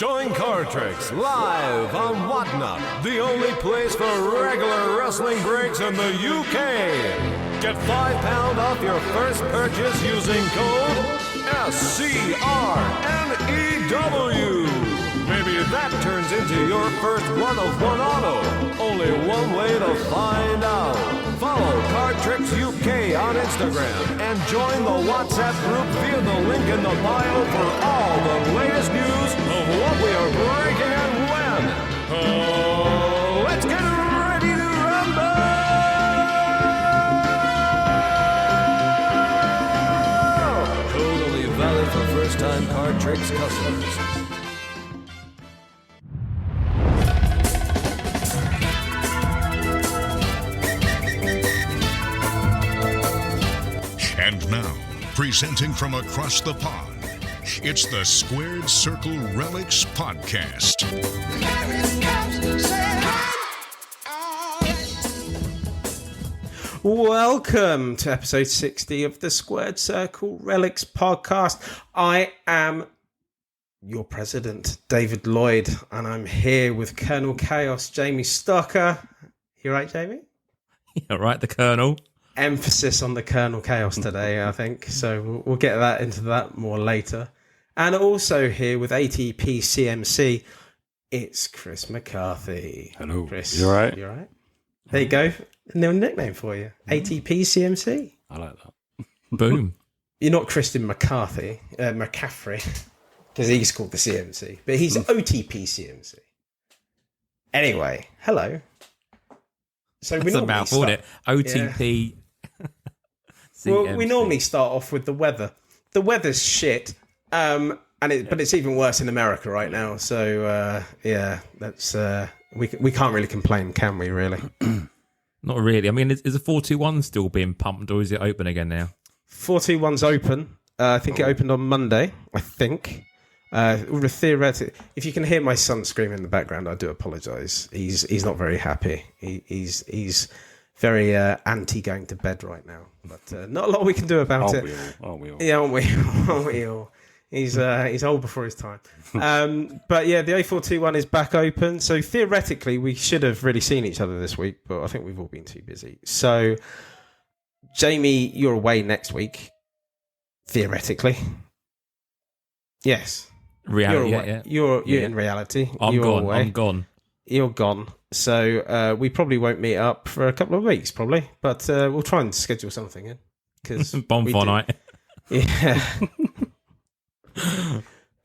Join Card Tricks live on Whatnot, the only place for regular wrestling breaks in the UK. Get £5 off your first purchase using code SCRNEW. Maybe that turns into your first one-of-one auto. Only one way to find out. Follow Card Tricks UK on Instagram and join the WhatsApp group via the link in the bio for all the latest news of what we are breaking and when. Let's get ready to rumble! Code only valid for first-time Card Tricks customers. And now, presenting from across the pond, it's the Squared Circle Relics Podcast. Welcome to episode 60 of the Squared Circle Relics Podcast. I am your president, David Lloyd, and I'm here with Colonel Chaos, Jamie Stocker. You right, Jamie? Yeah, right, the Colonel. Emphasis on the Colonel Chaos today, I think. So we'll get that into that more later. And also here with ATP CMC, it's Chris McCarthy. Hello. Chris, you all right? You all right? There you go. A new nickname for you. ATP CMC. I like that. Boom. You're not Christian McCarthy, McCaffrey, because he's called the CMC, but he's OTP CMC. Anyway, hello. So That's a mouthful, isn't it? OTP. Yeah. Well, we normally start off with the weather. The weather's shit, but it's even worse in America right now. So that's we can't really complain, can we? Really? Not really. I mean, is the 421 still being pumped, or is it open again now? 421's open. I think it opened on Monday. I think. Theoretically, if you can hear my son screaming in the background, I do apologise. He's not very happy. He's very anti going to bed right now, but not a lot we can do about it. Aren't we all? Yeah, aren't we all? He's old before his time. But yeah, the A421 is back open. So theoretically, we should have really seen each other this week, but I think we've all been too busy. So, Jamie, you're away next week. Theoretically, yes. Reality, you're in reality. I'm you're gone. Away. I'm gone. You're gone. So we probably won't meet up for a couple of weeks, probably. But we'll try and schedule something in. Bonfire night. Yeah.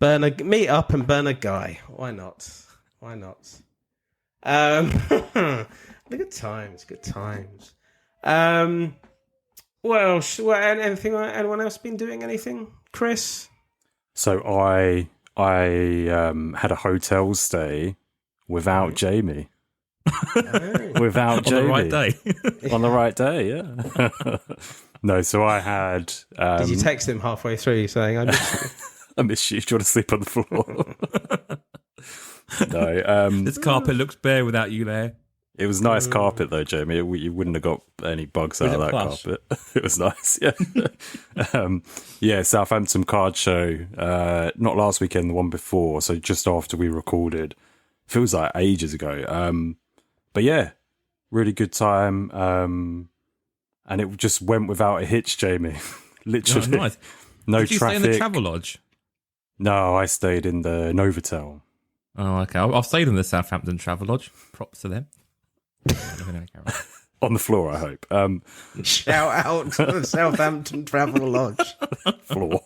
Meet up and burn a guy. Why not? Good times. What else? Anyone else been doing anything, Chris? So I had a hotel stay without Jamie. Without Jamie. On the right day. On the right day, yeah. No, so I had... Did you text him halfway through saying, I miss you? I miss you. Do you want to sleep on the floor? No. This carpet looks bare without you there. It was nice carpet, though, Jamie. You wouldn't have got any bugs out of that carpet. It was nice, yeah. Southampton card show. Not last weekend, the one before. So just after we recorded. Feels like ages ago. But yeah, really good time. And it just went without a hitch, Jamie. Literally. Oh, nice. No Did you traffic. stay in the Travelodge? No, I stayed in the Novotel. Oh, okay. I've stayed in the Southampton Travelodge. Props to them. On the floor, I hope. Shout out to the Southampton Travelodge. Floor.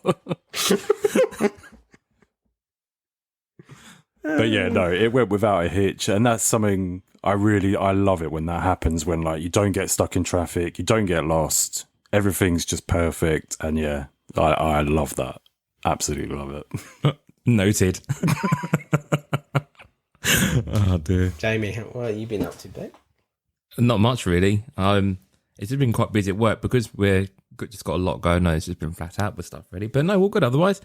But yeah, no, it went without a hitch. And that's something I love it when that happens, when like you don't get stuck in traffic, you don't get lost. Everything's just perfect. And yeah, I love that. Absolutely love it. Noted. Oh dear. Jamie, what have you been up to, babe? Not much really. It's just been quite busy at work because we're just got a lot going on. It's just been flat out with stuff really. But no, all good otherwise.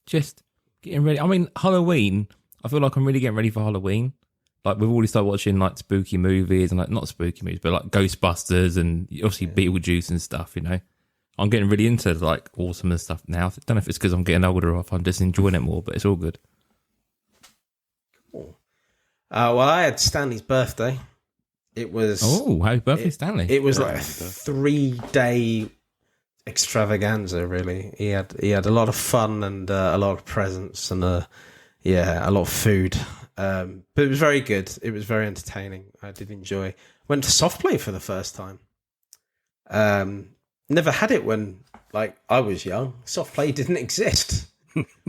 Just getting ready. I mean, Halloween, I feel like I'm really getting ready for Halloween. Like we've already started watching like spooky movies and like not spooky movies, but like Ghostbusters and obviously Beetlejuice and stuff, you know. I'm getting really into like autumn and stuff now. I don't know if it's because I'm getting older or if I'm just enjoying it more, but it's all good. Well, I had Stanley's birthday. It was... Oh, happy birthday, Stanley. It was like a 3-day extravaganza, really. He had a lot of fun and a lot of presents and a lot of food. But it was very good. It was very entertaining. I did enjoy. Went to soft play for the first time. Never had it when I was young. Soft play didn't exist.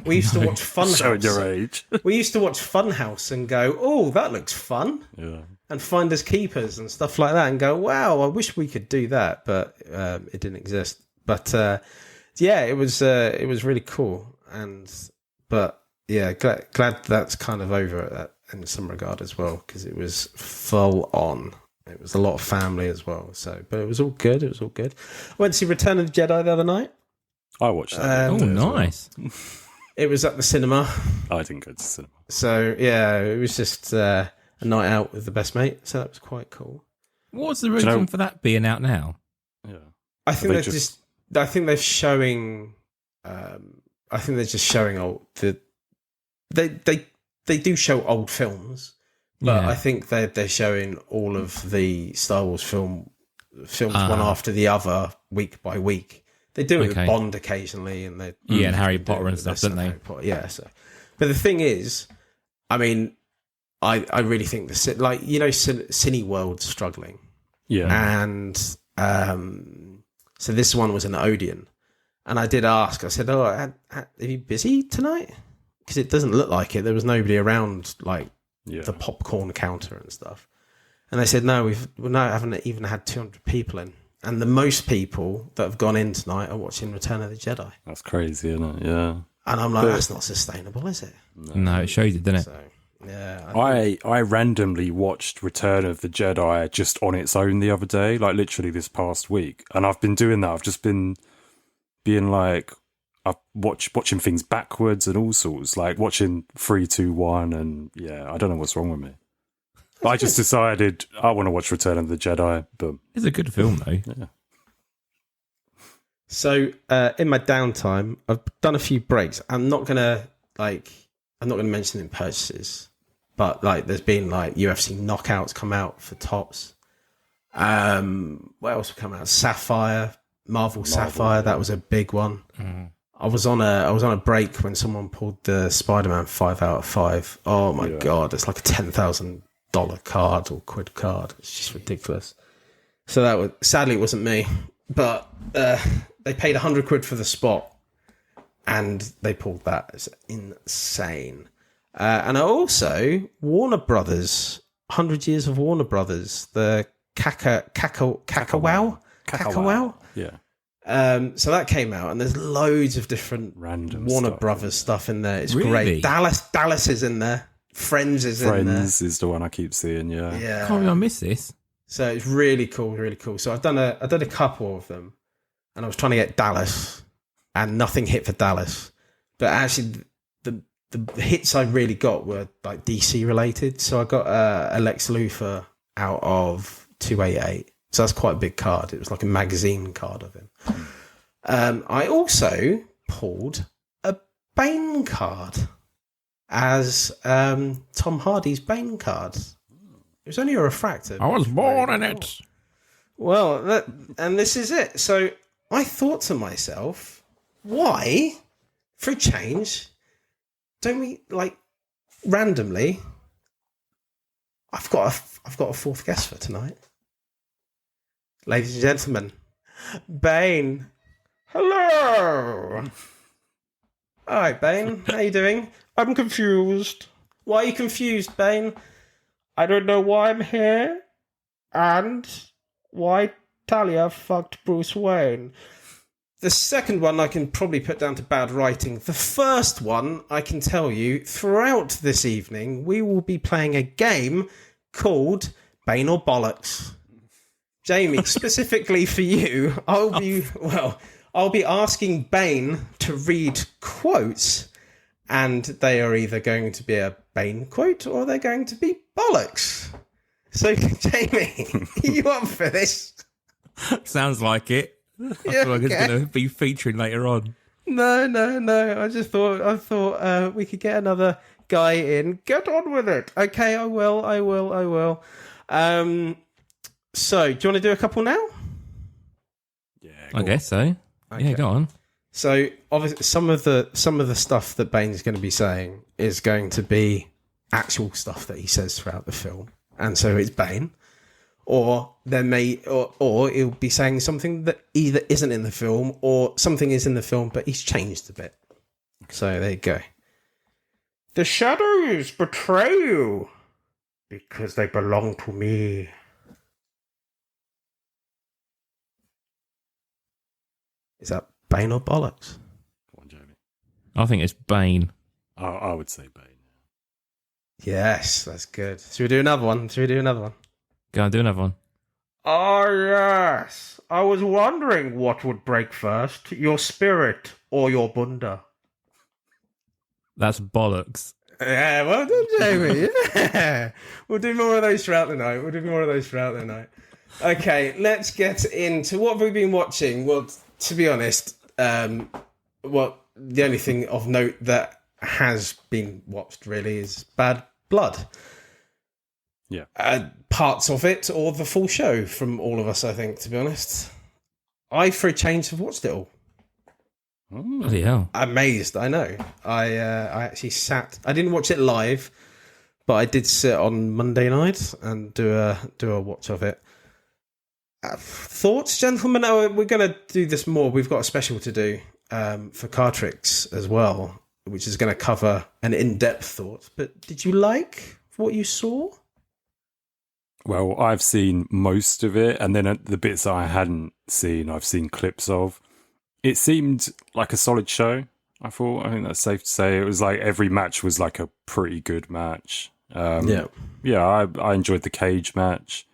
We used to watch Funhouse. Showing your age. We used to watch Funhouse and go, "Oh, that looks fun." Yeah. And finders keepers and stuff like that, and go, "Wow, I wish we could do that," but it didn't exist. But it was really cool. But glad that's kind of over in some regard as well, because it was full on. It was a lot of family as well. So, but it was all good. It was all good. I went to see Return of the Jedi the other night. I watched that. Oh, nice. It was at the cinema. I didn't go to the cinema. So, yeah, it was just a night out with the best mate. So that was quite cool. What's the reason for that being out now? Yeah. I think I think they're showing... I think they're just showing old... They do show old films, but I think they're showing all of the Star Wars films one after the other, week by week. They do it with Bond occasionally, and and Harry Potter and stuff, don't they? Yeah. So, but the thing is, I mean, I really think Cineworld's struggling. Yeah. And so this one was an Odeon, and I did ask. I said, "Oh, are you busy tonight?" Because it doesn't look like it. There was nobody around, the popcorn counter and stuff. And they said, "No, haven't even had 200 people in." And the most people that have gone in tonight are watching Return of the Jedi. That's crazy, isn't it? Yeah. And I'm like, that's not sustainable, is it? No, it shows it, doesn't it? So, yeah. I randomly watched Return of the Jedi just on its own the other day, literally this past week. And I've been doing that. I've just been being I'm watching things backwards and all sorts, watching 3, 2, 1. And I don't know what's wrong with me. I just decided I want to watch Return of the Jedi. But it's a good film, though. Yeah. So in my downtime, I've done a few breaks. I'm not gonna mention in purchases, but there's been UFC knockouts come out for Tops. What else have come out? Sapphire, Marvel Sapphire. That was a big one. Mm. I was on a break when someone pulled the Spider-Man 5 out of 5. Oh my god, it's like a $10,000 card or quid card. It's just ridiculous. So sadly it wasn't me, but they paid 100 quid for the spot and they pulled that. It's insane. And I also Warner Brothers, 100 years of Warner Brothers, the Kakawau. Yeah. So that came out, and there's loads of different random Warner Brothers stuff in there. It's really great. Dallas is in there. Friends is in there. Friends is the one I keep seeing. Yeah. Can't believe I missed this. So it's really cool, really cool. So I did a couple of them, and I was trying to get Dallas, and nothing hit for Dallas. But actually, the hits I really got were DC related. So I got a Lex Luthor out of 288. So that's quite a big card. It was like a magazine card of him. I also pulled a Bane card as Tom Hardy's Bane card. It was only a refractor. I was born in it. Well, and this is it. So I thought to myself, why, for a change, don't we randomly? I've got a fourth guest for tonight. Ladies and gentlemen, Bane. Hello. All right, Bane. How you doing? I'm confused. Why are you confused, Bane? I don't know why I'm here, and why Talia fucked Bruce Wayne. The second one I can probably put down to bad writing. The first one, I can tell you, throughout this evening, we will be playing a game called Bane or Bollocks. Jamie, specifically for you, I'll be asking Bane to read quotes, and they are either going to be a Bane quote or they're going to be bollocks. So, Jamie, are you up for this? Sounds like it. I feel like it's going to be featuring later on. No. I thought we could get another guy in. Get on with it. Okay, I will. So, do you want to do a couple now? Yeah, I guess so. Okay. Yeah, go on. So, obviously, some of the stuff that Bane's going to be saying is going to be actual stuff that he says throughout the film, and so it's Bane. Or or he'll be saying something that either isn't in the film or something is in the film, but he's changed a bit. So there you go. The shadows betray you because they belong to me. Is that Bane or bollocks? Come on, Jamie. I think it's Bane. I would say Bane. Yes, that's good. Should we do another one? Go and do another one. Oh, yes. I was wondering what would break first, your spirit or your bunda. That's bollocks. Yeah, well done, Jamie. Yeah. We'll do more of those throughout the night. Okay, let's get into what we've been watching. Well, to be honest, the only thing of note that has been watched really is Bad Blood. Yeah. Parts of it or the full show from all of us, I think, to be honest. I, for a change, have watched it all. Bloody hell. Amazed, I know. I actually sat... I didn't watch it live, but I did sit on Monday night and do a watch of it. Thoughts, gentlemen? Oh, we're going to do this more. We've got a special to do for Cartrix as well, which is going to cover an in-depth thought. But did you like what you saw? Well, I've seen most of it, and then the bits I hadn't seen, I've seen clips of. It seemed like a solid show, I think that's safe to say. It was like every match was like a pretty good match. Yeah, I enjoyed the cage match.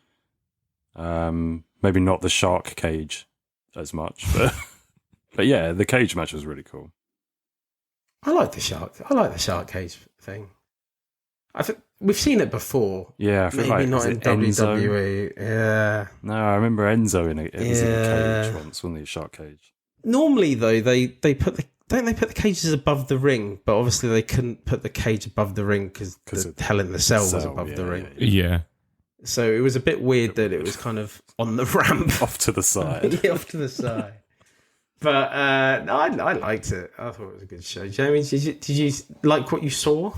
Maybe not the shark cage as much, but yeah, the cage match was really cool. I like the shark cage thing. I think we've seen it before. Yeah, I feel maybe like not in Enzo? WWE. Yeah. No, I remember Enzo in it. It was in a cage once, wasn't he? A shark cage. Normally, though, they put the cages above the ring, but obviously they couldn't put the cage above the ring because the Hell in the Cell was above the ring. Yeah. So it was a bit weird that it was kind of on the ramp. Off to the side. Yeah, off to the side. But I liked it. I thought it was a good show. Jamie, did you like what you saw?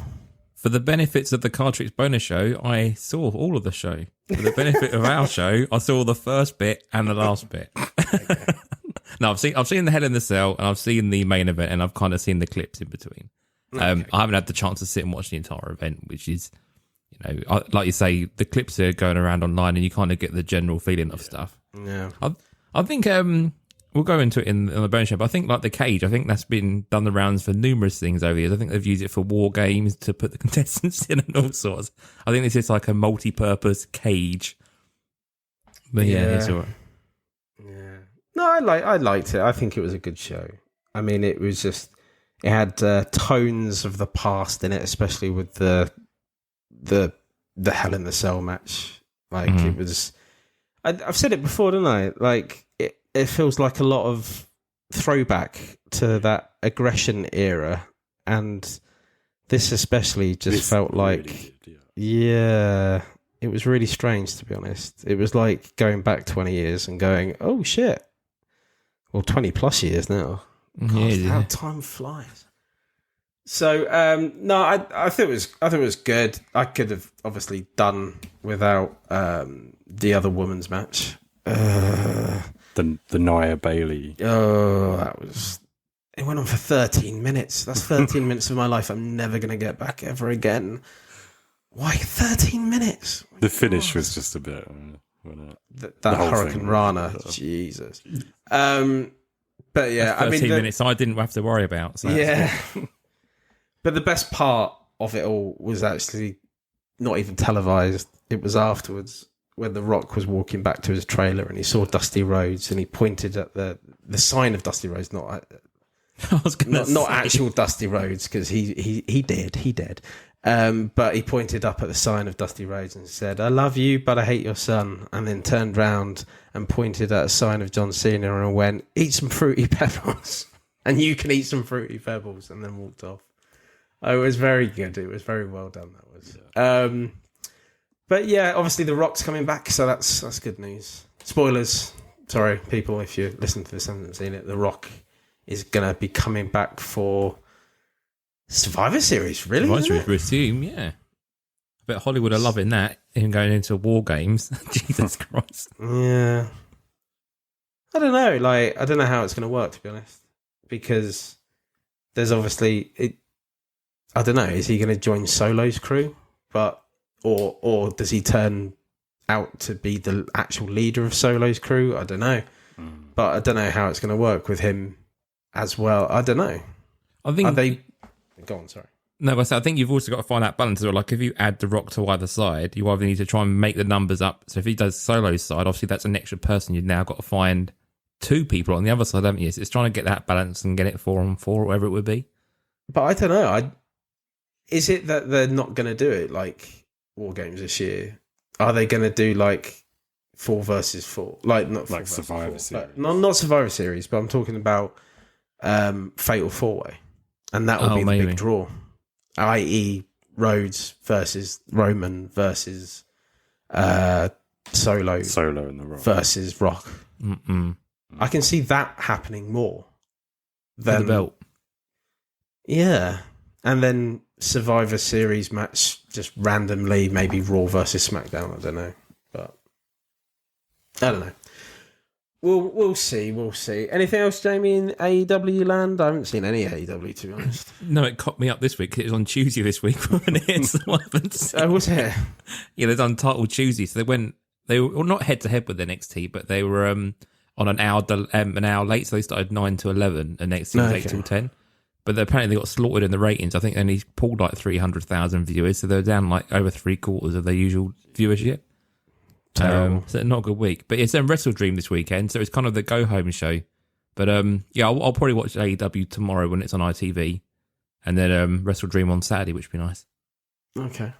For the benefits of the Cartrix bonus show, I saw all of the show. For the benefit of our show, I saw the first bit and the last bit. Okay. No, I've seen the Hell in the Cell and I've seen the main event and I've kind of seen the clips in between. Okay. I haven't had the chance to sit and watch the entire event, which is, like you say, the clips are going around online and you kind of get the general feeling of stuff. Yeah. I think we'll go into it in the bonus show, but I think like the cage, I think that's been done the rounds for numerous things over the years. I think they've used it for war games to put the contestants in and all sorts. I think this is like a multi-purpose cage. But yeah, it's all right. Yeah. No, I liked it. I think it was a good show. I mean, it had tones of the past in it, especially with the Hell in the Cell match. Like it was. I've said it before, didn't I? Like it feels like a lot of throwback to that aggression era, and this especially just felt like, really did, yeah, it was really strange, to be honest. It was like going back 20 years and going, oh shit, well, 20 plus years now. God, how time flies. So no, I thought it was good. I could have obviously done without the other women's match. The Nia Bailey. Oh, it went on for 13 minutes. That's 13 minutes of my life I'm never going to get back ever again. Why 13 minutes? The finish was just a bit... That Hurricane Rana. Jesus. But yeah, that's 13 minutes I didn't have to worry about. So yeah. But the best part of it all was actually not even televised. It was afterwards when The Rock was walking back to his trailer and he saw Dusty Rhodes and he pointed at the sign of Dusty Rhodes, not actual Dusty Rhodes, because he did. But he pointed up at the sign of Dusty Rhodes and said, "I love you, but I hate your son," and then turned round and pointed at a sign of John Cena and went, "Eat some Fruity Pebbles, and you can eat some Fruity Pebbles," and then walked off. Oh, it was very good. It was very well done. That was. But yeah, obviously the Rock's coming back, so that's good news. Spoilers. Sorry, people, if you listen to this and haven't seen it, the Rock is gonna be coming back for Survivor Series. Really? Survivor Series, we assume, yeah. I bet Hollywood are loving that. Him going into War Games. Jesus Christ. Yeah. I don't know. Like, I don't know how it's going to work, to be honest, because there's obviously I don't know. Is he going to join Solo's crew, or does he turn out to be the actual leader of Solo's crew? I don't know, but I don't know how it's going to work with him as well. I don't know. I think Are they? Go on. Sorry. No, but I think you've also got to find that balance as well. Like, if you add The Rock to either side, you either need to try and make the numbers up. So if he does Solo's side, obviously that's an extra person. You've now got to find two people on the other side, haven't you? So it's trying to get that balance and get it 4-on-4, or whatever it would be. But I don't know. Is it that they're not going to do it like War Games this year? Are they going to do like 4 versus 4? Like, not like Survivor Series. Not Survivor Series, but I'm talking about Fatal 4-Way. And that will be the big draw. I.e. Rhodes versus Roman versus Solo and the Rock versus Rock. Mm-mm. I can see that happening more than the belt. Yeah, and then Survivor Series match just randomly, maybe Raw versus SmackDown. I don't know, but I don't know. We'll see. We'll see. Anything else, Jamie, in AEW land? I haven't seen any AEW, to be honest. No, it caught me up this week. It was on Tuesday this week when it so I haven't seen. Oh, was it? Yeah, they've done Title Tuesday. So they were not head to head with NXT, but they were on an hour late. So they started 9 to 11, and NXT was 8 till 10. But apparently they got slaughtered in the ratings. I think they only pulled like 300,000 viewers, so they're down like over 3/4 of their usual viewership. So not a good week. But it's Wrestle Dream this weekend, so it's kind of the go home show. But yeah, I'll probably watch AEW tomorrow when it's on ITV, and then Wrestle Dream on Saturday, which would be nice. Okay.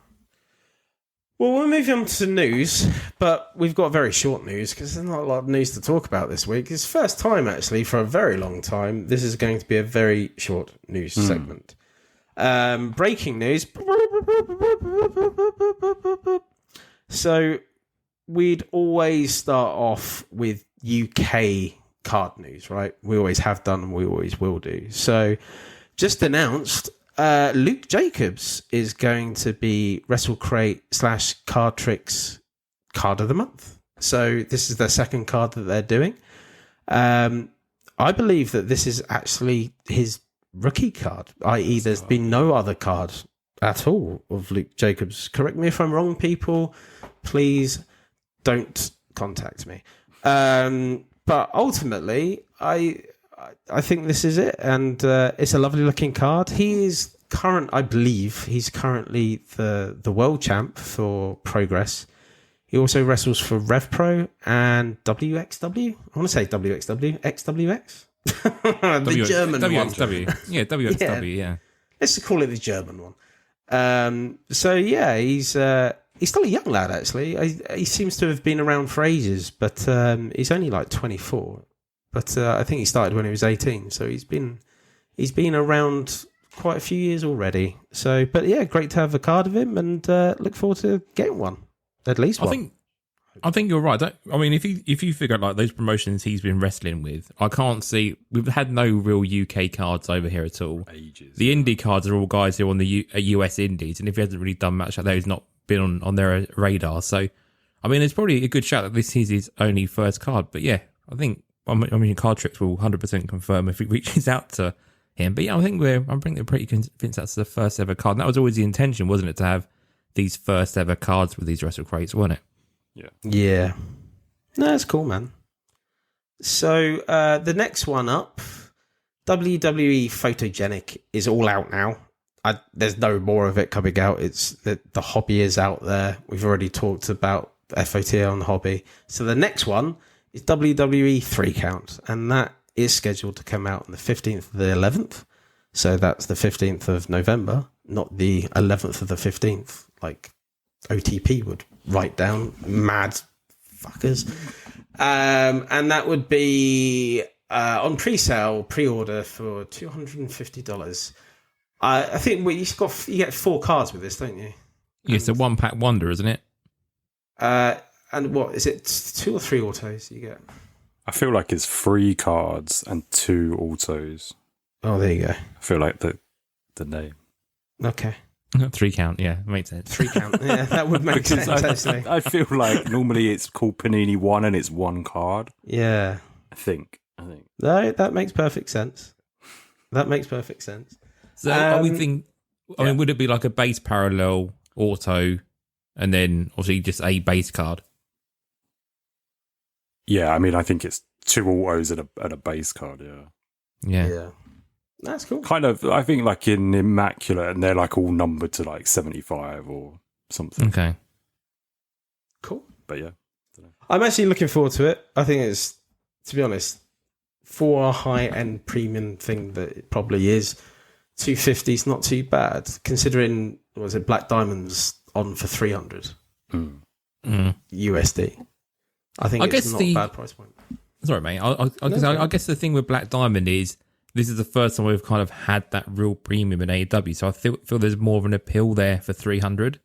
Well, we'll move on to news, but we've got very short news because there's not a lot of news to talk about this week. It's the first time, actually, for a very long time. This is going to be a very short news segment. Breaking news. So we'd always start off with UK card news, right? We always have done and we always will do. So just announced, Luke Jacobs is going to be WrestleCrate / Card Tricks Card of the Month. So this is their second card that they're doing. I believe that this is actually his rookie card, i.e. there's been no other card at all of Luke Jacobs. Correct me if I'm wrong, people. Please don't contact me. But ultimately, I think this is it, and it's a lovely looking card. He is I believe he's currently the world champ for Progress. He also wrestles for Rev Pro and WXW. I want to say WXW, XWX, the German WXW. one. Yeah, WXW. Yeah. Let's call it the German one. So yeah, he's still a young lad, actually. He seems to have been around for ages, but he's only like 24. But I think he started when he was 18, so he's been around quite a few years already. So, but yeah, great to have a card of him, and look forward to getting one, at least one. I think you're right. I mean, if you figure out like those promotions he's been wrestling with, I can't see we've had no real UK cards over here at all. Ages. The indie cards are all guys who are on the US indies, and if he hasn't really done much like that, he's not been on their radar. So, I mean, it's probably a good shout that this is his only first card. But yeah, I mean, Card Tricks will 100% confirm if it reaches out to him. But yeah, I'm pretty convinced that's the first ever card. And that was always the intention, wasn't it, to have these first ever cards with these Wrestle Crates, wasn't it? Yeah. No, that's cool, man. So the next one up, WWE Photogenic is all out now. There's no more of it coming out. It's the hobby is out there. We've already talked about FOTA on the hobby. So the next one is WWE 3 Count, and that is scheduled to come out on the 15th of the 11th. So that's the 15th of November, not the 11th of the 15th, like OTP would write down. Mad fuckers. And that would be on pre-order for $250. I think you get 4 cards with this, don't you? Yeah, it's a 1-pack wonder, isn't it? And what is it? 2 or 3 autos you get? I feel like it's 3 cards and 2 autos. Oh, there you go. I feel like the name. Okay. 3 count, yeah, makes sense. 3 count. Yeah, that would make sense, actually. I feel like normally it's called Panini 1 and it's 1 card. Yeah. I think. No, that makes perfect sense. So are we think? I mean, would it be like a base parallel auto, and then obviously just a base card? Yeah, I mean, I think it's 2 autos and a base card. Yeah. That's cool. Kind of. I think like in Immaculate, and they're like all numbered to like 75 or something. Okay. Cool. But yeah, I'm actually looking forward to it. I think it's, to be honest, for a high-end premium thing that it probably is, $250 is not too bad, considering, was it Black Diamonds on for $300 USD. I think it's not a bad price point. Sorry, mate. I guess the thing with Black Diamond is this is the first time we've kind of had that real premium in AEW, so I feel there's more of an appeal there for $300.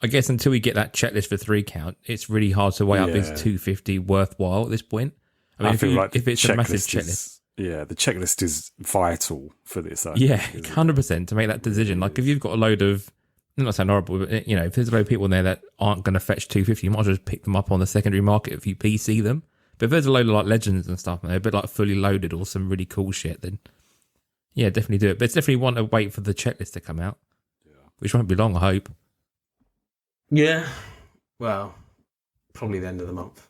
I guess until we get that checklist for 3 count, it's really hard to weigh up is $250 worthwhile at this point. I mean, if it's a massive checklist. The checklist is vital for this. 100% to make that decision. Like, if you've got a load of, I'm not saying horrible, but if there's a load of people in there that aren't going to fetch $250, you might as well just pick them up on the secondary market if you PC them. But if there's a load of like legends and stuff, and they're a bit like fully loaded or some really cool shit, then yeah, definitely do it. But it's definitely one to wait for the checklist to come out, which won't be long, I hope. Yeah, well, probably the end of the month.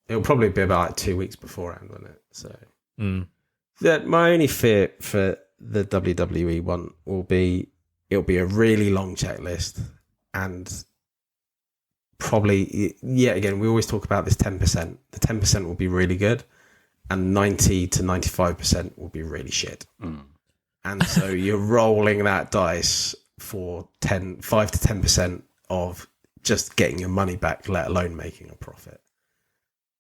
It'll probably be about like 2 weeks beforehand, won't it? So, my only fear for the WWE one will be it'll be a really long checklist, and probably yet again we always talk about this 10%. The 10% will be really good, and 90 to 95% will be really shit. And so you're rolling that dice for 5 to 10% of just getting your money back, let alone making a profit.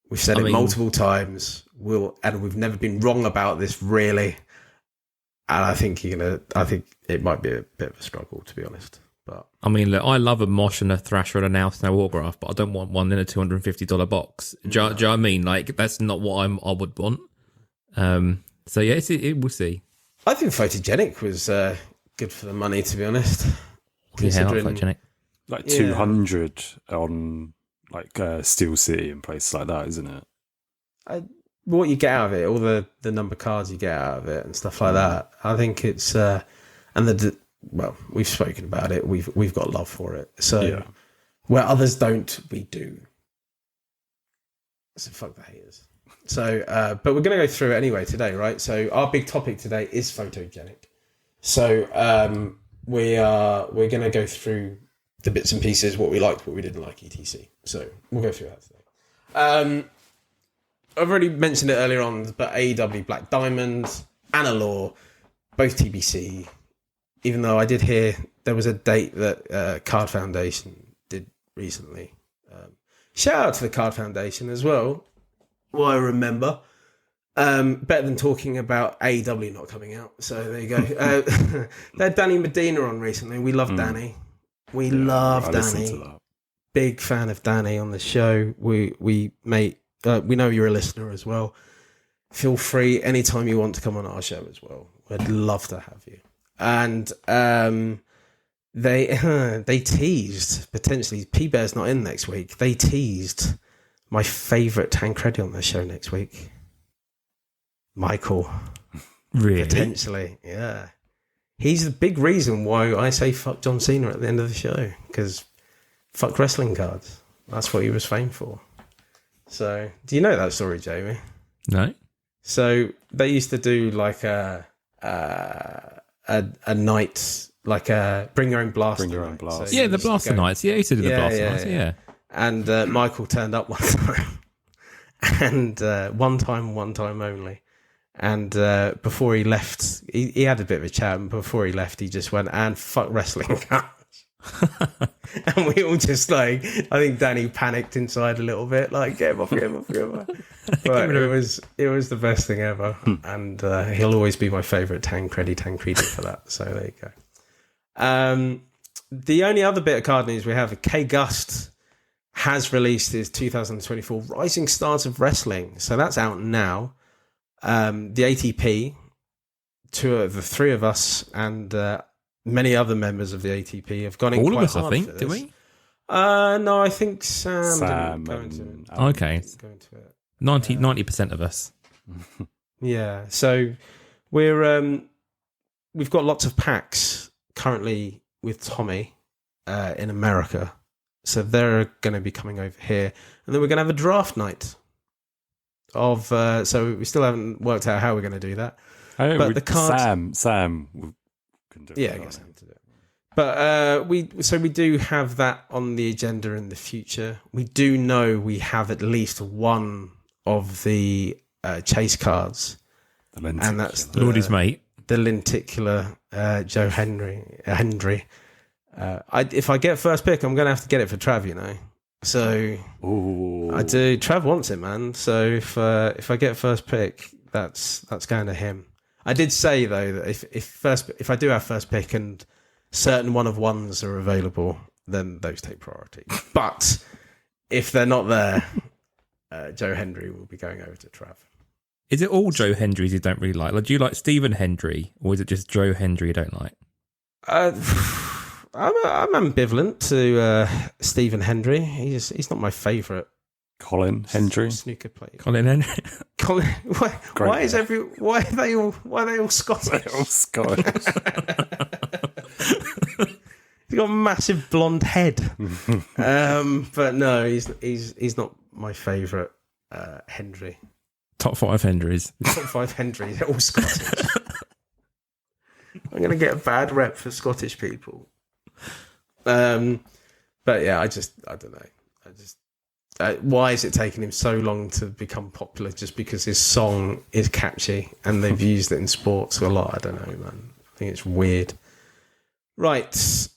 We've said it multiple times. We've never been wrong about this, really. And I think it might be a bit of a struggle, to be honest. But I mean, look, I love a Mosh and a Thrasher and a Now Snow autograph, but I don't want one in a $250 box. Do you know what I mean? Like, that's not what I would want. So yeah, we'll see. I think Photogenic was good for the money, to be honest. Yeah, not Photogenic. Like 200 on like Steel City and places like that, isn't it? What you get out of it, all the number cards you get out of it and stuff like that. I think it's we've spoken about it. We've got love for it. So where others don't, we do. So fuck the haters. So, but we're going to go through it anyway today, right? So our big topic today is Photogenic. So we're going to go through the bits and pieces, what we liked, what we didn't like, etc. So we'll go through that today. I've already mentioned it earlier on, but AEW Black Diamond, Anna Law, both TBC. Even though I did hear there was a date that Card Foundation did recently. Shout out to the Card Foundation as well. Well, I remember. Better than talking about AEW not coming out. So there you go. They had Danny Medina on recently. We love Danny. We love Danny. Big fan of Danny on the show. We know you're a listener as well. Feel free anytime you want to come on our show as well. We'd love to have you. And they teased potentially P-Bear's not in next week. They teased my favourite Tancredi on the show next week. Michael. Really? Potentially, yeah. He's the big reason why I say fuck John Cena at the end of the show, because fuck wrestling cards. That's what he was famed for. So, do you know that story, Jamie? No. So they used to do like a night, like a bring your own blaster. Bring your own blaster. So yeah, the blaster nights. Yeah, he used to do the blaster nights. Yeah. And Michael turned up one time, and one time only. And before he left, he had a bit of a chat. And before he left, he just went, and fuck wrestling cards. And we all just I think Danny panicked inside a little bit, like, get him off. But it was the best thing ever. And he'll always be my favourite Tancredi for that. So there you go. The only other bit of card news we have, K Gust has released his 2024 Rising Stars of Wrestling. So that's out now. The ATP, the three of us, and many other members of the ATP have gone in all quite of us, hard I think, for do this. we? No, I think Sam Sam didn't go into it. Okay. Go into it. 90% of us. Yeah, so we've got lots of packs currently with Tommy in America, so they're going to be coming over here, and then we're going to have a draft night of. So we still haven't worked out how we're going to do that. But the cards, Sam can do it. yeah, I guess I have to do it. But we do have that on the agenda in the future. We do know we have at least one of the chase cards, and that's Lloydy's mate. the lenticular Joe Hendry. If I get first pick, I'm going to have to get it for Trav, you know. So Ooh. I do. Trav wants it, man. So if I get first pick, that's going to him. I did say though that if I do have first pick and certain one of ones are available, then those take priority. But if they're not there, Joe Hendry will be going over to Trav. Is it all Joe Hendrys you don't really like? Like, do you like Stephen Hendry, or is it just Joe Hendry you don't like? I'm ambivalent to Stephen Hendry. He's not my favourite. Colin Hendry. Snooker player. Colin Hendry? Colin. Why are they all Scottish? They're all Scottish. He's got a massive blonde head. But no, he's not my favourite Hendry. Top 5 Hendrys. Top 5 Hendrys, they're all Scottish. I'm going to get a bad rep for Scottish people. But yeah, I don't know. Why is it taking him so long to become popular? Just because his song is catchy and they've used it in sports a lot? I don't know, man. I think it's weird. Right.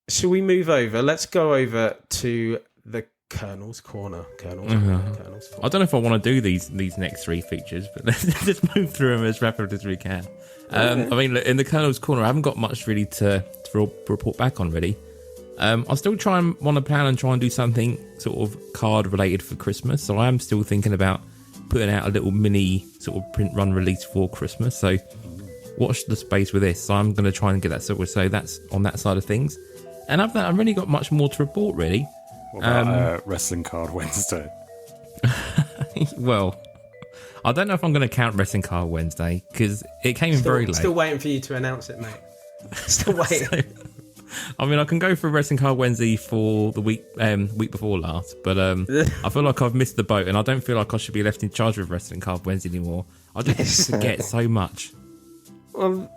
Shall we move over? Let's go over to the Colonel's Corner. Colonel's Corner. I don't know if I want to do these next 3 features, but let's just move through them as rapidly as we can. I mean, look, in the Colonel's Corner, I haven't got much really to report back on, really. I'll still want to plan and try and do something sort of card related for Christmas. So I am still thinking about putting out a little mini sort of print run release for Christmas. So watch the space with this. So I'm going to try and get that sorted. So that's on that side of things. And after that, I've really got much more to report, really. What about Wrestling Card Wednesday? Well, I don't know if I'm going to count Wrestling Card Wednesday because it came in very late. Still waiting for you to announce it, mate. Still waiting. I mean, I can go for Wrestling Card Wednesday for the week before last, but I feel like I've missed the boat, and I don't feel like I should be left in charge of Wrestling Card Wednesday anymore. I just forget so much. Well,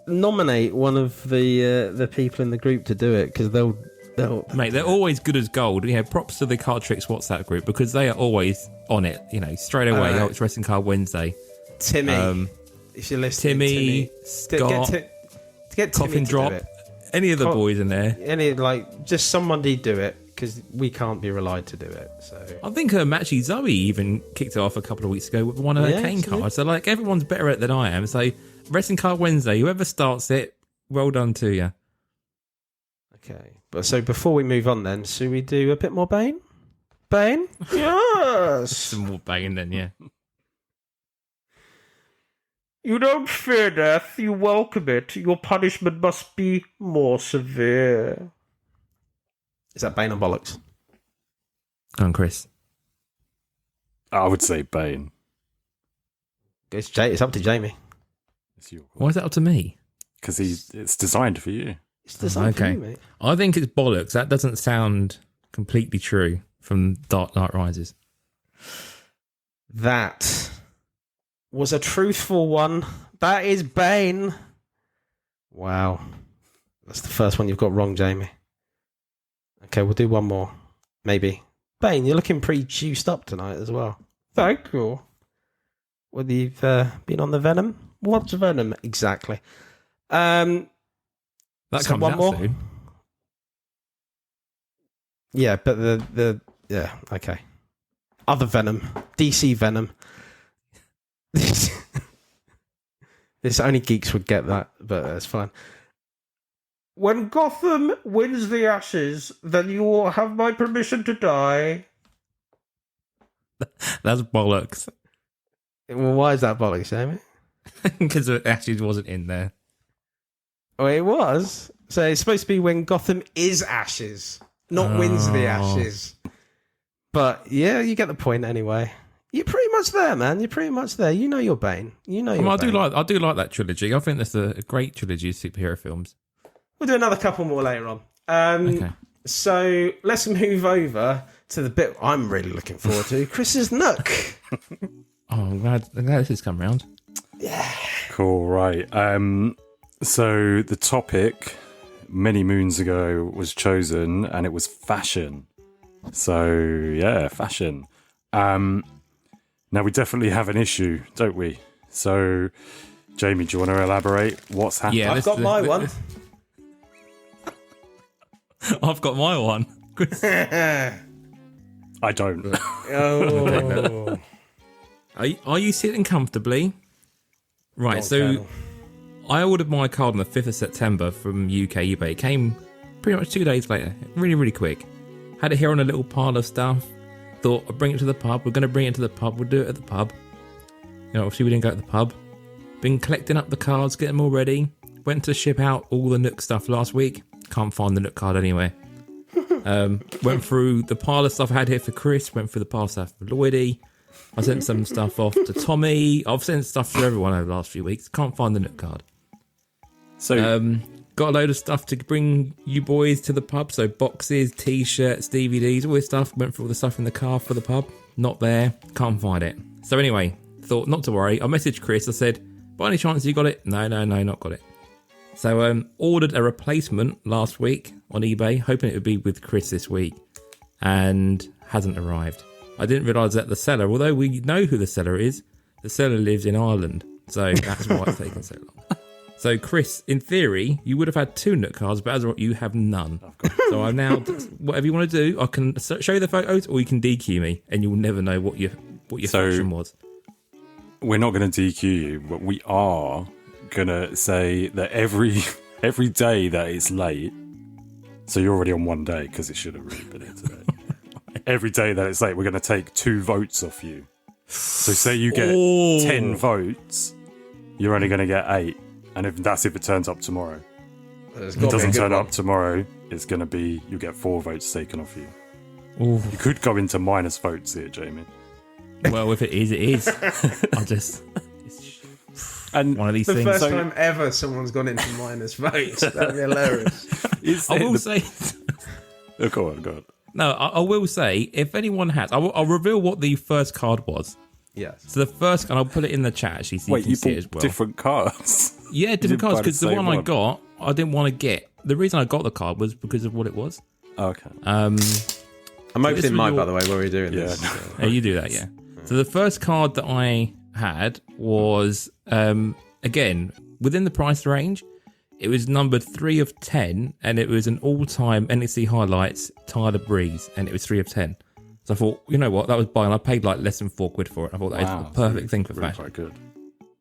nominate one of the people in the group to do it because they'll. Mate, they're always good as gold. Yeah, props to the Card Tricks WhatsApp group because they are always on it. You know, straight away. It's Wrestling Card Wednesday. Timmy, if you're listening, Timmy, Scott, get Coffin Timmy to Drop. do it. Any of the boys in there. Just somebody do it because we can't be relied to do it. So I think actually Zoe even kicked it off a couple of weeks ago with one of her cane cards. So like everyone's better at it than I am. So Wrestling Card Wednesday, whoever starts it, well done to you. Okay, but so before we move on, then should we do a bit more Bane? Bane, yes. Some more Bane, then, yeah. You don't fear death, you welcome it. Your punishment must be more severe. Is that Bane or bollocks? Go on, Chris. I would say Bane. It's up to Jamie. Why is that up to me? Because it's designed for you. It's designed for you, mate. I think it's bollocks. That doesn't sound completely true from Dark Knight Rises. That was a truthful one. That is Bane. Wow. That's the first one you've got wrong, Jamie. Okay, we'll do one more. Maybe. Bane, you're looking pretty juiced up tonight as well. Thank you. Whether you've been on the Venom? What's Venom exactly? That comes one out more. soon. Yeah, but the okay. Other Venom, DC Venom. This only geeks would get that, but it's fine. When Gotham wins the Ashes, then you will have my permission to die. That's bollocks. Well, why is that bollocks, Jamie? Because it actually wasn't in there. Oh, it was. So it's supposed to be when Gotham is Ashes, not wins the Ashes. But yeah, you get the point anyway. You're pretty much there, man. You're pretty much there. You know your Bane. You know your Bane. I do like that trilogy. I think that's a great trilogy of superhero films. We'll do another couple more later on. Okay. So let's move over to the bit I'm really looking forward to. Chris's Nook. I'm glad this has come round. Yeah. Cool, right. So the topic many moons ago was chosen, and it was fashion. So, yeah, fashion. Now, we definitely have an issue, don't we? So, Jamie, do you want to elaborate what's happened? Yeah, I've got my one. I've got my one. I don't. Oh. Are you sitting comfortably? Right, so I ordered my card on the 5th of September from UK eBay. It came pretty much 2 days later. Really, really quick. Had it here on a little pile of stuff. Thought, I'll bring it to the pub. We're going to bring it to the pub. We'll do it at the pub. You know, obviously we didn't go to the pub. Been collecting up the cards, getting them all ready. Went to ship out all the Nook stuff last week. Can't find the Nook card anywhere. Went through the pile of stuff I had here for Chris. Went through the pile of stuff for Lloydy. I sent some stuff off to Tommy. I've sent stuff to everyone over the last few weeks. Can't find the Nook card. So, got a load of stuff to bring you boys to the pub. So boxes, t-shirts, DVDs, all this stuff. Went through all the stuff in the car for the pub. Not there. Can't find it. So anyway, thought not to worry. I messaged Chris. I said, by any chance you got it? No, not got it. So ordered a replacement last week on eBay, hoping it would be with Chris this week. And hasn't arrived. I didn't realise that the seller, although we know who the seller is, the seller lives in Ireland. So that's why it's taken so long. So, Chris, in theory, you would have had 2 Nook cards, but as a you have none. So I'm now, whatever you want to do, I can show you the photos, or you can DQ me, and you'll never know what your function was. We're not going to DQ you, but we are going to say that every day that it's late, so you're already on 1 day, because it should have really been here today. Every day that it's late, we're going to take 2 votes off you. So say you get 10 votes, you're only going to get 8. And if it turns up tomorrow. If it doesn't turn up tomorrow, it's going to be, you get 4 votes taken off you. Ooh. You could go into minus votes here, Jamie. Well, if it is, it is. And one of these the things. first time ever someone's gone into minus votes. That'd be hilarious. I will say... Oh, go on. No, I will say, if anyone has... I'll reveal what the first card was. Yes. So the first... And I'll put it in the chat, actually, so you can see it as well. Different cards? Yeah, different cards, because the one I got, I didn't want to get. The reason I got the card was because of what it was. Okay. I'm opening mine, by the way, while we're doing this. Yeah, you do that, yeah. So the first card that I had was, again, within the price range. It was numbered 3 of 10, and it was an all-time NXT highlights Tyler Breeze, and it was 3 of 10. So I thought, you know what, that was buying. I paid like less than £4 for it. I thought that is the perfect thing for fashion. Quite good.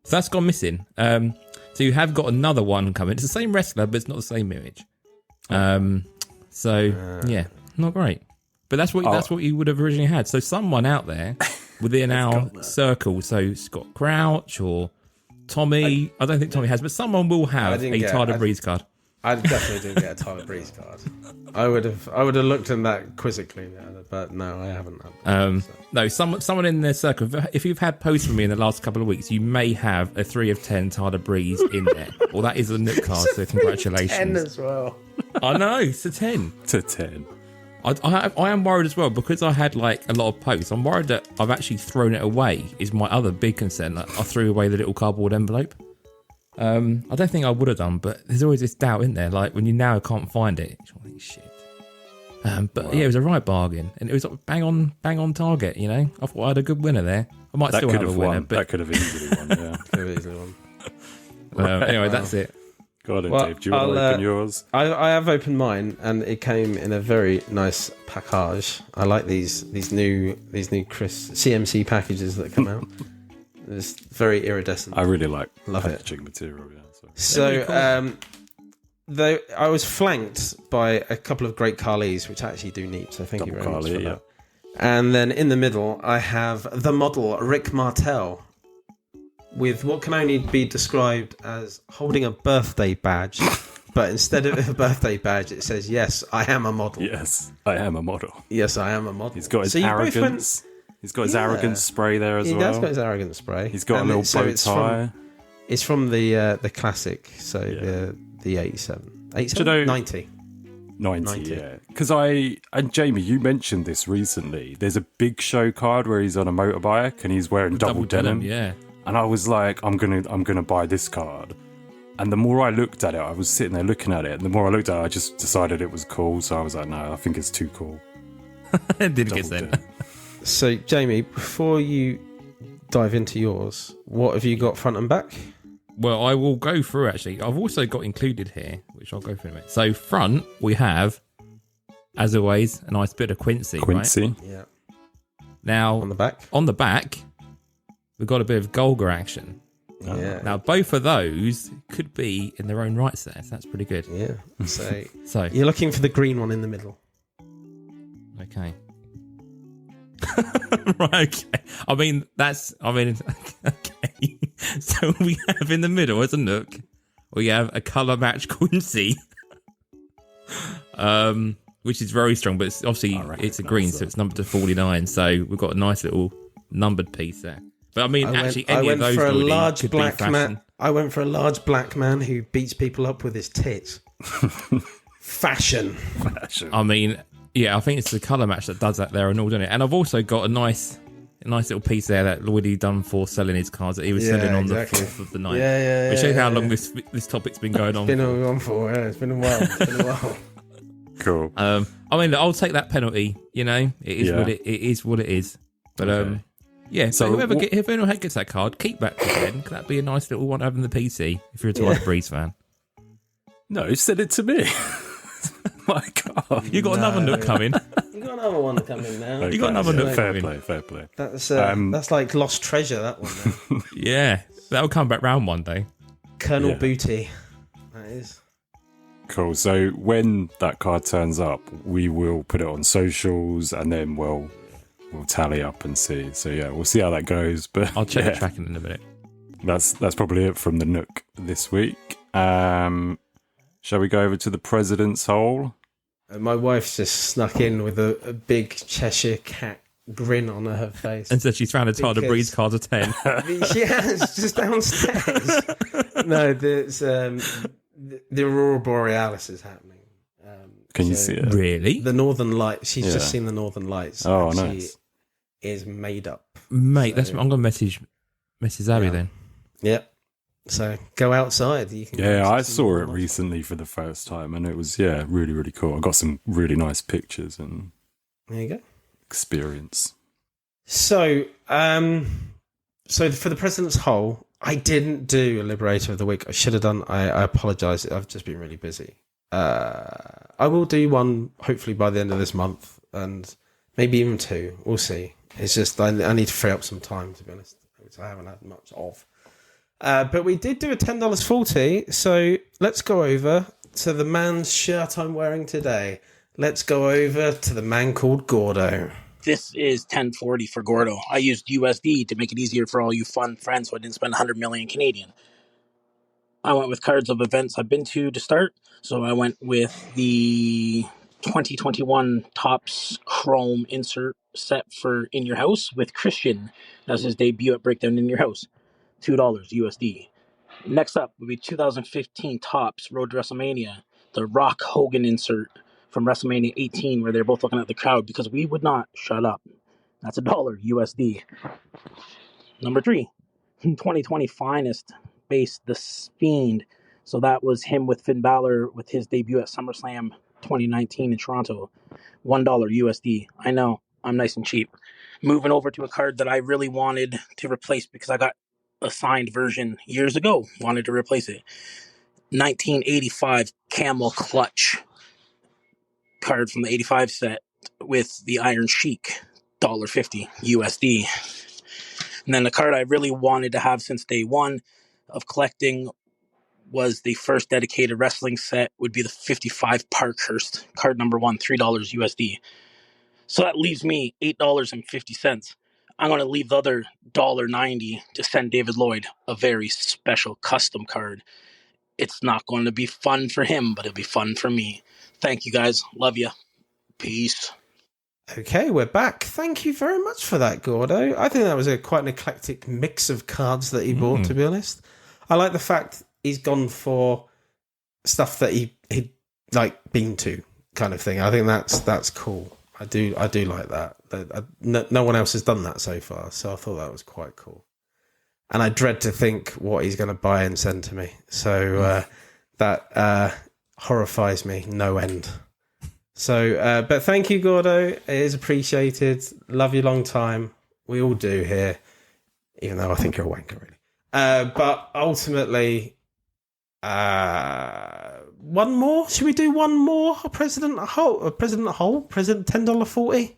So that's gone missing. So you have got another one coming. It's the same wrestler, but it's not the same image. Yeah, not great. But that's what you would have originally had. So someone out there within our circle, so Scott Crouch or Tommy, I don't think Tommy has, but someone will have a Tyler Breeze card. I definitely didn't get a Tyler Breeze card. I would have looked in that quizzically, but no, I haven't. No, someone in their circle. If you've had posts from me in the last couple of weeks, you may have a 3 of 10 Tyler Breeze in there. Well, that is a Nook card, so congratulations. 10 as well. I know, it's a 10. It's a 10. I am worried as well, because I had like a lot of posts. I'm worried that I've actually thrown it away. Is my other big concern. Like, I threw away the little cardboard envelope. I don't think I would have done, but there's always this doubt in there. Like when you now can't find it, you think shit. But yeah, it was a right bargain, and it was bang on target. You know, I thought I had a good winner there. I might still have a winner, but that could have easily won. Yeah, could have easily won. Anyway, that's it. Go on, Dave. Do you want to open yours? I have opened mine, and it came in a very nice package. I like these new Chris CMC packages that come out. It's very iridescent. I really like Love packaging material. Yeah. So though I was flanked by a couple of great Carlys, which I actually do need, so thank you very much for that. And then in the middle, I have the model Rick Martel with what can only be described as holding a birthday badge. But instead of a birthday badge, it says, "Yes, I am a model." Yes, I am a model. Yes, I am a model. He's got his arrogance. He's got his arrogance spray there as well. He has got his arrogance spray. He's got a little bow tie. It's from the classic, so the 87. 87? 90. 90, yeah. Because and Jamie, you mentioned this recently. There's a Big Show card where he's on a motorbike and he's wearing double denim. Yeah. And I was like, I'm gonna buy this card. And the more I looked at it, I was sitting there looking at it, and the more I looked at it, I just decided it was cool. So I was like, no, I think it's too cool. Didn't get that. So, Jamie, before you dive into yours, what have you got front and back? Well, I will go through, actually. I've also got included here, which I'll go through in a minute. So, front, we have, as always, a nice bit of Quincy. Right? Yeah. Now, on the back, we've got a bit of Golga action. Yeah. Now, both of those could be in their own rights there, so that's pretty good. Yeah. So you're looking for the green one in the middle. Okay. Right, okay. Okay. So we have in the middle as a Nook, we have a colour match Quincy, which is very strong, but it's obviously it's a green, so it's numbered to 49. So we've got a nice little numbered piece there. But any of those I went for a large black man. I went for a large black man who beats people up with his tits. Fashion. I mean, yeah, I think it's the colour match that does that there and all, doesn't it? And I've also got a nice little piece there that Lloydy done for selling his cards that he was selling on the 4th of the night. Which shows how long this topic's been going on. It's been a while. Cool. I'll take that penalty. You know, it is what it is. But yeah. So whoever gets that card, keep that to then. That'd be a nice little one having the PC if you're a Twilight Breeze fan. No, send it to me. My God, you got another Nook coming. You got another one coming now. Okay, you got another Nook coming. Fair play. That's like lost treasure. That one. Yeah, that'll come back round one day. Colonel Booty. That is. Cool. So when that card turns up, we will put it on socials, and then we'll tally up and see. So yeah, we'll see how that goes. But I'll check the tracking in a minute. That's probably it from the Nook this week. Shall we go over to the President's Hole? My wife's just snuck in with a big Cheshire cat grin on her face. And said she's found a Tyler Breeze card of 10. Yeah, it's just downstairs. No, there's the Aurora Borealis is happening. Can you see it? Really? The Northern Lights. She's just seen the Northern Lights. Oh, nice. She is made up. Mate, I'm going to message Mrs. Abby then. Yep. So go outside. You can I saw it recently for the first time, and it was really, really cool. I got some really nice pictures and there you go. Experience. So for the President's Hole, I didn't do a Liberator of the Week. I should have done. I apologise. I've just been really busy. I will do one hopefully by the end of this month, and maybe even two. We'll see. It's just I need to free up some time, to be honest, which I haven't had much of. But we did do a $10.40, so let's go over to the man's shirt I'm wearing today. Let's go over to the man called Gordo. This is 1040 for Gordo. I used USD to make it easier for all you fun friends so I didn't spend 100 million Canadian. I went with cards of events I've been to start, so I went with the 2021 Topps Chrome insert set for In Your House with Christian as his debut at Breakdown In Your House. $2 USD. Next up will be 2015 Topps Road to WrestleMania, the Rock Hogan insert from WrestleMania 18, where they're both looking at the crowd because we would not shut up. That's $1 USD. Number 3, 2020 Finest base, The Fiend. So that was him with Finn Balor with his debut at SummerSlam 2019 in Toronto. $1 USD. I know, I'm nice and cheap. Moving over to a card that I really wanted to replace because I got a signed version years ago, wanted to replace it. 1985 Camel Clutch card from the 85 set with the Iron Sheik, $1.50 USD. And then the card I really wanted to have since day one of collecting was the first dedicated wrestling set would be the 55 Parkhurst, card number 1, $3 USD. So that leaves me $8.50. I'm going to leave the other $1.90 to send David Lloyd a very special custom card. It's not going to be fun for him, but it'll be fun for me. Thank you, guys. Love you. Peace. Okay, we're back. Thank you very much for that, Gordo. I think that was quite an eclectic mix of cards that he bought, to be honest. I like the fact he's gone for stuff that he'd like been to, kind of thing. I think that's cool. I do like that. No one else has done that so far, so I thought that was quite cool. And I dread to think what he's going to buy and send to me. So that horrifies me no end. So, but thank you, Gordo. It is appreciated. Love you long time. We all do here, even though I think you're a wanker, really. But ultimately, one more. Should we do one more? President $10.40.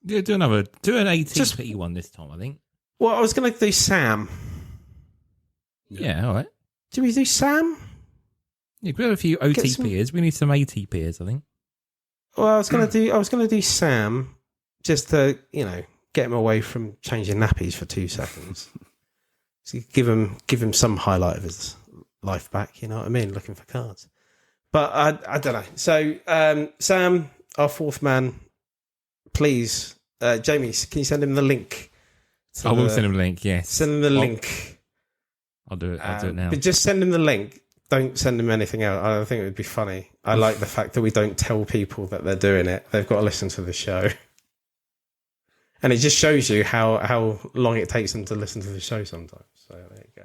Yeah, do an ATP one this time, I think. Well, I was going to do Sam. Yeah, all right. Do we do Sam? Yeah, we have a few OTPers. We need some ATPers, I think. Well, I was going to do Sam, just to get him away from changing nappies for 2 seconds. So give him some highlight of his life back. You know what I mean? Looking for cards, but I don't know. So Sam, our fourth man, please, Jamie, can you send him the link? I will send him the link. Yes, send him the link. I'll do it. I'll do it now. But just send him the link. Don't send him anything else. I think it would be funny. I like the fact that we don't tell people that they're doing it. They've got to listen to the show. And it just shows you how long it takes them to listen to the show sometimes. So there you go.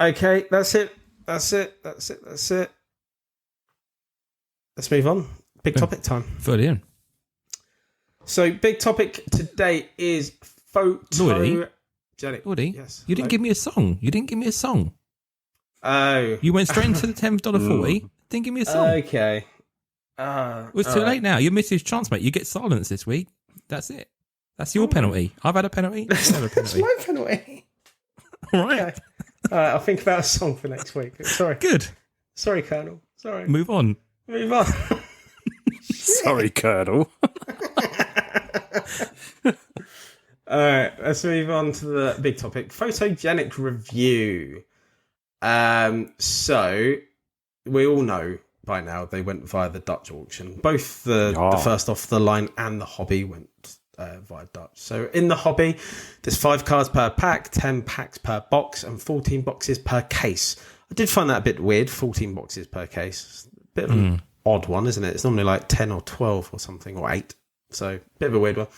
Okay, that's it. Let's move on. Big topic time. Fully in. So big topic today is photogenic. Lloydy, yes. You didn't give me a song. Oh. You went straight into the $10.40. Didn't give me a song. Okay. It's too late now. You missed his chance, mate. You get silence this week. That's it. That's your penalty. I've had a penalty. That's my penalty. All right. Okay. All right. I'll think about a song for next week. Sorry. Good. Sorry, Colonel. Sorry. Move on. Sorry, Colonel. All right. Let's move on to the big topic. Photogenic review. So we all know by now they went via the Dutch auction. Both the first off the line and the hobby went via Dutch. So in the hobby, there's 5 cards per pack, 10 packs per box, and 14 boxes per case. I did find that a bit weird, 14 boxes per case. It's a bit of an odd one, isn't it? It's normally like 10 or 12 or something, or 8. So a bit of a weird one.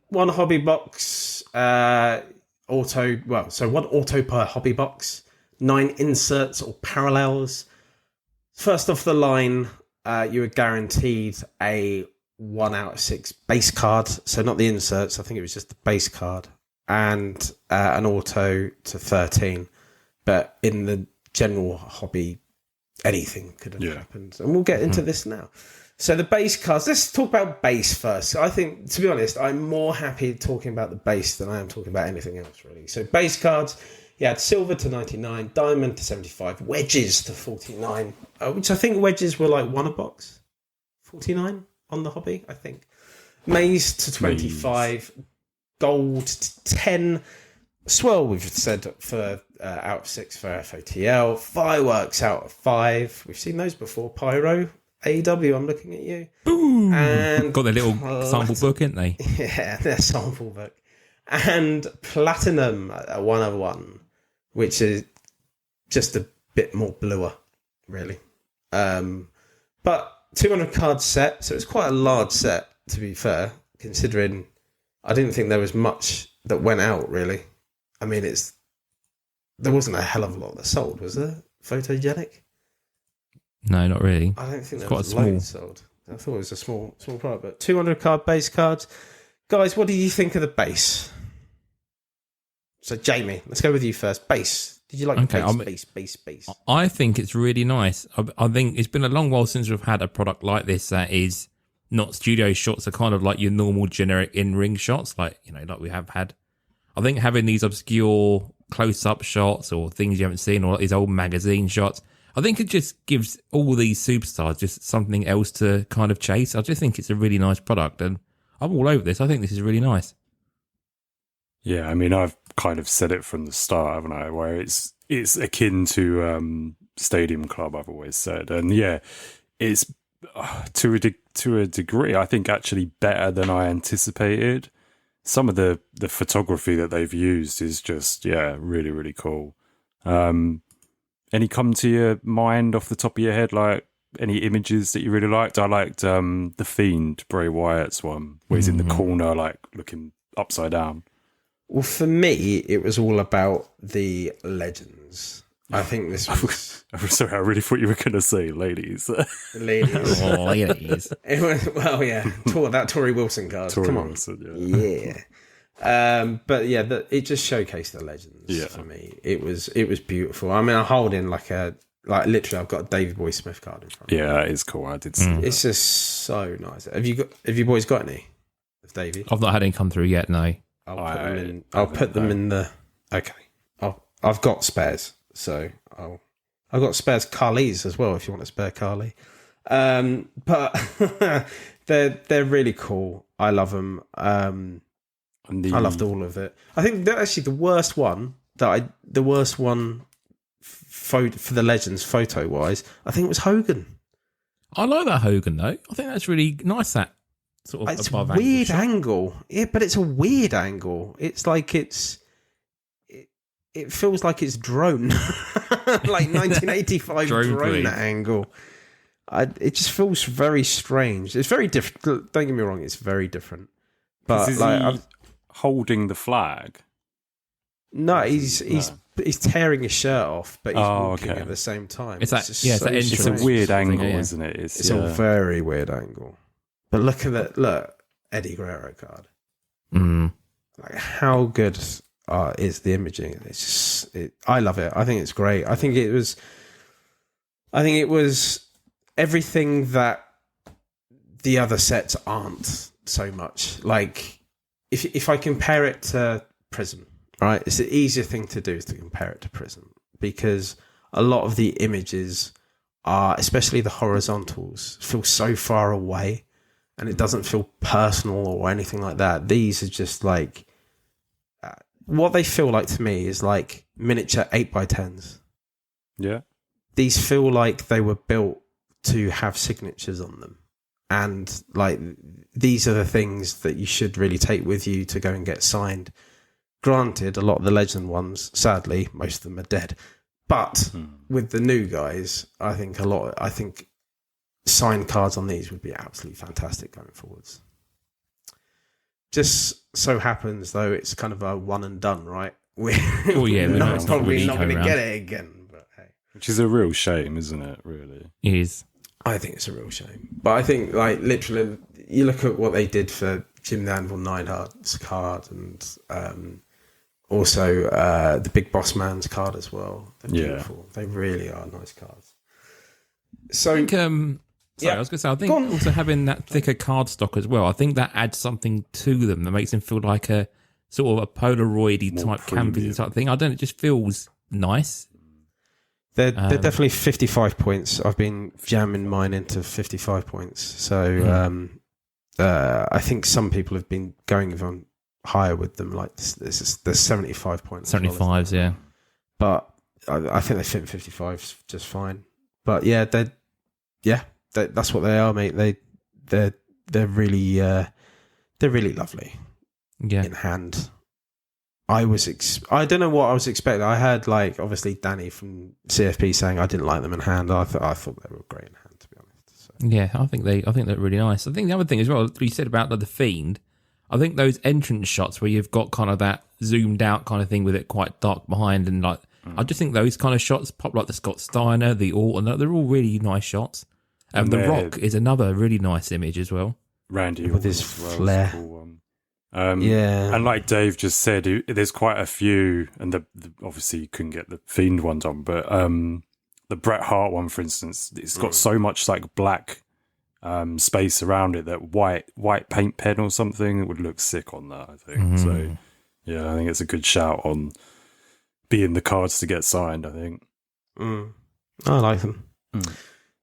One hobby box, one auto per hobby box, 9 inserts or parallels. First off the line, you were guaranteed a 1 out of 6 base card, so not the inserts, I think it was just the base card, and an auto to 13. But in the general hobby, anything could have happened. And we'll get into this now. So the base cards, let's talk about base first. I think, to be honest, I'm more happy talking about the base than I am talking about anything else, really. So base cards, you had silver to 99, diamond to 75, wedges to 49, which I think wedges were like 1 a box. 49 on the hobby, I think. Maize to 25, gold to 10, swirl, we've said, for out of 6 for FOTL, fireworks out of 5. We've seen those before. Pyro, AEW, I'm looking at you. Boom! And got their little sample book, ain't they? Yeah, their sample book. And platinum, a 1 of 1, which is just a bit more bluer, really. But 200 card set, so it's quite a large set, to be fair, considering I didn't think there was much that went out, really. I mean, there wasn't a hell of a lot that sold, was there? Photogenic? No, not really. I don't think there quite was small. loads sold. I thought it was a small product, but 200 card base cards. Guys, what do you think of the base? So, Jamie, let's go with you first. Base. Did you like base? I think it's really nice. I think it's been a long while since we've had a product like this that is not studio shots, are kind of like your normal generic in-ring shots, like we have had. I think having these obscure close-up shots or things you haven't seen, or his old magazine shots. I think it just gives all these superstars just something else to kind of chase. I just think it's a really nice product, and I'm all over this. I think this is really nice. Yeah, I mean, I've kind of said it from the start, haven't I? Where it's akin to Stadium Club, I've always said. And yeah, it's to a degree, I think, actually better than I anticipated. Some of the photography that they've used is just, really, really cool. Any come to your mind off the top of your head, like any images that you really liked? I liked The Fiend, Bray Wyatt's one, where he's in the corner, like looking upside down. Well, for me, it was all about the legends. I think this was... I'm sorry, I really thought you were going to say ladies. The ladies. Ladies. It was, well, yeah. That Tory Wilson card. Come on. Wilson, Yeah. But yeah, it just showcased the legends for me. It was beautiful. I mean, I'm holding literally, I've got a David Boy Smith card in front of me. Yeah, it's cool. I did see that. It's just so nice. Have you boys got any of Davey? I've not had any come through yet, no. I'll put them in the... Okay. I've got spares, so I've got spares Carly's as well, if you want a spare Carly. But they're really cool. I love them. I loved all of it. I think that actually the worst one for the legends photo wise, I think it was Hogan. I like that Hogan though. I think that's really nice. That sort of It's above a weird angle. Yeah, but it's a weird angle. It's like it feels like it's drone, like 1985 drone angle. It just feels very strange. It's very different. Don't get me wrong, it's very different. But is holding the flag? No, he's tearing his shirt off, but he's walking at the same time. It's It's a weird angle, isn't it? It's a very weird angle. But look at that! Look, Eddie Guerrero card. Like how good is the imaging? It's just, I love it. I think it's great. I think it was everything that the other sets aren't so much. Like if I compare it to Prism, right? It's the easier thing to do is to compare it to Prism because a lot of the images are, especially the horizontals, feel so far away. And it doesn't feel personal or anything like that. These are just like... what they feel like to me is like miniature 8x10s. Yeah. These feel like they were built to have signatures on them. And like these are the things that you should really take with you to go and get signed. Granted, a lot of the legend ones, sadly, most of them are dead. But with the new guys, I think signed cards on these would be absolutely fantastic going forwards. Just so happens, though, it's kind of a one and done, right? We're probably not going to get it again. But hey. Which is a real shame, isn't it, really? It is. I think it's a real shame. But I think, like, literally, you look at what they did for Jim the Anvil Neidhart's card and also the Big Boss Man's card as well. They're beautiful. They really are nice cards. So... I think, I was going to say, I think also having that thicker cardstock as well, I think that adds something to them that makes them feel like a sort of a Polaroid-y type canvas type thing. I don't know, it just feels nice. They're definitely 55 points. I've been jamming mine into 55 points. So I think some people have been going even higher with them. Like there's 75 points. 75s, yeah. But I think they fit in 55 just fine. But yeah, that's what they are, mate. They're really lovely. Yeah. In hand. I don't know what I was expecting. I heard like obviously Danny from CFP saying I didn't like them in hand. I thought they were great in hand, to be honest. So. Yeah, I think they're really nice. I think the other thing as well, you said about the Fiend. I think those entrance shots where you've got kind of that zoomed out kind of thing with it quite dark behind, and like I just think those kind of shots pop, like the Scott Steiner, the Orton, they're all really nice shots. And The Rock is another really nice image as well. Randy with his flair. Cool one. And like Dave just said, there's quite a few, and obviously you couldn't get the Fiend ones on, but the Bret Hart one, for instance, it's got so much like black space around it that white paint pen or something would look sick on that, I think. So yeah, I think it's a good shout on be in the cards to get signed, I think. I like them.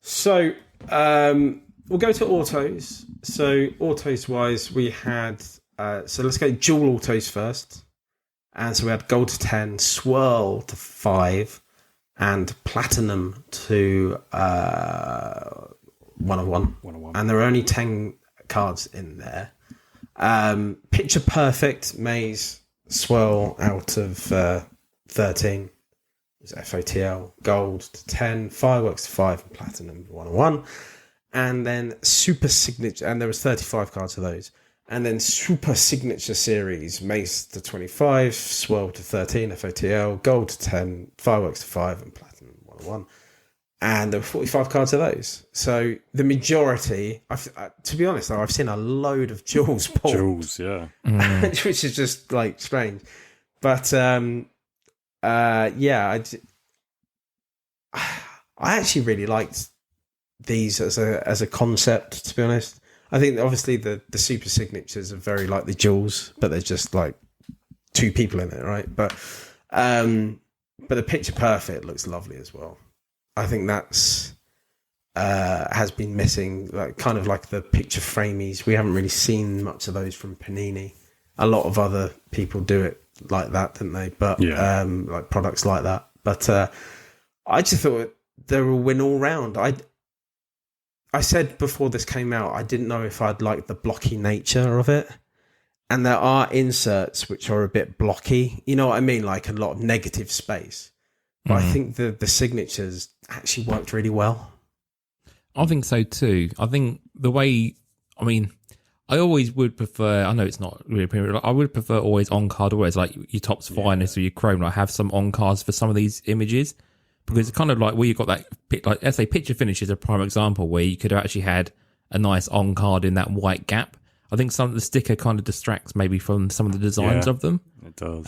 So we'll go to autos. So autos wise, we had so let's go dual autos first. And so we had gold to 10, swirl to 5, and platinum to 1 of 1. And there are only 10 cards in there. Picture perfect maze swirl out of 13. It was FOTL, gold to 10, fireworks to 5, and platinum 1 of 1. And then super signature, and there was 35 cards of those. And then super signature series, mace to 25, swirl to 13, FOTL, gold to 10, fireworks to 5, and platinum 1 of 1. And there were 45 cards of those. So the majority, to be honest, though, I've seen a load of jewels pulled. Jewels, yeah. Which is just like strange. But I actually really liked these as a concept, to be honest. I think obviously the super signatures are very like the jewels, but they're just like 2 people in it, right? But the picture perfect looks lovely as well. I think that's has been missing, like kind of like the picture framies. We haven't really seen much of those from Panini. A lot of other people do it like that, didn't they? But like products like that. But I just thought they were a win all round. I said before this came out, I didn't know if I'd like the blocky nature of it. And there are inserts which are a bit blocky. You know what I mean? Like a lot of negative space. But I think the signatures actually worked really well. I think so too. I think the way, I mean, I always would prefer, I know it's not really premium, I would prefer always on-card, always like your Topps Finest or your Chrome, like have some on-cards for some of these images. Because it's kind of like where you've got that, like, let's say Picture Finish is a prime example where you could have actually had a nice on-card in that white gap. I think some of the sticker kind of distracts maybe from some of the designs of them. It does.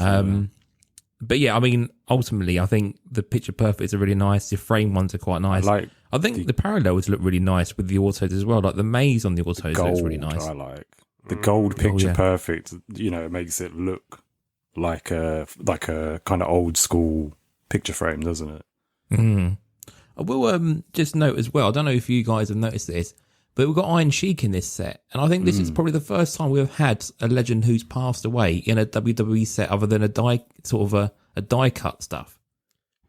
But yeah, I mean, ultimately, I think the Picture Perfects are really nice. The frame ones are quite nice. I think the parallels look really nice with the autos as well. Like the maze on the autos looks really nice. I like the gold Picture Perfect. You know, it makes it look like a kind of old school picture frame, doesn't it? I will just note as well, I don't know if you guys have noticed this, but we've got Iron Sheik in this set, and I think this is probably the first time we've had a legend who's passed away in a WWE set other than a die cut stuff.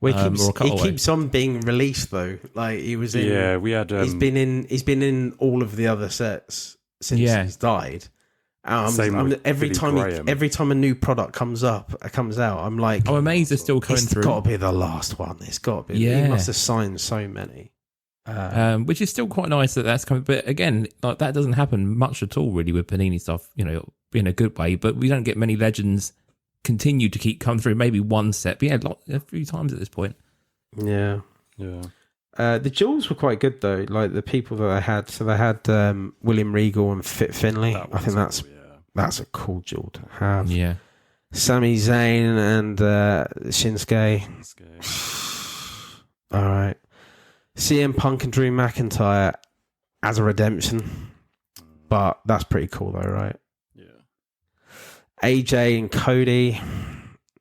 Well, he keeps on being released though. Like he was in. Yeah, we had. He's been in all of the other sets since he's died. Every time a new product comes out, I'm like, I'm amazed they're still coming through. It's got to be the last one. It's got to be. Yeah. He must have signed so many. Which is still quite nice that that's coming. But again, like that doesn't happen much at all really with Panini stuff, you know, in a good way. But we don't get many legends continue to keep coming through. Maybe one set, but a few times at this point. Yeah. The jewels were quite good though. Like the people that they had. So they had William Regal and Fit Finlay. I think that's a cool jewel to have. Yeah. Sami Zayn and Shinsuke. All right. CM Punk and Drew McIntyre as a redemption. But that's pretty cool though, right? Yeah. AJ and Cody.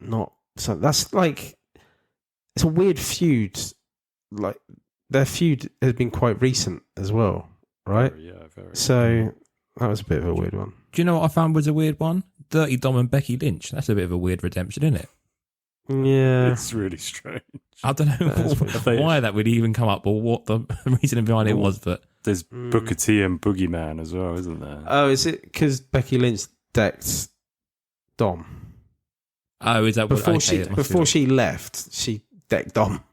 Not so that's like it's a weird feud. Like their feud has been quite recent as well, right? Very. So that was a bit of a weird one. Do you know what I found was a weird one? Dirty Dom and Becky Lynch. That's a bit of a weird redemption, isn't it? Yeah. It's really strange. I don't know why that would even come up or what the reasoning behind it was, but... There's Booker T and Boogeyman as well, isn't there? Oh, is it because Becky Lynch decked Dom? Oh, is that what... Before she left, she decked Dom.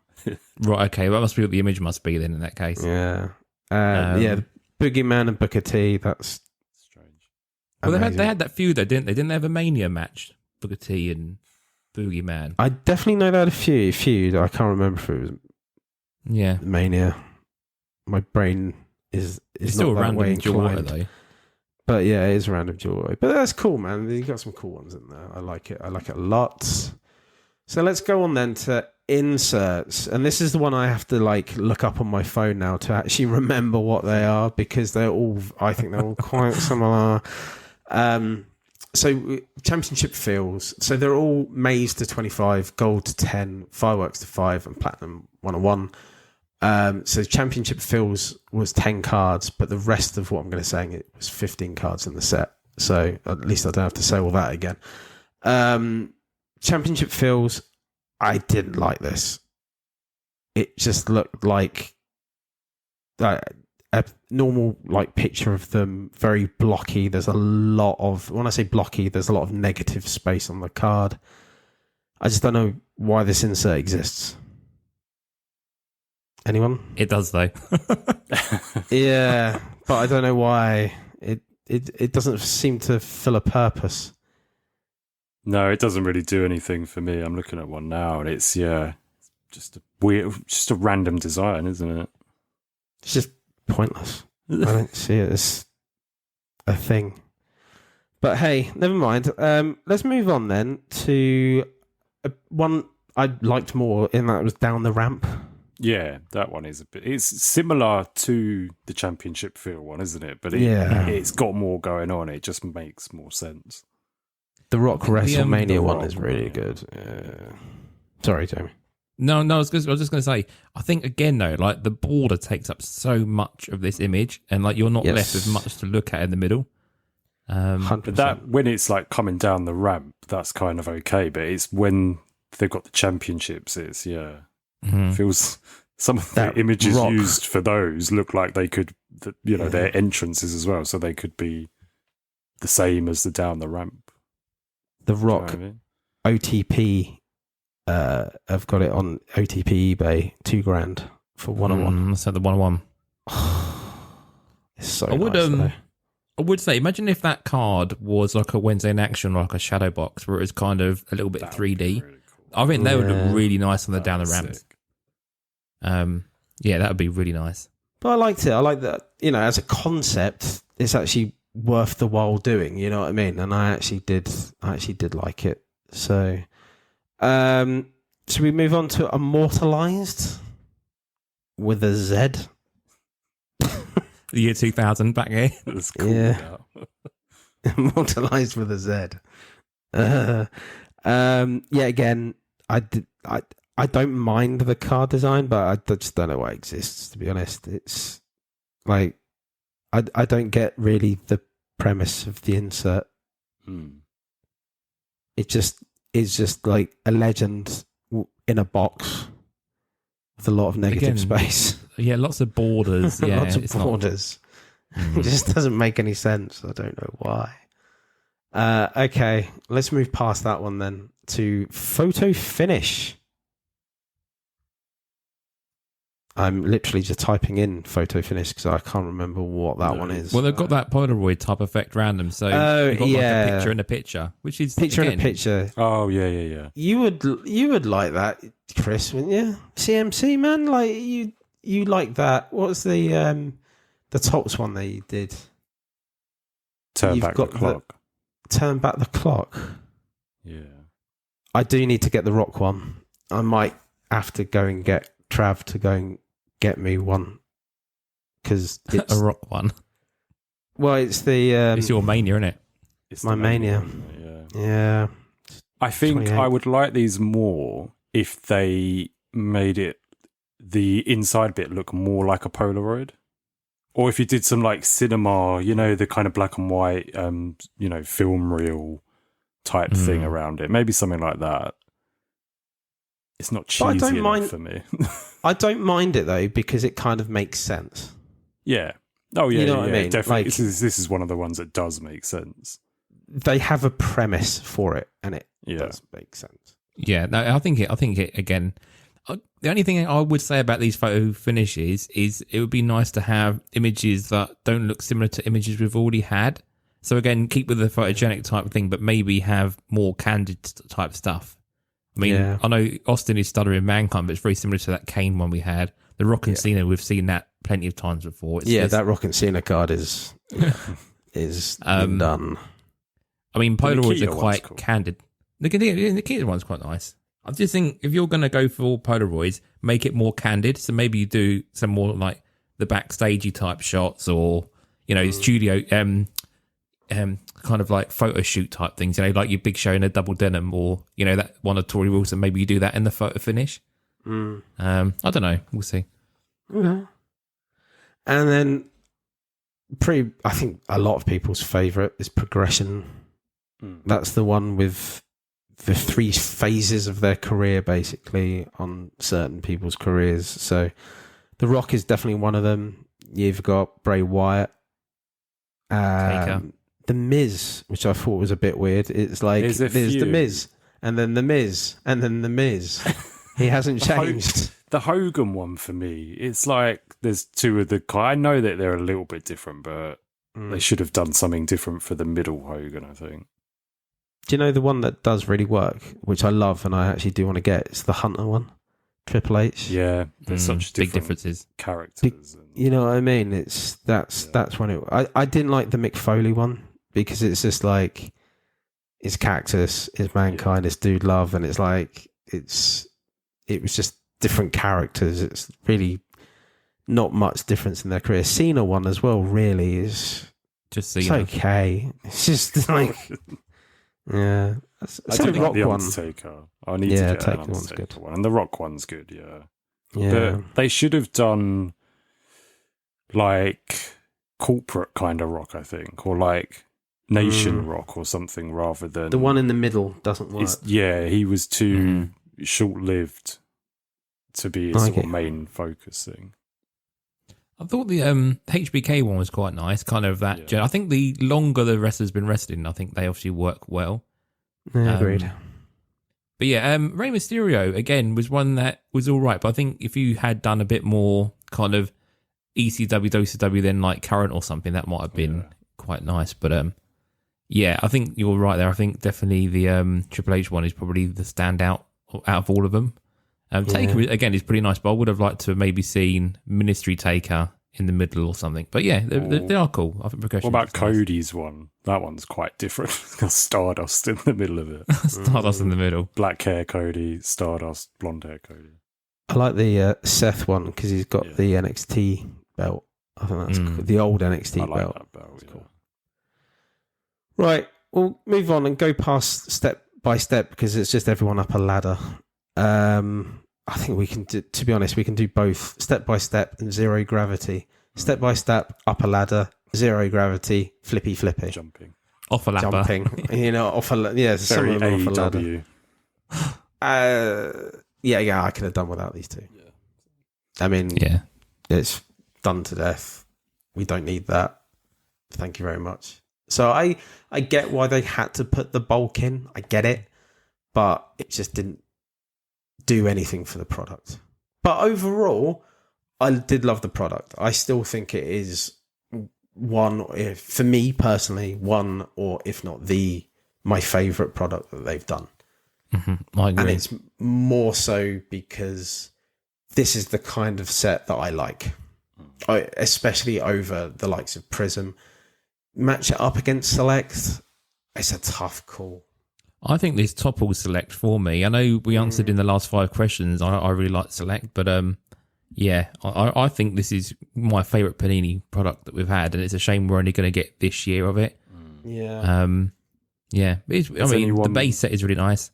Right, okay. Well, that must be what the image must be then in that case. Yeah. The Boogeyman and Booker T, that's... Strange. Well, they had that feud though, didn't they? Didn't they have a Mania match? Booker T and Boogeyman. I definitely know they had a feud. I can't remember if it was Mania. My brain is it's not still that a way random inclined. though. But yeah, it is a random joy. But that's cool, man. You got some cool ones in there. I like it. I like it a lot. So let's go on then to inserts. And this is the one I have to like look up on my phone now to actually remember what they are because I think they're all quite similar. So championship feels. So they're all maize to 25, gold to 10, fireworks to 5, and platinum 101. So championship feels was 10 cards, but the rest of what I'm going to say it was 15 cards in the set. So at least I don't have to say all that again. Championship feels. I didn't like this. It just looked like a normal like picture of them, very blocky. There's a lot of, when I say blocky, there's a lot of negative space on the card. I just don't know why this insert exists. Anyone? It does though. Yeah, but I don't know why. It doesn't seem to fill a purpose. No, it doesn't really do anything for me. I'm looking at one now, and it's just a weird, just a random design, isn't it? It's just pointless. I don't see it as a thing. But hey, never mind. Let's move on then to one I liked more, in that it was Down the Ramp. Yeah, that one is a bit. It's similar to the championship feel one, isn't it? But it's got more going on. It just makes more sense. The Rock WrestleMania The one Rock is really good. Sorry, Jamie. No, I was just going to say, I think again though, like the border takes up so much of this image, and like you're not left with much to look at in the middle. 100%. But that, when it's like coming down the ramp, that's kind of okay. But it's when they've got the championships, it's feels some of the images Rock used for those look like they could, their entrances as well, so they could be the same as the down the ramp. The Rock OTP. I've got it on OTP eBay, $2,000 for 101. Let's have the 101. It's so nice, I would say, imagine if that card was like a Wednesday in Action, like a shadow box, where it was kind of a little bit 3D. Really cool. I think they would look really nice on the down the ramp. Yeah, that would be really nice. But I liked it. I like that. As a concept, it's actually worth the while doing. You know what I mean? And I actually did like it. So, should we move on to Immortalized with a Z? The year 2000 back here. That's cool. Yeah. Immortalized with a Z. Again, I don't mind the card design, but I just don't know why it exists, to be honest. It's like I don't get really the premise of the insert. It just is just like a legend in a box with a lot of negative space. Yeah, lots of borders. Yeah, lots of borders. It just doesn't make any sense. I don't know why. Okay, let's move past that one then to Photo Finish. I'm literally just typing in Photo Finish because I can't remember what that one is. Well, they've got that Polaroid type effect random, so you've got like a picture in a picture, which is picture in a picture. Oh yeah. You would like that, Chris, wouldn't you? CMC man, like you like that. What's the tops one that you did? Turn back the clock. Turn back the clock. Yeah. I do need to get the Rock one. I might have to go and get Trav to go and get me one, because it's a Rock one. Well, it's the it's your mania, isn't it? It's my mania. Yeah. I think I would like these more if they made it, the inside bit, look more like a Polaroid, or if you did some like cinema, the kind of black and white, film reel type thing around it. Maybe something like that. It's not cheesy enough for me. I don't mind it though, because it kind of makes sense. Yeah. Oh yeah. You know what I mean? Definitely. Like, this is one of the ones that does make sense. They have a premise for it, and it does make sense. Yeah. No, I think it again. The only thing I would say about these photo finishes is it would be nice to have images that don't look similar to images we've already had. So again, keep with the photogenic type thing, but maybe have more candid type stuff. I mean, I know Austin is stuttering Mankind, but it's very similar to that Kane one we had. The Rock and Cena, we've seen that plenty of times before. That Rock and Cena card is done. I mean, Polaroids are quite candid. The Nikita one's quite nice. I just think if you're going to go for Polaroids, make it more candid. So maybe you do some more like the backstagey type shots, or studio kind of like photo shoot type things, you know, like your Big Show in a double denim, or you know that one of Tory Wilson. Maybe you do that in the photo finish. I don't know. We'll see. Okay. And then, I think a lot of people's favourite is Progression. That's the one with the 3 phases of their career, basically, on certain people's careers. So, The Rock is definitely one of them. You've got Bray Wyatt. The Miz, which I thought was a bit weird. It's like, there's The Miz, and then The Miz, and then The Miz. He hasn't changed. The Hogan one for me, it's like there's 2 of the... I know that they're a little bit different, but they should have done something different for the middle Hogan, I think. Do you know the one that does really work, which I love and I actually do want to get? It's the Hunter one, Triple H. Yeah, there's such big differences. Characters. You know what I mean? That's when it... I didn't like the Mick Foley one because it's just like, it's Cactus, it's Mankind, it's Dude Love, and it's like, it was just different characters. It's really not much difference in their career. Cena one as well really is just it's Cena. okay. It's just like... Yeah, I do the like Rock the one. Undertaker. I need to get Taker an one's Undertaker good. one, and the Rock one's good. Yeah, Yeah, but they should have done like corporate kind of Rock, I think, or like Nation Rock or something, rather than the one in the middle doesn't work. He was too short-lived to be a sort of main focus thing. I thought the HBK one was quite nice, kind of that. Yeah. I think the longer the wrestler's been wrestling, I think they obviously work well. Yeah, agreed. But yeah, Rey Mysterio, again, was one that was all right. But I think if you had done a bit more kind of ECW, WCW than like current or something, that might have been quite nice. But yeah, I think you're right there. I think definitely the Triple H one is probably the standout out of all of them. Taker, again, is pretty nice, but I would have liked to have maybe seen Ministry Taker in the middle or something. But yeah, they are cool. I think Progression. What about Cody's one? That one's quite different. It's got Stardust in the middle of it. Stardust in the middle. Black hair Cody, Stardust, blonde hair Cody. I like the Seth one because he's got the NXT belt. I think that's cool. The old NXT I like belt. that belt. Cool. Right, we'll move on and go past step by step because it's just everyone up a ladder. I think we can do, to be honest, we can do both step by step and zero gravity. Step by step, up a ladder, zero gravity, flippy. Jumping. Off a ladder. Jumping. You know, off a ladder. Some Very of them off a ladder. AEW. Yeah, I could have done without these two. Yeah. I mean, it's done to death. We don't need that. Thank you very much. So I get why they had to put the bulk in. I get it. But it just didn't do anything for the product. But overall, I did love the product. I still think it is for me personally, one or if not my favourite product that they've done. Mm-hmm. I agree. And it's more so because this is the kind of set that I like. Especially over the likes of Prism. Match it up against Select, it's a tough call. I think this Topple Select for me. I know we answered in the last 5 questions. I really like Select, but I think this is my favourite Panini product that we've had, and it's a shame we're only going to get this year of it. Yeah. The base set is really nice.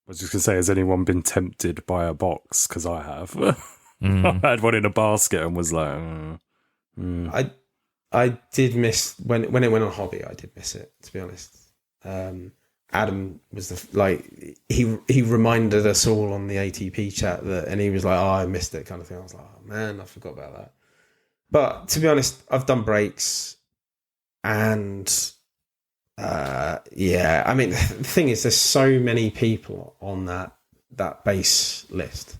I was just going to say, has anyone been tempted by a box? Because I have. I had one in a basket and was like... I did miss... When it went on Hobby, I did miss it, to be honest. Adam was he reminded us all on the ATP chat and he was like, I missed it kind of thing. I was like, oh man, I forgot about that. But to be honest, I've done breaks and I mean, the thing is, there's so many people on that base list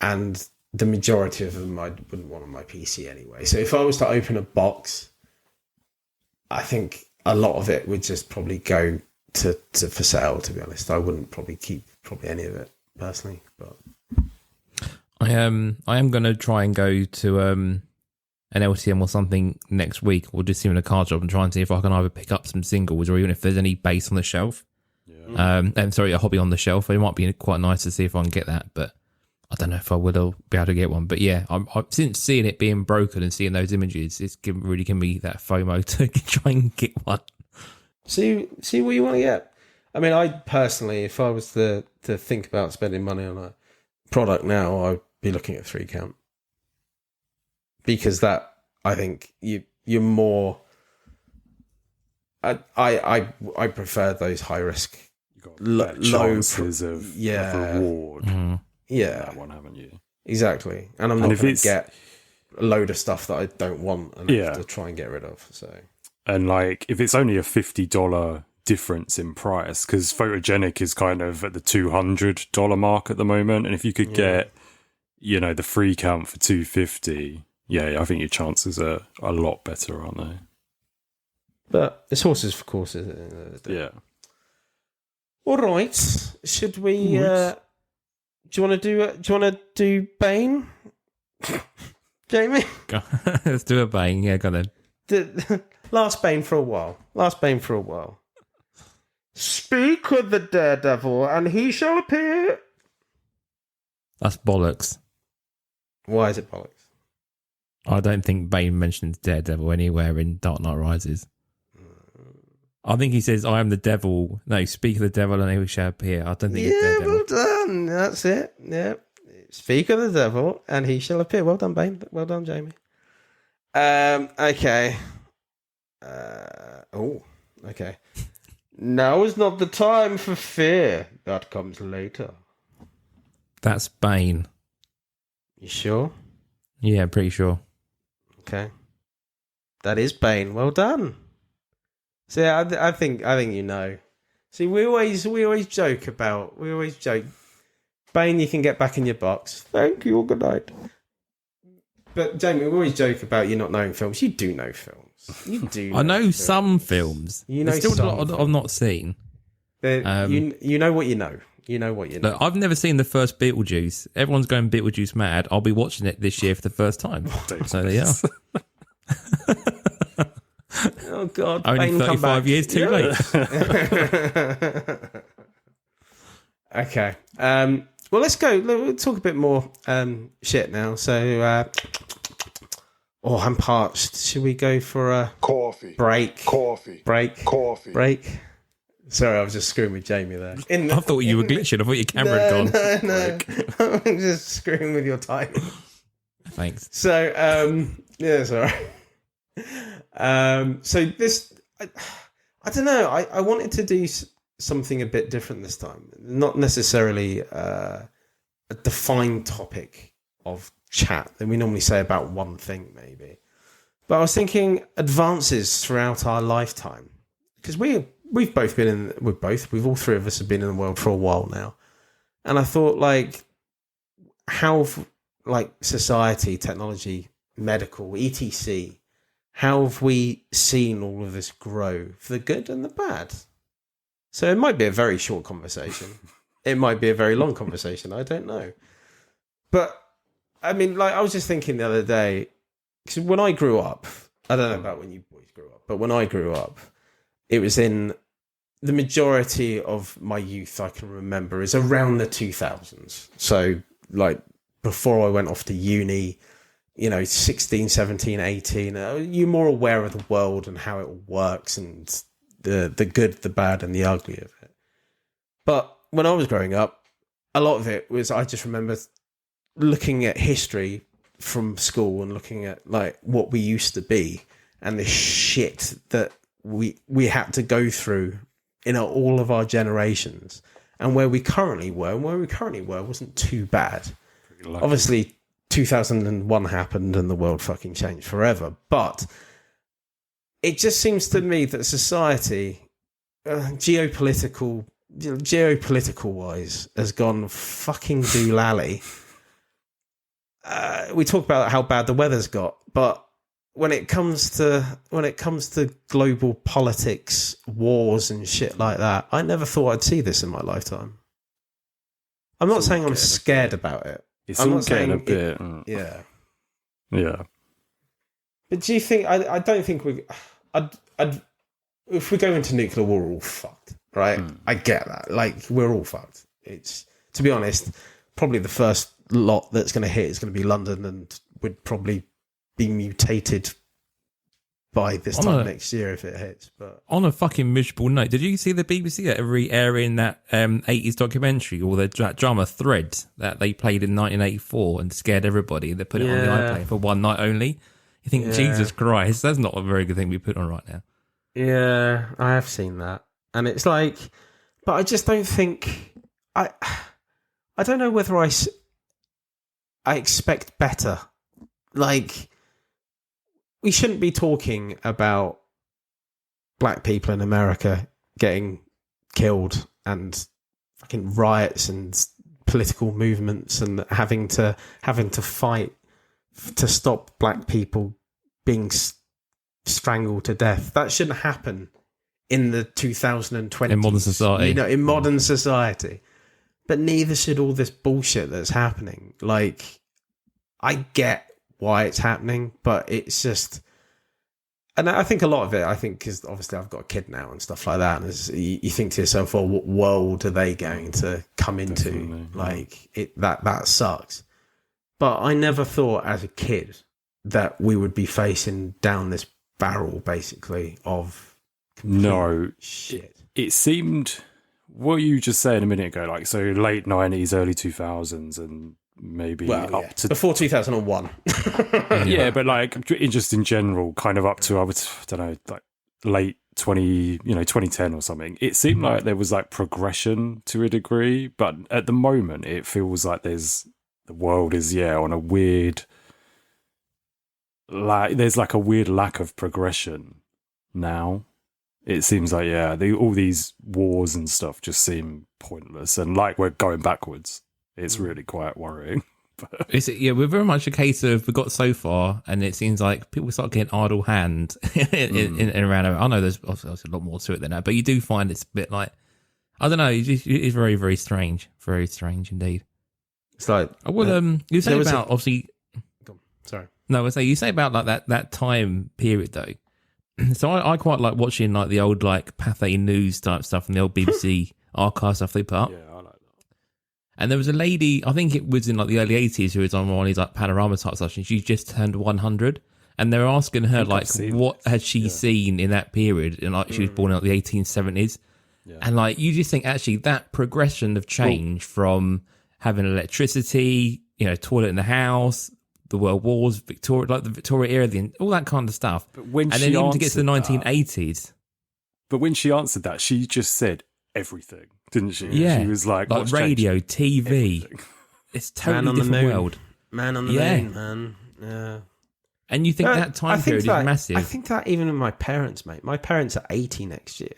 and the majority of them I wouldn't want on my PC anyway. So if I was to open a box, I think a lot of it would just probably go to for sale, to be honest. I wouldn't probably keep any of it personally, but I am going to try and go to an LTM or something next week, or just even a card shop and try and see if I can either pick up some singles or even if there's any base on the shelf. A hobby on the shelf. It might be quite nice to see if I can get that, but I don't know if I would be able to get one, but yeah, I'm since seeing it being broken and seeing those images, it's really given me that FOMO to try and get one. See what you want to get. I mean, I personally, if I was to think about spending money on a product now, I'd be looking at 3 count, because that, I think you're more. I prefer those high risk, low chances of reward. Mm. Yeah, that one, haven't you? Exactly, and I'm not going to get a load of stuff that I don't want and have to try and get rid of. So, and like, if it's only a $50 difference in price, because Photogenic is kind of at the $200 mark at the moment, and if you could get, the 3 count for $250, I think your chances are a lot better, aren't they? But it's horses for courses. Yeah. All right. Should we? Do you want to do Bane, Jamie? Let's do a Bane. Yeah, go then. Last Bane for a while. Speak with the daredevil, and he shall appear. That's bollocks. Why is it bollocks? I don't think Bane mentions Daredevil anywhere in Dark Knight Rises. I think he says, I am the devil. No, speak of the devil and he shall appear. I don't think it's Daredevil. Well done. That's it. Yeah. Speak of the devil and he shall appear. Well done, Bane. Well done, Jamie. Okay. Okay. Now is not the time for fear. That comes later. That's Bane. You sure? Yeah, pretty sure. Okay. That is Bane. Well done. See, I think you know. See, we always joke. Bane, you can get back in your box. Thank you. Good night. But Jamie, we always joke about you not knowing films. You do know films. You do. I know some films. You know, there's still some a lot I've not seen. You know what you know. You know what you know. Look, I've never seen the first Beetlejuice. Everyone's going Beetlejuice mad. I'll be watching it this year for the first time. So there you are. Oh God! Only Bane, 35 years too late. Okay. Well, let's go. We'll talk a bit more shit now. So, I'm parched. Should we go for a break? Break. Sorry, I was just screwing with Jamie there. I thought you were glitching. I thought your camera had gone. No. I'm just screwing with your timing. Thanks. So, yeah, sorry. So this, I don't know. I wanted to do something a bit different this time. Not necessarily a defined topic of chat that we normally say about one thing, maybe. But I was thinking advances throughout our lifetime, because we've all three of us have been in the world for a while now, and I thought how society, technology, medical, etc. How have we seen all of this grow for the good and the bad? So it might be a very short conversation. It might be a very long conversation. I don't know. But, I mean, I was just thinking the other day, because when I grew up, I don't know about when you boys grew up, but when I grew up, it was in the majority of my youth I can remember is around the 2000s. So, before I went off to uni, 16, 17, 18, you're more aware of the world and how it works and the good, the bad and the ugly of it. But when I was growing up, a lot of it was, I just remember looking at history from school and looking at what we used to be and the shit that we had to go through in all of our generations, and where we currently were wasn't too bad. Obviously 2001 happened and the world fucking changed forever. But it just seems to me that society, geopolitical wise, has gone fucking doolally. We talk about how bad the weather's got, but when it comes to global politics, wars and shit like that, I never thought I'd see this in my lifetime. I'm not saying I'm scared about it. It's all getting a bit... Yeah. Yeah. But do you think... I don't think we... if we go into nuclear war, we're all fucked, right? I get that. We're all fucked. It's, to be honest, probably the first lot that's going to hit is going to be London, and would probably be mutated by this time next year if it hits. But on a fucking miserable note, did you see the BBC airing that 80s documentary, or that drama Threads that they played in 1984 and scared everybody? They put it on the iPlayer for one night only. You think, Jesus Christ, that's not a very good thing to be put on right now. Yeah, I have seen that. And it's like, but I just don't think, I don't know whether I expect better. Like, we shouldn't be talking about black people in America getting killed and fucking riots and political movements and having to fight to stop black people being strangled to death. That shouldn't happen in the 2020s. In modern society. You know, in modern society. But neither should all this bullshit that's happening. Like, I get why it's happening, but it's just, and I think a lot of it, because obviously I've got a kid now and stuff like that, and you think to yourself, well, what world are they going to come into? Definitely. Like, that sucks. But I never thought as a kid that we would be facing down this barrel, basically, of shit. It seemed, what you just said a minute ago, like, so late 90s, early 2000s, and maybe up to before 2001. yeah, but like just in general, kind of up to I don't know, like late 2010 or something. It seemed like there was like progression to a degree, but at the moment it feels like the world is on a weird, like there's like a weird lack of progression now. It seems like all these wars and stuff just seem pointless, and like we're going backwards. It's really quite worrying. We're very much a case of we got so far, and it seems like people start getting idle hand in around. I know there's obviously a lot more to it than that, but you do find it's a bit like, I don't know. It's very, very strange indeed. It's like, you say about obviously. Sorry. No, I say you say about like that time period though. So I quite like watching like the old like Pathé News type stuff and the old BBC archive stuff they put up. Yeah, I like that. And there was a lady, I think it was in like the early 80s, who was on one of these like panorama type stuff, and she just turned 100. And they were asking her like what had she seen in that period, and like she was born in like the 1870s. Yeah. And like you just think actually that progression of change from having electricity, toilet in the house, the World Wars, the Victoria era, all that kind of stuff. But when and then even to get to the 1980s. But when she answered that, she just said everything, didn't she? Yeah. She was like radio, TV. Everything. It's totally different world. Man on the moon, man. Yeah. And you think that time period is massive. I think that even in my parents, mate. My parents are 80 next year,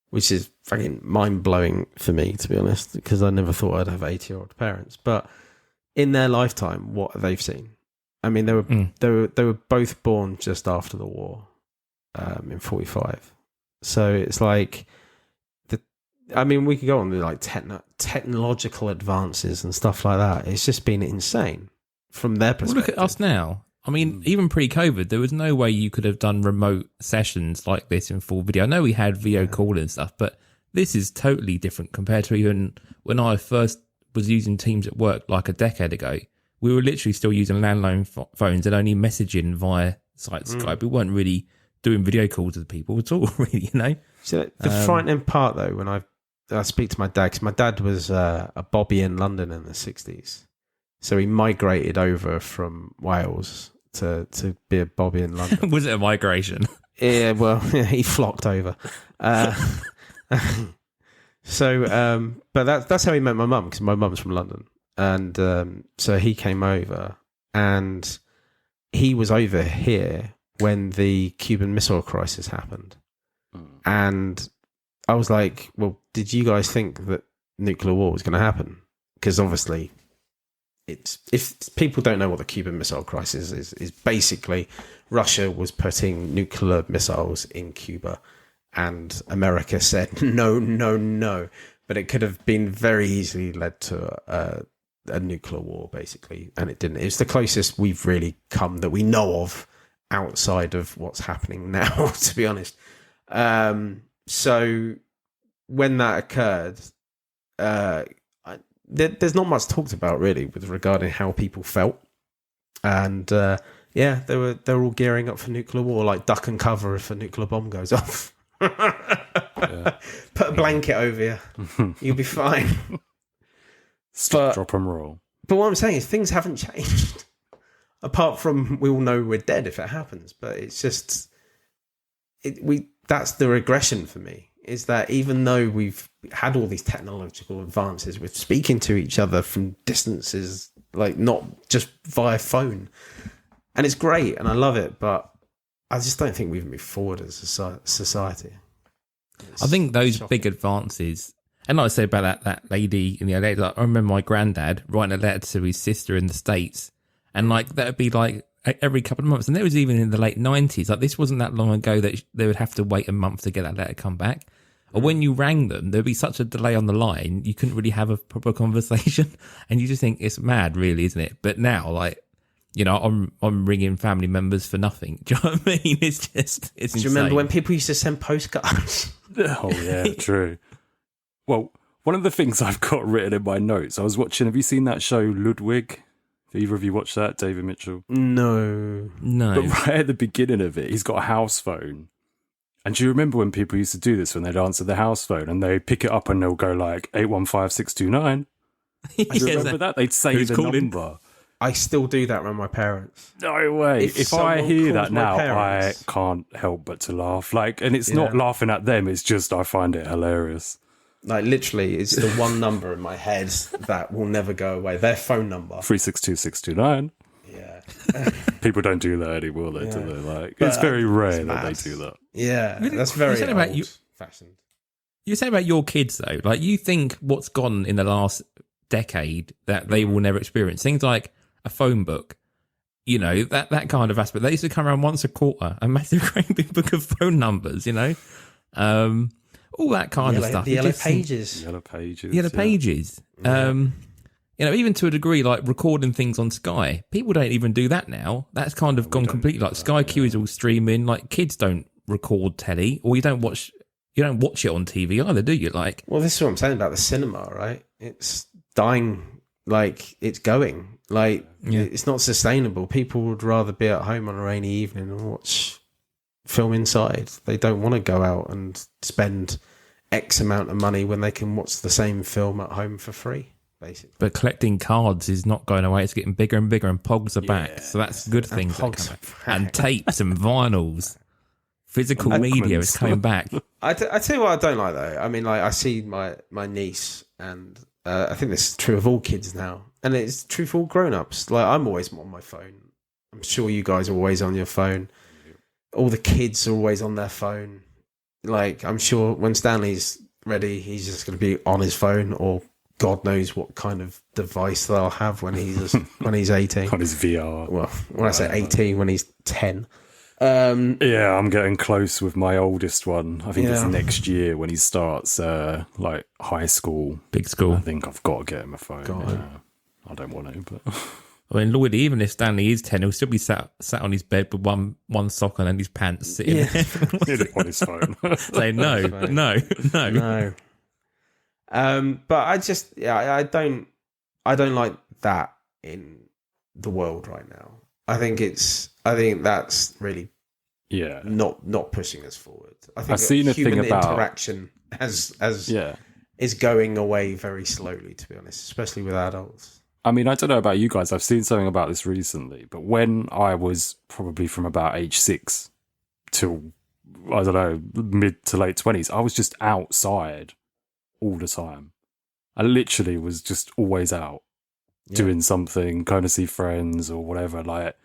which is fucking mind-blowing for me, to be honest, because I never thought I'd have 80-year-old parents. But in their lifetime, what have they seen? I mean, they were both born just after the war, in 45. So it's like, we could go on with like technological advances and stuff like that. It's just been insane from their perspective. Well, look at us now. I mean, even pre-COVID, there was no way you could have done remote sessions like this in full video. I know we had video call and stuff, but this is totally different compared to even when I first was using Teams at work like a decade ago. We were literally still using landline phones and only messaging via Skype. We weren't really doing video calls with people at all, really, So the frightening part, though, when I speak to my dad, because my dad was a bobby in London in the 60s. So he migrated over from Wales to be a bobby in London. Was it a migration? Yeah, well, he flocked over. But that's how he met my mum, because my mum's from London. And so he came over, and he was over here when the Cuban Missile Crisis happened. And I was like, well, did you guys think that nuclear war was going to happen? Because obviously, if people don't know what the Cuban Missile Crisis is basically Russia was putting nuclear missiles in Cuba, and America said, no. But it could have been very easily led to a nuclear war, basically, and it didn't. It's the closest we've really come that we know of outside of what's happening now, to be honest. So when that occurred, there's not much talked about really with regarding how people felt, and yeah, they were all gearing up for nuclear war, like duck and cover if a nuclear bomb goes off. Put a blanket over you, you'll be fine. Stop, drop and roll. But what I'm saying is things haven't changed, apart from we all know we're dead if it happens. But it's just that's the regression for me, is that even though we've had all these technological advances, we're speaking to each other from distances, like not just via phone, and it's great and I love it, but I just don't think we've moved forward as a society. I think those big advances, and like I say about that lady in the LA, like, I remember my granddad writing a letter to his sister in the States, and like that would be like every couple of months, and that was even in the late 90s. Like this wasn't that long ago that they would have to wait a month to get that letter come back. Or when you rang them, there'd be such a delay on the line, you couldn't really have a proper conversation, and you just think it's mad, really, isn't it? But now, like, you know, I'm ringing family members for nothing. Do you know what I mean? It's just, it's insane. Do you remember when people used to send postcards? Oh yeah, true. Well, one of the things I've got written in my notes, I was watching, have you seen that show Ludwig? Have either of you watched that, David Mitchell? No. But right at the beginning of it, he's got a house phone. And do you remember when people used to do this, when they'd answer the house phone and they'd pick it up and they'll go like 815-629? Do you remember that? They'd say the number. I still do that around my parents. No way. If I hear that now, I can't help but to laugh. Like, and it's not laughing at them, it's just I find it hilarious. Like, literally, it's the one number in my head that will never go away. Their phone number. 362-629. Yeah. People don't do that anymore, though, do they? Like, it's very rare that they do that. Yeah, that's very old-fashioned. You say about your kids, though, like, you think what's gone in the last decade that they will never experience. Things like a phone book, you know, that kind of aspect. They used to come around once a quarter, a massive great big book of phone numbers, you know, all that kind of stuff. The yellow pages. Yellow pages. Yellow pages. You know, even to a degree, like recording things on Sky. People don't even do that now. That's kind of gone completely. Like Sky Q is all streaming. Like kids don't record telly, or you don't watch it on TV either, do you? Like, well, this is what I'm saying about the cinema, right? It's dying. Like, it's going. Like, it's not sustainable. People would rather be at home on a rainy evening and watch film inside. They don't want to go out and spend X amount of money when they can watch the same film at home for free, basically. But collecting cards is not going away. It's getting bigger and bigger, and pogs are back. So that's good things. And tapes and vinyls. Physical media is coming back. I tell you what I don't like, though. I mean, like, I see my niece, and I think this is true of all kids now, and it's true for all grown-ups. Like, I'm always on my phone. I'm sure you guys are always on your phone. All the kids are always on their phone. Like, I'm sure when Stanley's ready, he's just going to be on his phone, or God knows what kind of device they'll have when he's 18. On his VR. Well, when I say 18, when he's 10. Yeah, I'm getting close with my oldest one. I think it's next year when he starts like high school. Big school. I think I've got to get him a phone. I don't want to, but I mean, Lloydy, even if Stanley is 10, he'll still be sat on his bed with one sock on and his pants sitting there on his phone. saying no. But I don't like that in the world right now. I think that's really not pushing us forward. I think I've seen human interaction is going away very slowly, to be honest, especially with adults. I mean, I don't know about you guys. I've seen something about this recently, but when I was probably from about age 6 till, I don't know, mid to late 20s, I was just outside all the time. I literally was just always out doing something, going to see friends or whatever, like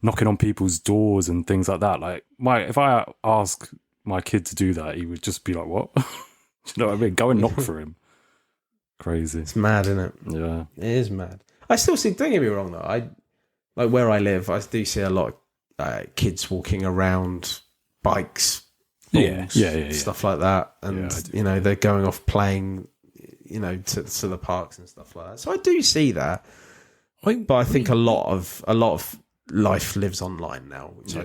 knocking on people's doors and things like that. Like, if I ask my kid to do that, he would just be like, what? Do you know what I mean? Go and knock for him. Crazy. It's mad, isn't it? Yeah. It is mad. I still see, don't get me wrong though, I like where I live, I do see a lot of kids walking around, bikes, balls, stuff like that. And, you know, they're going off playing, you know, to the parks and stuff like that. So I do see that. But I think a lot of life lives online now, which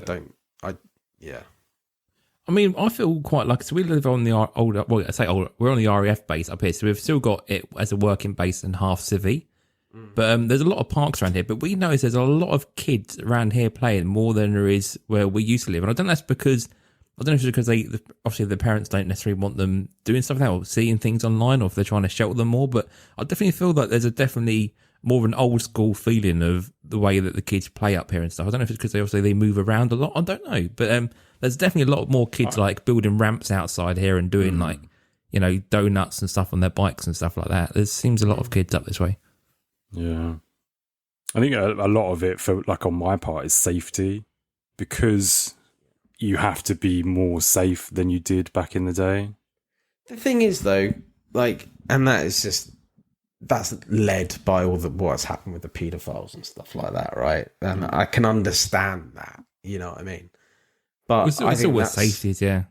I mean, I feel quite like, so we live on the older, well, I say older, we're on the RAF base up here, so we've still got it as a working base and half civvy. But there's a lot of parks around here, but we notice there's a lot of kids around here playing more than there is where we used to live. And I don't know if it's because obviously the parents don't necessarily want them doing stuff now or seeing things online, or if they're trying to shelter them more. But I definitely feel that there's definitely more of an old school feeling of the way that the kids play up here and stuff. I don't know if it's because they move around a lot. I don't know. But there's definitely a lot more kids like building ramps outside here and doing like, donuts and stuff on their bikes and stuff like that. There seems a lot of kids up this way. Yeah. I think a lot of it, for like on my part, is safety, because you have to be more safe than you did back in the day. The thing is, though, like, and that's led by what's happened with the paedophiles and stuff like that, right? And I can understand that, you know what I mean? But It's always safety, yeah.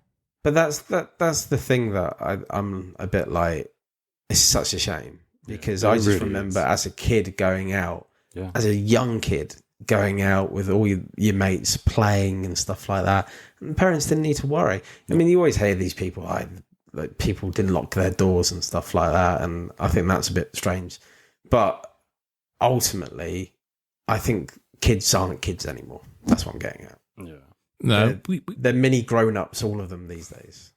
But that's the thing that I'm a bit like, it's such a shame. Because I just really remember as a kid going out, as a young kid going out with all your mates playing and stuff like that. And parents didn't need to worry. I mean, you always hear these people, like people didn't lock their doors and stuff like that. And I think that's a bit strange. But ultimately, I think kids aren't kids anymore. That's what I'm getting at. Yeah. No, they're mini grown-ups, all of them these days.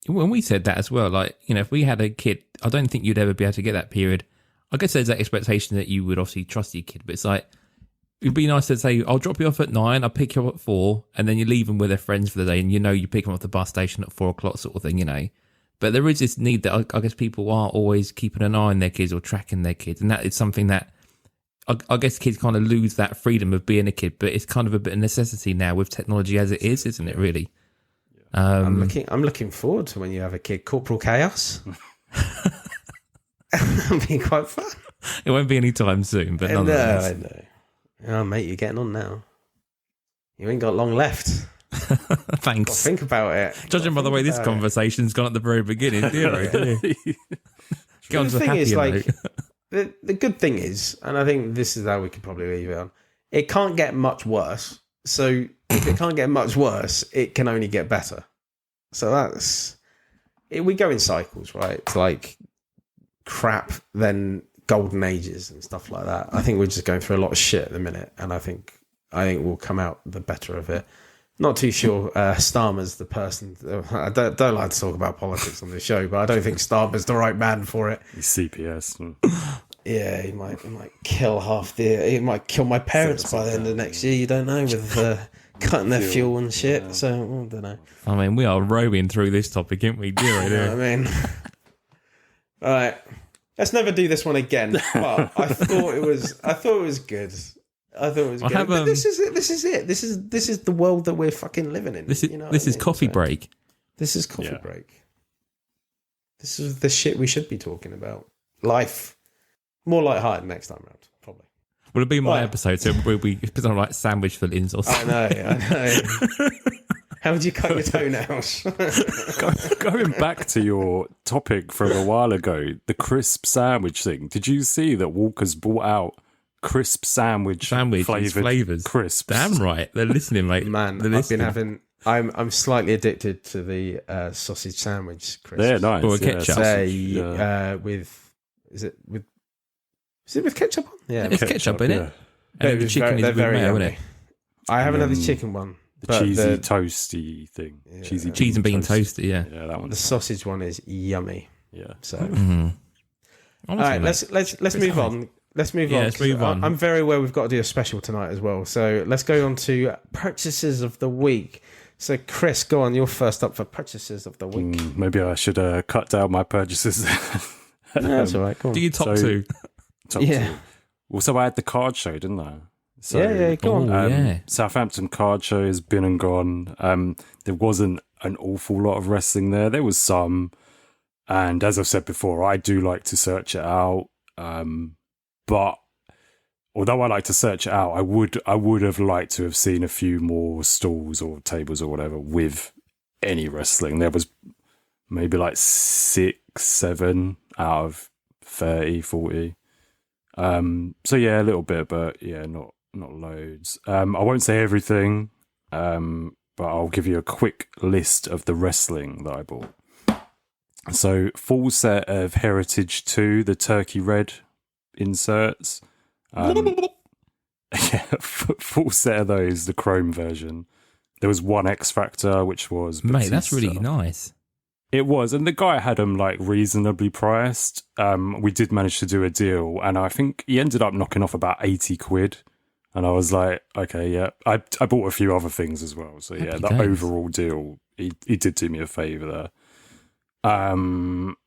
When we said that as well, like, if we had a kid, I don't think you'd ever be able to get that period. I guess there's that expectation that you would obviously trust your kid, but it's like, it'd be nice to say, I'll drop you off at 9, I'll pick you up at 4, and then you leave them with their friends for the day, and you pick them up at the bus station at 4 o'clock sort of thing, But there is this need that I guess people are always keeping an eye on their kids or tracking their kids, and that is something that I guess kids kind of lose that freedom of being a kid, but it's kind of a bit of necessity now with technology as it is, isn't it, really? I'm looking forward to when you have a kid. Corporal Chaos. That'll be quite fun. It won't be any time soon, but nonetheless. I know. Oh, mate, you're getting on now. You ain't got long left. Thanks. Think about it. Judging by the way this conversation's gone at the very beginning, the thing is, like, the good thing is, and I think this is how we could probably leave it on, it can't get much worse. So if it can't get much worse, it can only get better. So that's it. We go in cycles, right? It's like crap, then golden ages and stuff like that. I think we're just going through a lot of shit at the minute, and I think we'll come out the better of it. Not too sure. Starmer's the person. I don't like to talk about politics on the show, but I don't think Starmer's the right man for it. He's CPS. Yeah, he might kill he might kill my parents by the end of next year. You don't know, with cutting their fuel and shit. Yeah. So I don't know. I mean, we are rowing through this topic, aren't we? You know what I mean? All right, let's never do this one again. But I thought it was good. Good. But this is it. This is the world that we're fucking living in. This is coffee break. This is coffee break. This is the shit we should be talking about. Life. More lighthearted next time around, probably. Will it be my episode? So we'll be put on like sandwich fillings or something. I know. How would you cut your toenails? Going back to your topic from a while ago, the crisp sandwich thing. Did you see that Walker's brought out crisp sandwich flavors? Crisps. Damn right, they're listening, mate. Man, I've been having. I'm slightly addicted to the sausage sandwich crisps. They're nice. Or ketchup. Is it with ketchup on? Yeah, it's ketchup in it. And the chicken is with mayo, isn't it? I haven't had the chicken one. The cheesy toasty thing. Yeah, cheese and bean toasty, yeah. Yeah, that one. The sausage one is yummy. Yeah. So honestly, all right, let's move on. Let's move on. Let's move on. I'm very aware we've got to do a special tonight as well. So let's go on to purchases of the week. So Chris, go on. You're first up for purchases of the week. Maybe I should cut down my purchases. That's all right. Go on. Do you top two? Top two. Well, so I had the card show, didn't I? So, yeah, go on. Southampton card show has been and gone. There wasn't an awful lot of wrestling there. There was some. And as I've said before, I do like to search it out. But although I like to search it out, I would have liked to have seen a few more stalls or tables or whatever with any wrestling. There was maybe like 6, 7 out of 30, 40. So yeah, a little bit, but yeah, not loads. I won't say everything, but I'll give you a quick list of the wrestling that I bought. So, full set of Heritage 2, the turkey red inserts. Yeah, full set of those, the chrome version. There was one X Factor, which was Mate, that's Batista. really nice. It was, and the guy had them like reasonably priced. We did manage to do a deal, and I think he ended up knocking off about 80 quid. And I was like, okay, yeah. I bought a few other things as well. So yeah, Happy the days. overall deal, he did do me a favour there.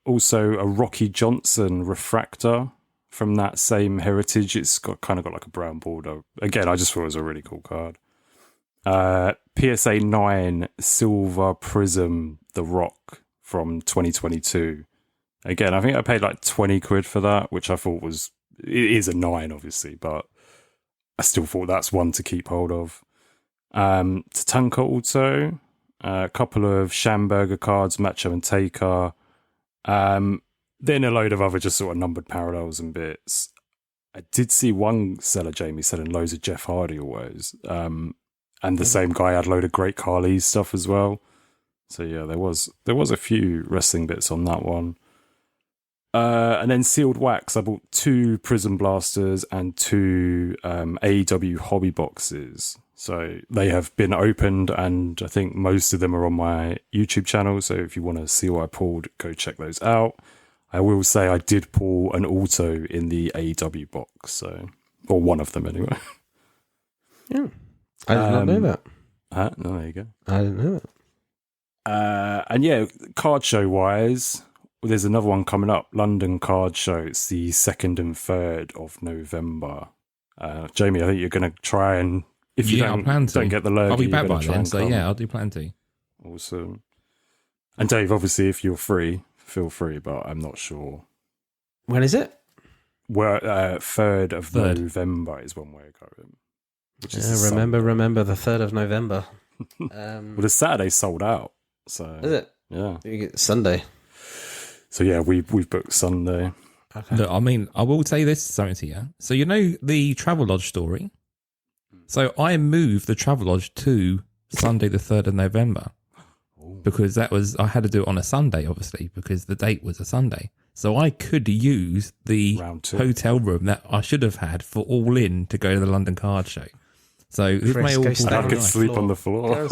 Also a Rocky Johnson refractor from that same Heritage. It's got like a brown border. Again, I just thought it was a really cool card. PSA 9 Silver Prism The Rock from 2022. Again, I think I paid like 20 quid for that, which I thought it is a 9 obviously, but I still thought that's one to keep hold of. Tatanka also, a couple of Schamberger cards, Macho and Taker. Then a load of other just sort of numbered parallels and bits. I did see one seller, Jamie, selling loads of Jeff Hardy always. And the same guy had a load of Great Khali's stuff as well. So yeah, there was a few wrestling bits on that one. And then sealed wax, I bought 2 Prism Blasters and 2 AEW hobby boxes. So they have been opened, and I think most of them are on my YouTube channel. So if you want to see what I pulled, go check those out. I will say I did pull an auto in the AEW box, or one of them anyway. Yeah. I did not know that. No, there you go. I didn't know that. And yeah, card show wise, there's another one coming up, London Card Show. It's the 2nd and 3rd of November. Jamie, I think you're going to try and, if you I plan to. don't get the lurgy, I'll be back you're by gonna try then, and so come. yeah, I'll do plan to. Awesome. And Dave, obviously, if you're free, feel free, but I'm not sure. When is it? Well, 3rd of 3rd. November is when we're going. Which is Yeah, a remember the 3rd of November. Well, the Saturday's sold out. So Is it? Yeah. You get Sunday. So yeah, we've booked Sunday. Okay. Look, I mean, I will say this something to you. So you know the Travelodge story? So I moved the Travelodge to Sunday the 3rd of November. Because I had to do it on a Sunday, obviously, because the date was a Sunday. So I could use the Round 2. hotel room that I should have had for all in to go to the London Card Show. So this Chris, may all go fall stand I on down could the nice. sleep floor. on the floor.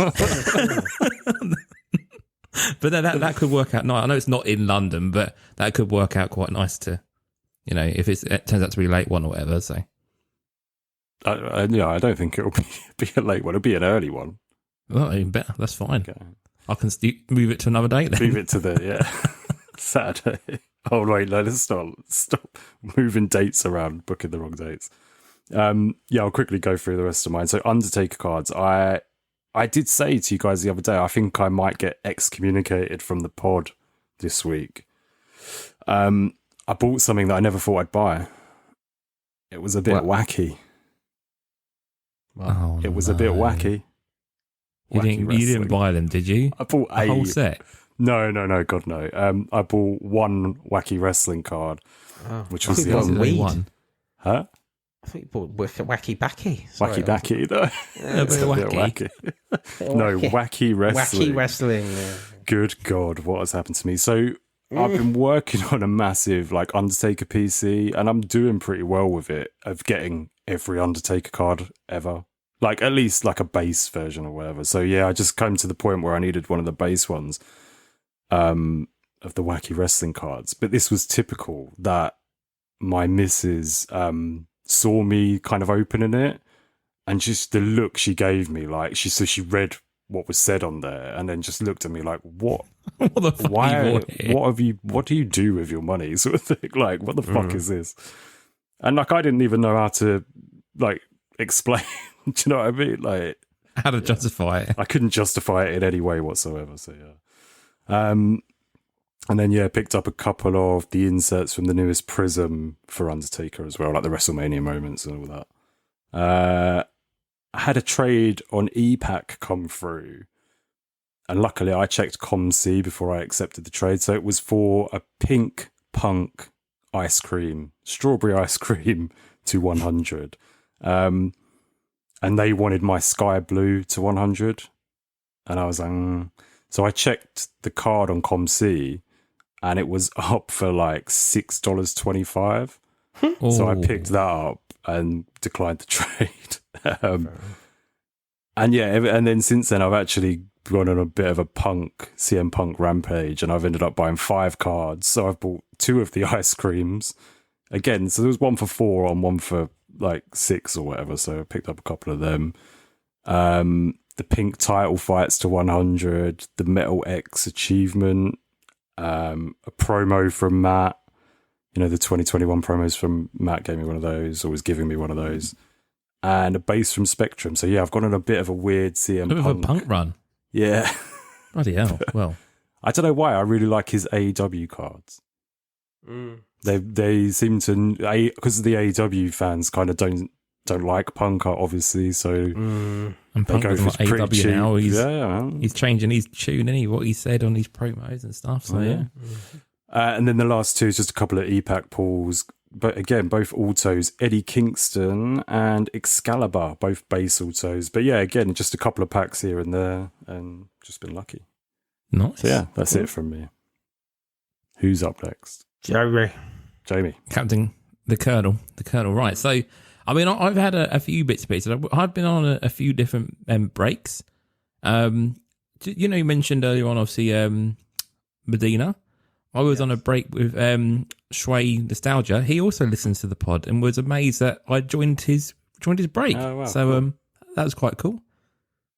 But that could work out nice. I know it's not in London, but that could work out quite nice to, if it turns out to be a late one or whatever. So I don't think it'll be a late one. It'll be an early one. well, even better. That's fine. Okay. I can move it to another date then. Move it to the Saturday. Oh wait, no, let's stop moving dates around, booking the wrong dates. I'll quickly go through the rest of mine. So Undertaker cards. I did say to you guys the other day, I think I might get excommunicated from the pod this week. I bought something that I never thought I'd buy. It was a bit wacky. Oh, It was a bit wacky. You Wacky didn't wrestling. buy them, did you? I bought A whole set. No, God, no. I bought one wacky wrestling card, which was I the think other it was weed. one. Huh? I think you bought Wacky Backy. Wacky Backy, though. Yeah, It's a a bit bit wacky. wacky. No, wacky wrestling. Wacky wrestling. Yeah. Good God, what has happened to me? So I've been working on a massive Undertaker PC, and I'm doing pretty well with it, of getting every Undertaker card ever. At least a base version or whatever. So yeah, I just came to the point where I needed one of the base ones of the wacky wrestling cards. But this was typical that my missus saw me kind of opening it, and just the look she gave me, she read what was said on there, and then just looked at me like, what? What the fuck? What do you do with your money? Sort of thing. What the fuck is this? And I didn't even know how to explain. Do you know what I mean? How to justify it? I couldn't justify it in any way whatsoever. So yeah. And then picked up a couple of the inserts from the newest Prism for Undertaker as well, like the WrestleMania moments and all that. I had a trade on ePack come through, and luckily I checked ComC before I accepted the trade. So it was for a pink punk strawberry ice cream to 100. And they wanted my sky blue to 100. And I was like, So I checked the card on ComC, and it was up for like $6.25. So I picked that up and declined the trade. And yeah, and then since then I've actually gone on a bit of a CM Punk rampage, and I've ended up buying 5 cards. So I've bought 2 of the ice creams again. So there was one for 4 and one for like 6 or whatever. So I picked up a couple of them. The pink title fights to 100, the Metal X achievement, a promo from Matt. You know, the 2021 promos from Matt gave me one of those, or was giving me one of those. And a base from Spectrum. So yeah, I've gone on a bit of a weird CM Punk. A punk run. Yeah. Bloody hell. Well, I don't know why. I really like his AEW cards. They seem to, because the AEW fans kind of don't like Punk, obviously. So and Punk doesn't like AEW now. He's changing his tune, isn't he? What he said on his promos and stuff. So yeah. And then the last 2 is just a couple of EPAC pulls. But again, both autos, Eddie Kingston and Excalibur, both base autos. But yeah, again, just a couple of packs here and there, and just been lucky. Nice. So yeah, that's it from me. Who's up next? Jamie. Captain the Colonel. Right. So, I mean, I've had a few bits and pieces. I've been on a few different breaks. You know, you mentioned earlier on, obviously, Medina. I was on a break with Shui Nostalgia. He also listens to the pod and was amazed that I joined his break. Oh, wow, so cool. That was quite cool.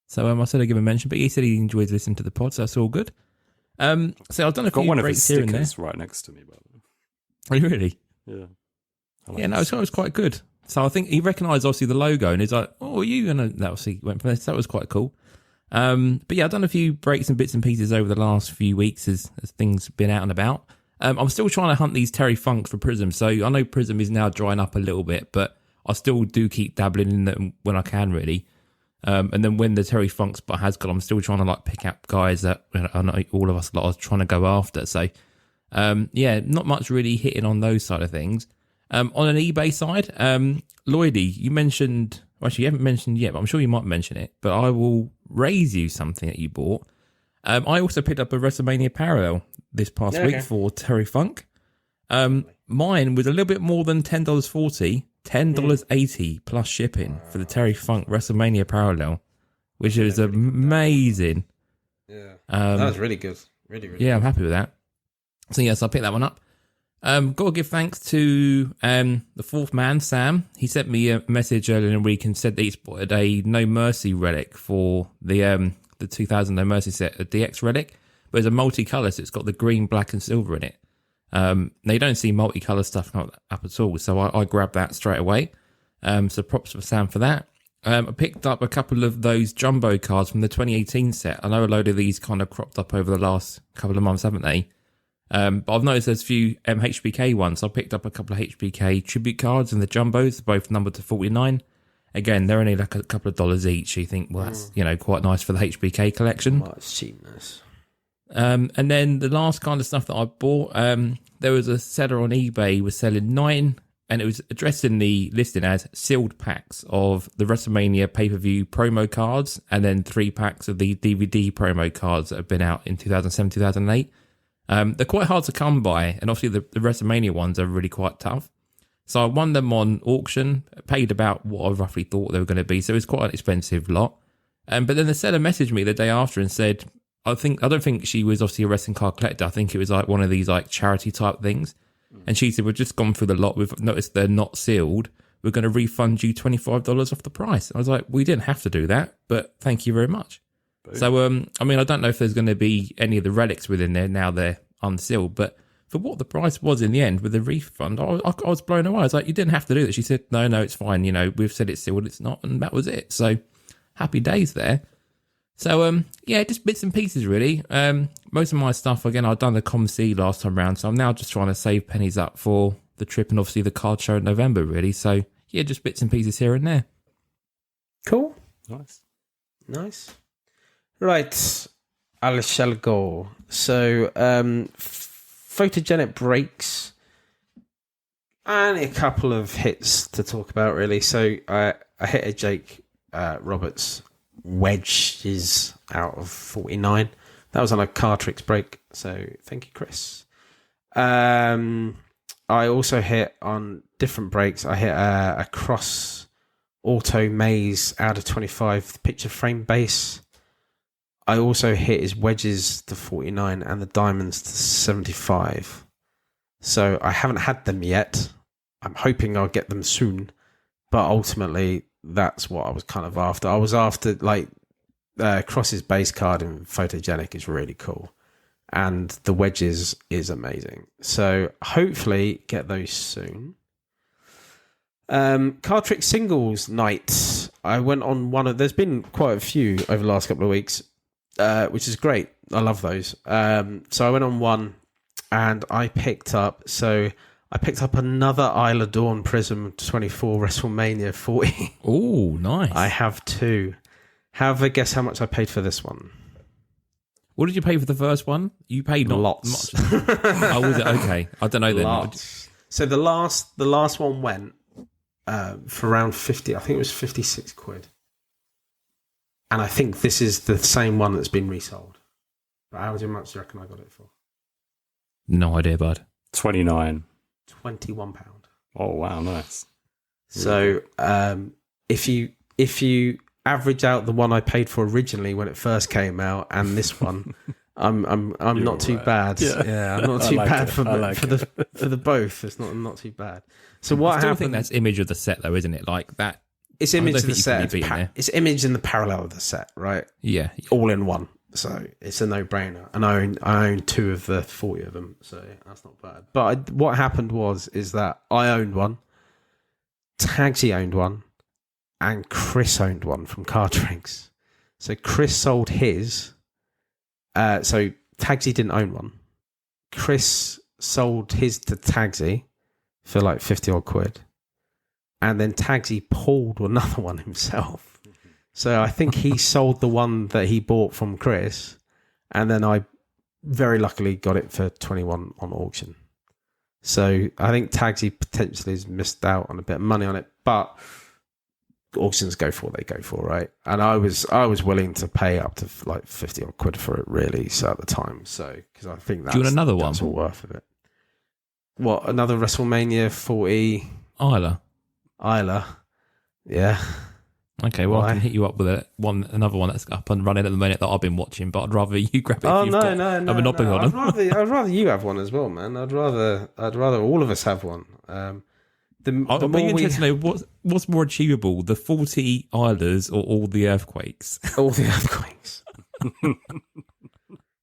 So I said I'd give him a mention, but he said he enjoys listening to the pod, so that's all good. So I've done a few one of breaks his here and there. stickers right next to me, by the way. Oh, really? Yeah. Yeah, no, it was quite good. So I think he recognised obviously the logo and he's like, "Oh, are you?" And that obviously went from there. So that was quite cool. But yeah, I've done a few breaks and bits and pieces over the last few weeks as things been out and about. I'm still trying to hunt these Terry Funks for Prism. So I know Prism is now drying up a little bit, but I still do keep dabbling in them when I can, really. And then when the Terry Funk spot has gone, I'm still trying to like pick up guys that I know all of us are trying to go after. So yeah, not much really hitting on those side of things. On an eBay side, Lloydy, you mentioned, well, actually you haven't mentioned yet, but I'm sure you might mention it, but I will raise you something that you bought. I also picked up a WrestleMania parallel this past week for Terry Funk. Mine was a little bit more than $10.40, $10.80 plus shipping for the Terry Funk WrestleMania parallel, which is amazing. Yeah, that was really good. Really Yeah, good. I'm happy with that. So yes, I picked that one up. Got to give thanks to the fourth man, Sam. He sent me a message earlier in the week and said that he spotted a No Mercy relic for the 2000 No Mercy set, a DX relic, but it's a multicolour, so it's got the green, black, and silver in it. Now you don't see multicolour stuff come up at all, so I grabbed that straight away. So props for Sam for that. I picked up a couple of those jumbo cards from the 2018 set. I know a load of these kind of cropped up over the last couple of months, haven't they? But I've noticed there's a few HBK ones. So I picked up a couple of HBK tribute cards and the jumbos, both numbered to 49. Again, they're only like a couple of dollars each. You think, well, that's quite nice for the HBK collection. Oh, it's cheapness. And then the last kind of stuff that I bought, there was a seller on eBay was selling 9, and it was addressed in the listing as sealed packs of the WrestleMania pay-per-view promo cards, and then 3 packs of the DVD promo cards that have been out in 2007, 2008. They're quite hard to come by, and obviously the WrestleMania ones are really quite tough. So I won them on auction, paid about what I roughly thought they were going to be, so it was quite an expensive lot. But then the seller messaged me the day after and said, I don't think she was obviously a wrestling card collector. I think it was like one of these like charity type things. And she said, we've just gone through the lot. We've noticed they're not sealed. We're going to refund you $25 off the price. I was like, we didn't have to do that, but thank you very much. Boom. So, I mean, I don't know if there's going to be any of the relics within there now they're unsealed, but for what the price was in the end with the refund, I was blown away. I was like, you didn't have to do that. She said, no, it's fine. We've said it's sealed, it's not. And that was it. So happy days there. So, yeah, just bits and pieces, really. Most of my stuff, again, I've done the ComC last time around, so I'm now just trying to save pennies up for the trip and obviously the card show in November, really. So, yeah, just bits and pieces here and there. Cool. Nice. Right. I shall go. So, photogenic breaks and a couple of hits to talk about, really. So, I hit a Jake Roberts wedges out of 49. That was on a Cartrix break, so thank you, Chris. I also hit on different breaks. I hit a cross auto maze out of 25 picture frame base. I also hit his wedges to 49 and the diamonds to 75. So I haven't had them yet. I'm hoping I'll get them soon. But ultimately, that's what I was kind of after. I was after, like, Cross's base card in Photogenic is really cool. And the wedges is amazing. So hopefully get those soon. Card trick singles night. I went on one of... There's been quite a few over the last couple of weeks, which is great. I love those. So I went on one and I picked up... I picked up another Isle of Dawn Prism 24 WrestleMania 40. Oh, nice. I have two. Have a guess how much I paid for this one. What did you pay for the first one? You paid not Lots. much. Oh, was it? Okay. I don't know then. Lots. So the last one went for around 50. I think it was 56 quid. And I think this is the same one that's been resold. But how much do you reckon I got it for? No idea, bud. 29. £21. Oh, wow, nice. So if you average out the one I paid for originally when it first came out and this one, I'm not too bad. Yeah, I'm not too bad for the both. It's not too bad. So what I still happened? think that's image of the set, though, isn't it? Like that. It's image of the think you can set. be beaten there. It's image in the parallel of the set, right? Yeah. All in one. So it's a no-brainer. And I own two of the 40 of them, so that's not bad. But what happened is that I owned one, Tagsy owned one, and Chris owned one from Cartrix. So Chris sold his. So Tagsy didn't own one. Chris sold his to Tagsy for like 50 odd quid. And then Tagsy pulled another one himself. So I think he sold the one that he bought from Chris. And then I very luckily got it for 21 on auction. So I think Tagsy potentially has missed out on a bit of money on it. But auctions go for what they go for, right? And I was willing to pay up to like 50 odd quid for it, really. So at the time, because I think that's, Do you want another one? That's all worth of it. What, another WrestleMania 40 Isla. Yeah. Okay, well, Why? I can hit you up with another one that's up and running at the minute that I've been watching, but I'd rather you grab it. Oh if you've got a monopoly on them. I'd rather you have one as well, man. I'd rather all of us have one. I'd be interested to know what's more achievable, the 40 Islas or all the earthquakes? All the earthquakes.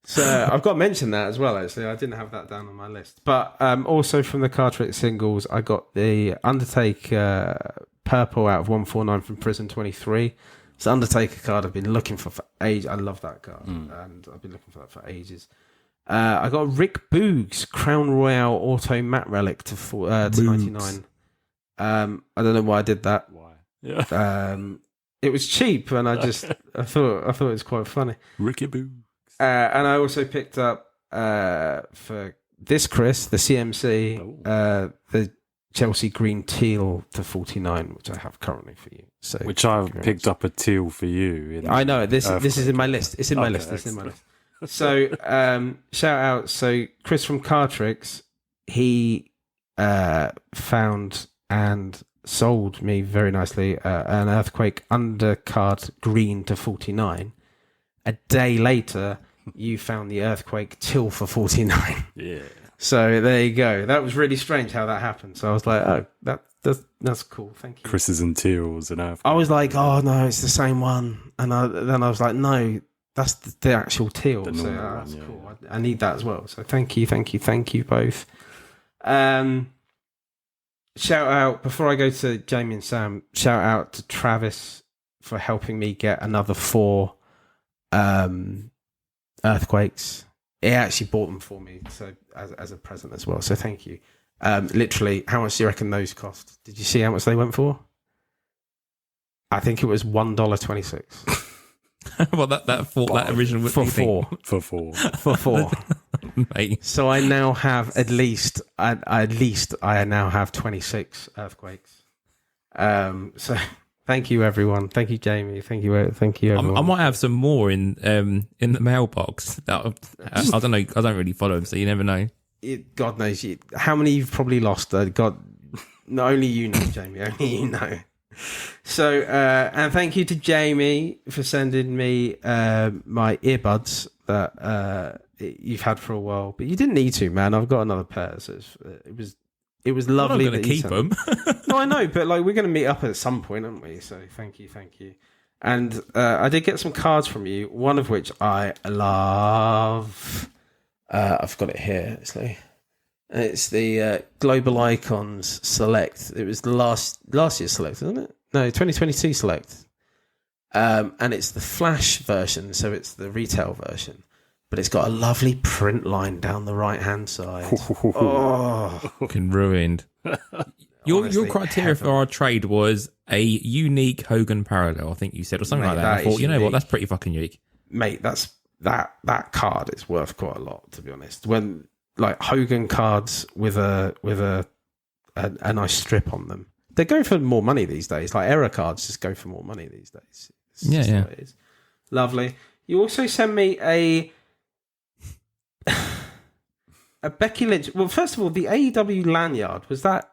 So I've got to mention that as well, actually. I didn't have that down on my list. But also from the Cartrix singles, I got the Undertaker purple out of 149 from Prison 23. It's the Undertaker card I've been looking for ages. I love that card, and I've been looking for that for ages. I got Rick Boogs Crown Royale Auto Matte Relic to 99. I don't know why I did that. Why? Yeah. It was cheap, and I thought it was quite funny. Ricky Boo. And I also picked up for this Chris the CMC the Chelsea Green Teal to 49, which I have currently for you. So Which I've picked up a teal for you. I know this is in my list. It's in my list. It's in my list. So shout out. So Chris from Cartrix, he found and sold me very nicely an Earthquake undercard green to 49. A day later, you found the Earthquake Till for 49. Yeah. So there you go. That was really strange how that happened. So I was like, oh, that's cool. Thank you. Chris's and teals and Earthquake. I was like, oh no, it's the same one. And then I was like, no, that's the actual teal. The So normal that's one, cool. I need that as well. So thank you both. Shout out, before I go to Jamie and Sam, shout out to Travis for helping me get another 4 Earthquakes. He actually bought them for me, so as a present as well. So thank you. Literally, how much do you reckon those cost? Did you see how much they went for? I think it was $1.26. Well, that original For thing. 4. For 4. For 4. Mate. So I now have at least I now have 26 Earthquakes. So Thank you, everyone. Thank you, Jamie. Thank you, everyone. I might have some more in the mailbox. That I don't know. I don't really follow them, so you never know. God knows how many you've probably lost. God, not only you know, Jamie. Only you know. So, and thank you to Jamie for sending me my earbuds that you've had for a while, but you didn't need to, man. I've got another pair, so it was lovely. I'm going to keep them. No, I know, but like we're going to meet up at some point, aren't we? So thank you. And I did get some cards from you, one of which I love. I've got it here. It's the Global Icons Select. It was the last year's Select, isn't it? No, 2022 Select. And it's the Flash version, so it's the retail version. But it's got a lovely print line down the right-hand side. Fucking ruined. Your criteria for our trade was a unique Hogan parallel, I think you said, or something like that. I thought, you know what, that's pretty fucking unique. Mate, that card is worth quite a lot, to be honest. When like Hogan cards with a nice strip on them, they go for more money these days. Like error cards just go for more money these days. It's just what it is. Lovely. You also sent me a Becky Lynch. Well, first of all, the AEW lanyard, was that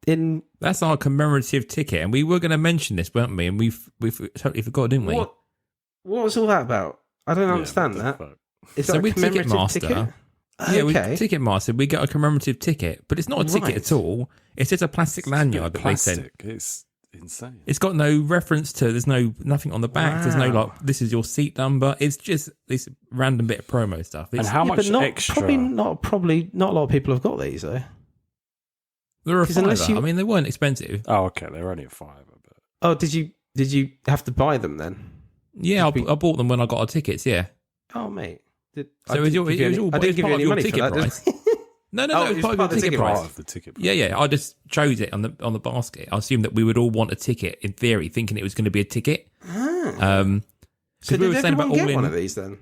in? That's our commemorative ticket, and we were going to mention this, weren't we? And we've totally forgot, didn't we? What was all that about? I don't understand that. Is that a commemorative ticket? Yeah, okay. with Ticketmaster, we got a commemorative ticket, but it's not a ticket at all. It's just a plastic lanyard that they sent. It's insane. It's got no reference to. There's nothing on the back. There's no like. This is your seat number. It's just this random bit of promo stuff. And how much extra? Probably not a lot of people have got these though. They're a $5. I mean, they weren't expensive. Oh, okay. They're only a $5. But... Oh, did you have to buy them then? Yeah, I bought them when I got our tickets. Yeah. Oh, mate. I didn't give you any money for that. Price. No, it was part of the ticket price. Yeah. I just chose it on the basket. I assumed that we would all want a ticket in theory, thinking it was going to be a ticket. So did we were saying about get one of these then?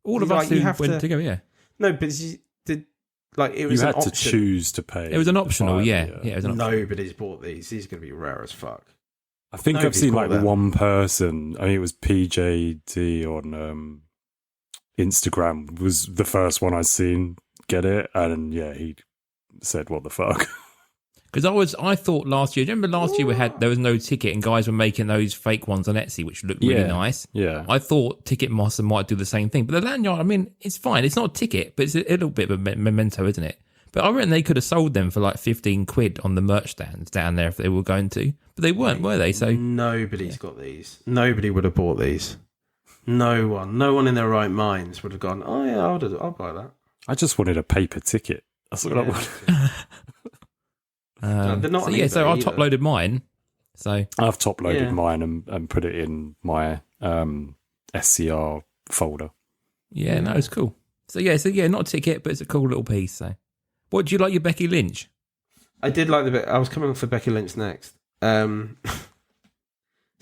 All of us who went to go, yeah. No, but it was you an had to choose to pay. It was an optional, yeah. It was an optional. Nobody's bought these. These are going to be rare as fuck. I think I've seen like one person. I mean, it was PJD on Instagram was the first one I'd seen get it, and yeah, he said, "What the fuck." Because I thought last year. Remember last year there was no ticket, and guys were making those fake ones on Etsy, which looked really nice. Yeah, I thought Ticketmaster might do the same thing, but the lanyard, I mean, it's fine. It's not a ticket, but it's a little bit of a memento, isn't it? But I reckon they could have sold them for like 15 quid on the merch stands down there if they were going to, but they weren't, were they? So nobody's got these. Nobody would have bought these. No one in their right minds would have gone, oh yeah, I'll buy that. I just wanted a paper ticket. That's what I wanted. So I top loaded mine. So I've top loaded mine and put it in my SCR folder. Yeah, no, it's cool. So not a ticket, but it's a cool little piece. So, what do you like your Becky Lynch? I did like the bit. I was coming for Becky Lynch next. Don't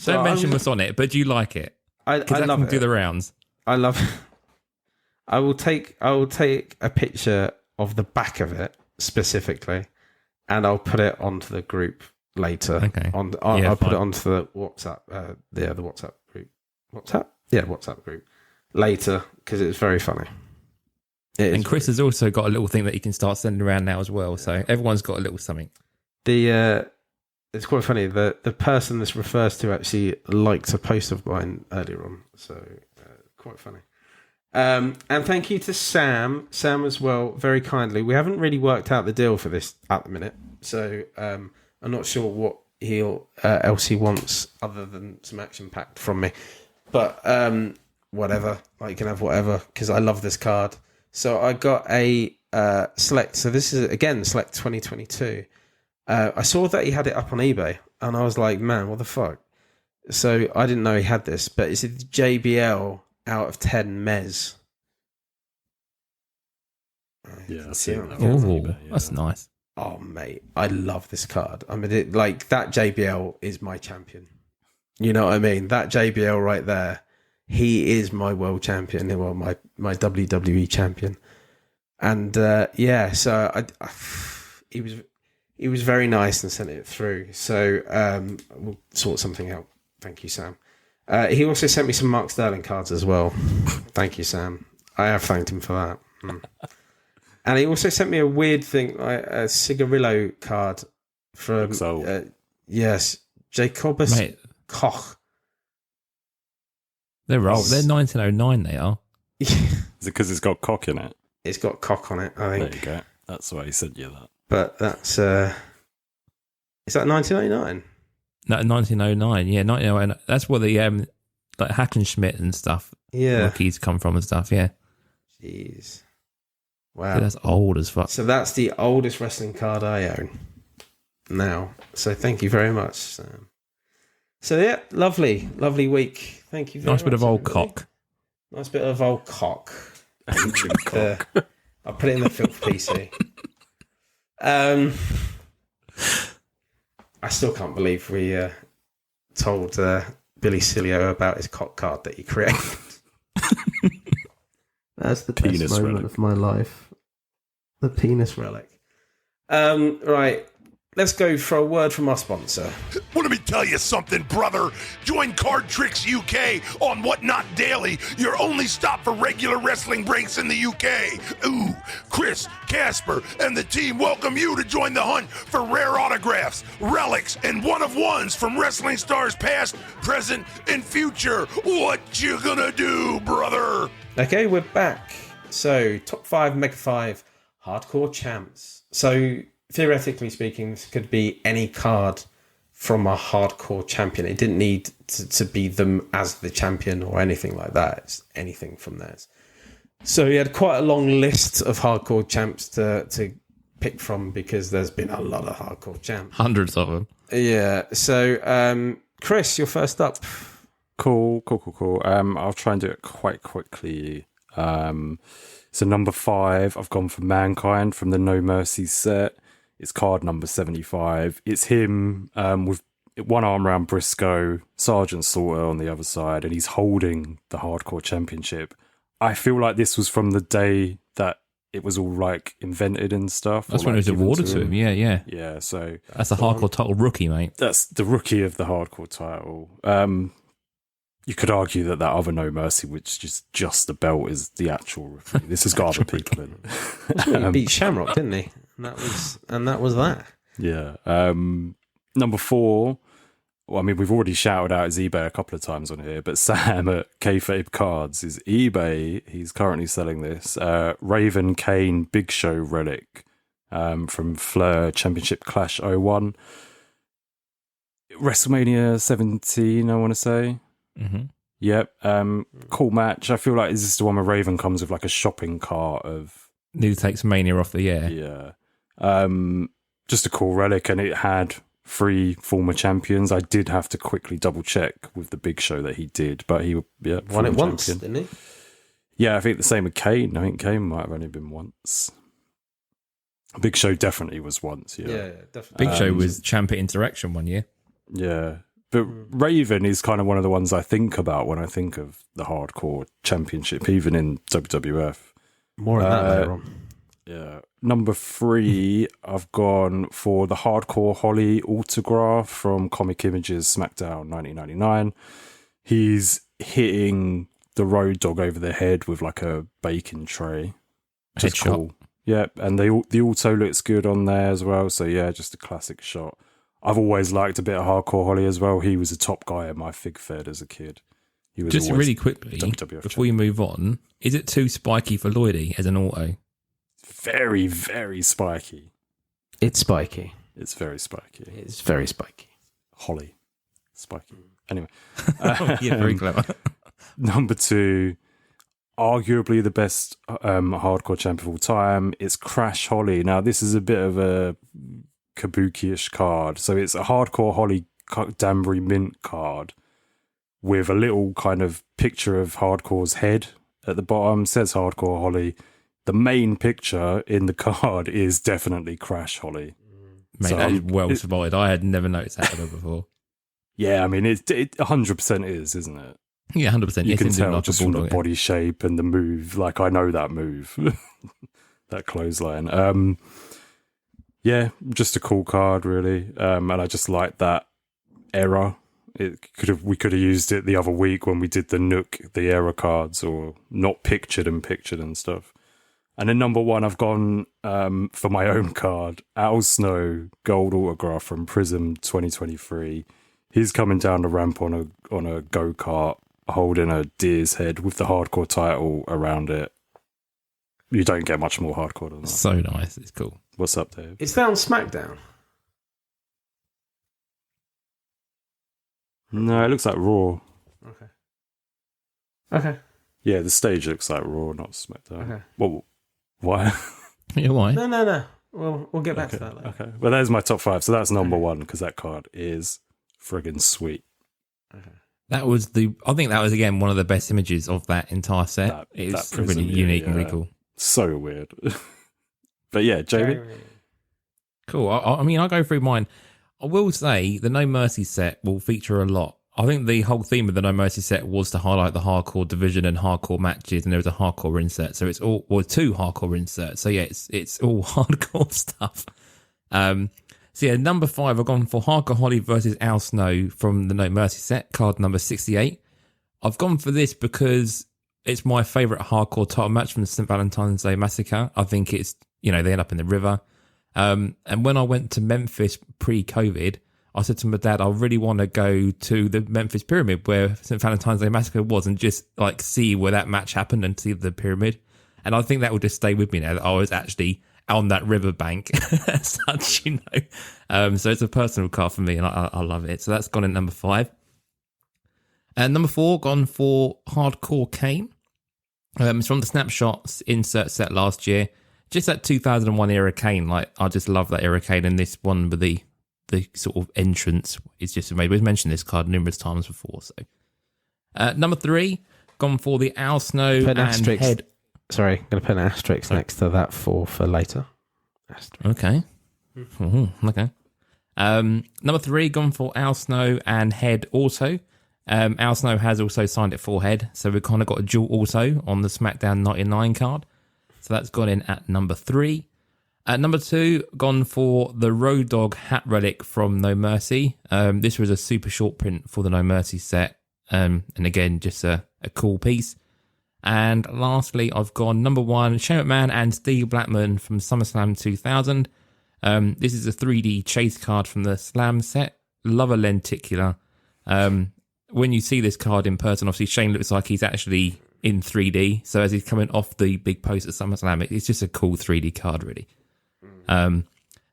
mention what's on it, but do you like it? I love it. Do the rounds. I love it. I will take a picture of the back of it specifically, and I'll put it onto the group later. Okay. I'll put it onto the WhatsApp. The WhatsApp group. WhatsApp group later because it's very funny. And Chris has also got a little thing that he can start sending around now as well. So everyone's got a little something. It's quite funny. The person this refers to actually liked a post of mine earlier on, so quite funny. And thank you to Sam as well, very kindly. We haven't really worked out the deal for this at the minute, so I'm not sure what else he wants other than some action packed from me. But whatever, like you can have whatever because I love this card. So I got a Select. So this is again Select 2022. I saw that he had it up on eBay, and I was like, man, what the fuck? So I didn't know he had this, but it's a JBL out of 10 Mez. Yeah, that's nice. Oh, mate, I love this card. I mean, that JBL is my champion. You know what I mean? That JBL right there, he is my world champion, well, my WWE champion. And so he he was very nice and sent it through. So we'll sort something out. Thank you, Sam. He also sent me some Mark Sterling cards as well. Thank you, Sam. I have thanked him for that. And he also sent me a weird thing, like a Cigarillo card from yes, Jacobus Koch. They're old. They're 1909. They are. Is it because it's got cock in it? It's got cock on it, I think. There you go. That's why he sent you that. But that's is that 1999? No, 1909. Yeah, 1909. That's where the like Hackenschmidt and stuff. Yeah, rookies come from and stuff. Yeah. Jeez. Wow. So that's old as fuck. So that's the oldest wrestling card I own now. So thank you very much, Sam. So yeah, lovely week. Thank you very much. Nice bit of old everybody. cock. Nice bit of old cock. Ancient cock. I'll put it in the filth PC. I still can't believe we told Billy Cilio about his cock card that he created. That's the best Penis moment relic. of my life. The penis relic. Right. Let's go for a word from our sponsor. Well, let me tell you something, brother. Join Card Tricks UK on Whatnot Daily, your only stop for regular wrestling breaks in the UK. Ooh, Chris, Casper, and the team welcome you to join the hunt for rare autographs, relics, and one-of-ones from wrestling stars past, present, and future. What you gonna do, brother? Okay, we're back. So, top 5, Mega 5 hardcore champs. So, theoretically speaking, this could be any card from a hardcore champion. It didn't need to be them as the champion or anything like that. It's anything from theirs. So he had quite a long list of hardcore champs to pick from because there's been a lot of hardcore champs. Hundreds of them. Yeah. So, Chris, you're first up. Cool. I'll try and do it quite quickly. So number 5, I've gone for Mankind from the No Mercy set. It's card number 75. It's him with one arm around Briscoe, Sergeant Slaughter on the other side, and he's holding the Hardcore Championship. I feel like this was from the day that it was all like invented and stuff. That's when it was awarded to him. Yeah. Yeah, so That's a hardcore title rookie, mate. that's the rookie of the Hardcore title. You could argue that other No Mercy, which is just the belt, is the actual rookie. This has got other people in it. He beat Shamrock, didn't he? And that was that. Yeah. Number 4, well, I mean, we've already shouted out his eBay a couple of times on here, but Sam at Kayfabe Cards, his eBay, he's currently selling this Raven Kane Big Show relic from Fleur Championship Clash 01. WrestleMania 17, I want to say. Mm-hmm. Yep. Cool match. I feel like is this the one where Raven comes with like a shopping cart of New takes Mania off the air. Yeah. Just a cool relic, and it had 3 former champions. I did have to quickly double check with the Big Show that he did, but he Won it once, didn't he? Yeah, I think the same with Kane. I think Kane might have only been once. Big Show definitely was once. Yeah, definitely. Big Show was champ at Interaction one year. Yeah. But Raven is kind of one of the ones I think about when I think of the Hardcore Championship, even in WWF. More on that later on. Yeah. Number 3, I've gone for the Hardcore Holly autograph from Comic Images SmackDown 1999. He's hitting the Road Dogg over the head with like a bacon tray. Just Headshot. cool. Yeah, and the auto looks good on there as well. So yeah, just a classic shot. I've always liked a bit of Hardcore Holly as well. He was a top guy at my Fig Fed as a kid. He was Just always really quickly, WWF before you move on, is it too spiky for Lloydy as an auto? very, very spiky. It's spiky. It's very spiky. It's very spiky. Holly. Spiky. Anyway. Yeah, very clever. Number 2, arguably the best hardcore champion of all time. It's Crash Holly. Now, this is a bit of a kabuki-ish card. So it's a Hardcore Holly Danbury Mint card with a little kind of picture of Hardcore's head at the bottom. It says Hardcore Holly. The main picture in the card is definitely Crash Holly. Mate, So, that is well spotted. I had never noticed that ever before. Yeah, I mean, it 100% is, isn't it? Yeah, 100%. You can Yes, tell like just a from the bulldog, body shape and the move. Like, I know that move. That clothesline. Yeah, just a cool card, really. And I just like that error. We could have used it the other week when we did the Nook, the error cards, or not pictured and stuff. And then number 1, I've gone for my own card, Al Snow, gold autograph from Prism 2023. He's coming down the ramp on a go-kart, holding a deer's head with the hardcore title around it. You don't get much more hardcore than that. So nice. It's cool. What's up, Dave? It's that on SmackDown. No, it looks like Raw. Okay. Yeah, the stage looks like Raw, not SmackDown. Okay. Well, why? Yeah, why? No. We'll get back to that later. Okay. Well, there's my top 5. So that's number 1 because that card is friggin' sweet. That was I think that was again one of the best images of that entire set. It's that Prism, really unique and really cool. So weird. But yeah, Jamie. Cool. I mean, I'll go through mine. I will say the No Mercy set will feature a lot. I think the whole theme of the No Mercy set was to highlight the hardcore division and hardcore matches, and there was a hardcore insert. So it's all, 2 hardcore inserts. So yeah, it's all hardcore stuff. So yeah, number 5, I've gone for Hardcore Holly versus Al Snow from the No Mercy set, card number 68. I've gone for this because it's my favourite hardcore title match from the St. Valentine's Day Massacre. I think it's, they end up in the river. And when I went to Memphis pre-COVID, I said to my dad, I really want to go to the Memphis Pyramid where St. Valentine's Day Massacre was and just like see where that match happened and see the pyramid. And I think that will just stay with me now that I was actually on that riverbank as such, So it's a personal card for me and I love it. So that's gone in number 5. And number 4, gone for Hardcore Kane. It's from the Snapshots insert set last year. Just that 2001 era Kane. Like, I just love that era Kane, and this one with the sort of entrance is just amazing. We've mentioned this card numerous times before. So, number 3, gone for the Al Snow and head. Sorry, I'm going to put an asterisk next to that for later. Asterisk. Okay. Okay. Number 3, gone for Al Snow and head also. Al Snow has also signed it for head, so we've kind of got a dual also on the SmackDown 99 card. So that's gone in at number 3. At number 2, gone for the Road Dogg hat relic from No Mercy. This was a super short print for the No Mercy set. And again, just a cool piece. And lastly, I've gone number 1, Shane McMahon and Steve Blackman from SummerSlam 2000. This is a 3D chase card from the Slam set. Love a lenticular. When you see this card in person, obviously Shane looks like he's actually in 3D. So as he's coming off the big post at SummerSlam, it's just a cool 3D card, really.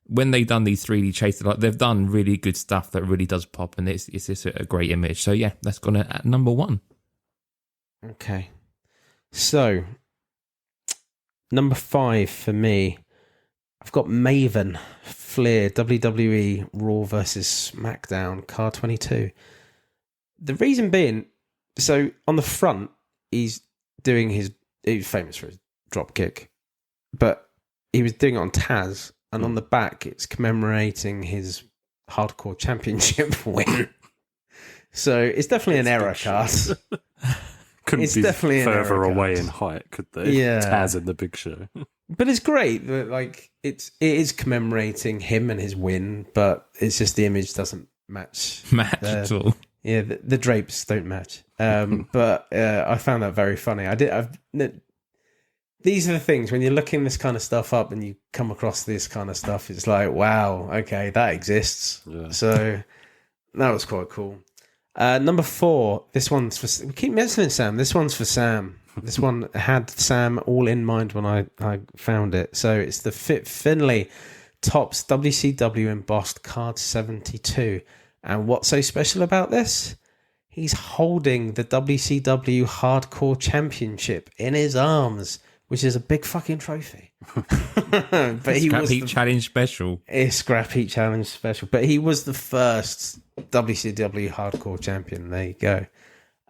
When they've done these 3D chases, like they've done really good stuff that really does pop, and it's just a great image. So yeah, that's gone at number 1. Okay. So, number 5 for me, I've got Maven Flair, WWE Raw versus SmackDown, card 22. The reason being, so on the front, he's famous for his drop kick, but he was doing it on Taz, and on the back, it's commemorating his hardcore championship win. So it's definitely an error card. Couldn't it's be definitely further away in height, could they? Yeah. Taz in the Big Show. But it's great that it is commemorating him and his win, but it's just the image doesn't match At all. Yeah, the drapes don't match. But I found that very funny. These are the things when you're looking this kind of stuff up and you come across this kind of stuff. It's like, wow, okay, that exists. Yeah. So that was quite cool. Number 4, this one's for... We keep mentioning Sam. This one's for Sam. This one had Sam all in mind when I found it. So it's the Fit Finlay Topps WCW embossed card 72. And what's so special about this? He's holding the WCW Hardcore Championship in his arms, which is a big fucking trophy. But he Scrap was Heat Challenge special. It's Scrap Heat Challenge special. But he was the first WCW Hardcore Champion. There you go.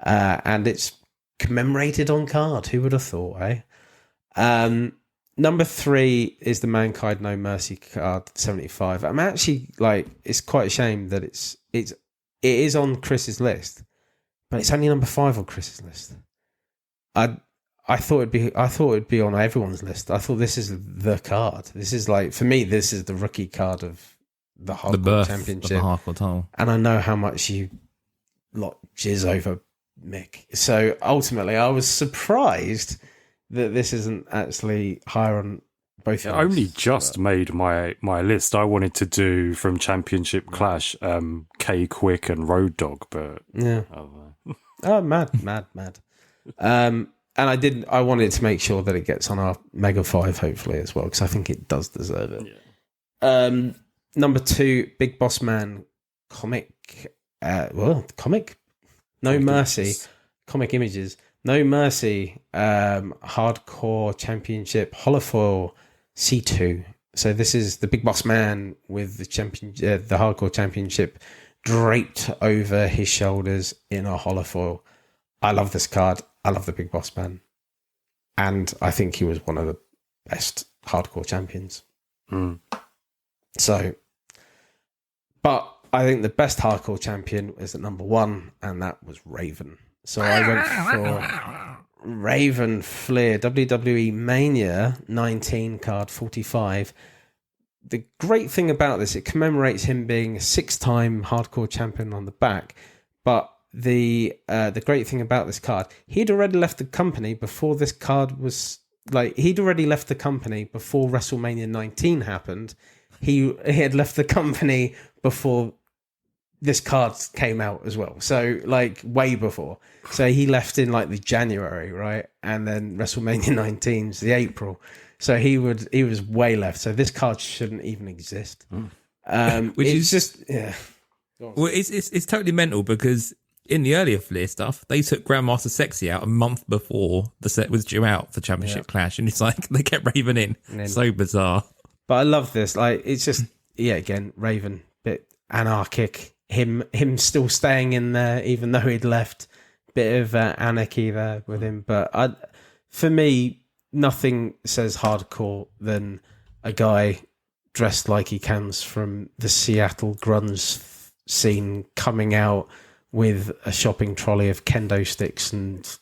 And it's commemorated on card. Who would have thought, eh? Number 3 is the Mankind No Mercy card 75. I'm actually it's quite a shame that it is on Chris's list, but it's only number 5 on Chris's list. I thought it'd be on everyone's list. I thought this is the card. This is like, for me, this is the rookie card of the Hardcore Championship. Of the Hardcore title. And I know how much you lot jizz over Mick. So ultimately, I was surprised that this isn't actually higher on both. I only just made my list. I wanted to do from Championship Clash, K Quick and Road Dogg, but yeah. Oh, mad. And I wanted to make sure that it gets on our Mega 5, hopefully, as well, because I think it does deserve it. Yeah. Number 2, Big Boss Man comic. Comic? No Mercy. Comic Images. No Mercy. Hardcore Championship. Holofoil C2. So this is the Big Boss Man with the Hardcore Championship draped over his shoulders in a holofoil. I love this card. I love the Big Boss Man. And I think he was one of the best hardcore champions. So, but I think the best hardcore champion is at number 1, and that was Raven. So I went for Raven Flair, WWE Mania 19 card 45. The great thing about this, it commemorates him being a 6-time hardcore champion on the back, but the great thing about this card, he'd already left the company before this card was he'd already left the company before WrestleMania 19 happened. He had left the company before this card came out as well. So way before. So he left in the January, right? And then WrestleMania 19's the April. So he was way left. So this card shouldn't even exist. Which is just Well, it's totally mental because in the earlier Flair stuff, they took Grandmaster Sexy out a month before the set was due out for Championship Clash, and it's like they kept Raven in. So bizarre. But I love this. It's just again, Raven, bit anarchic. Him still staying in there even though he'd left. Bit of anarchy there with him. But for me, nothing says hardcore than a guy dressed like he comes from the Seattle grunge scene coming out with a shopping trolley of kendo sticks and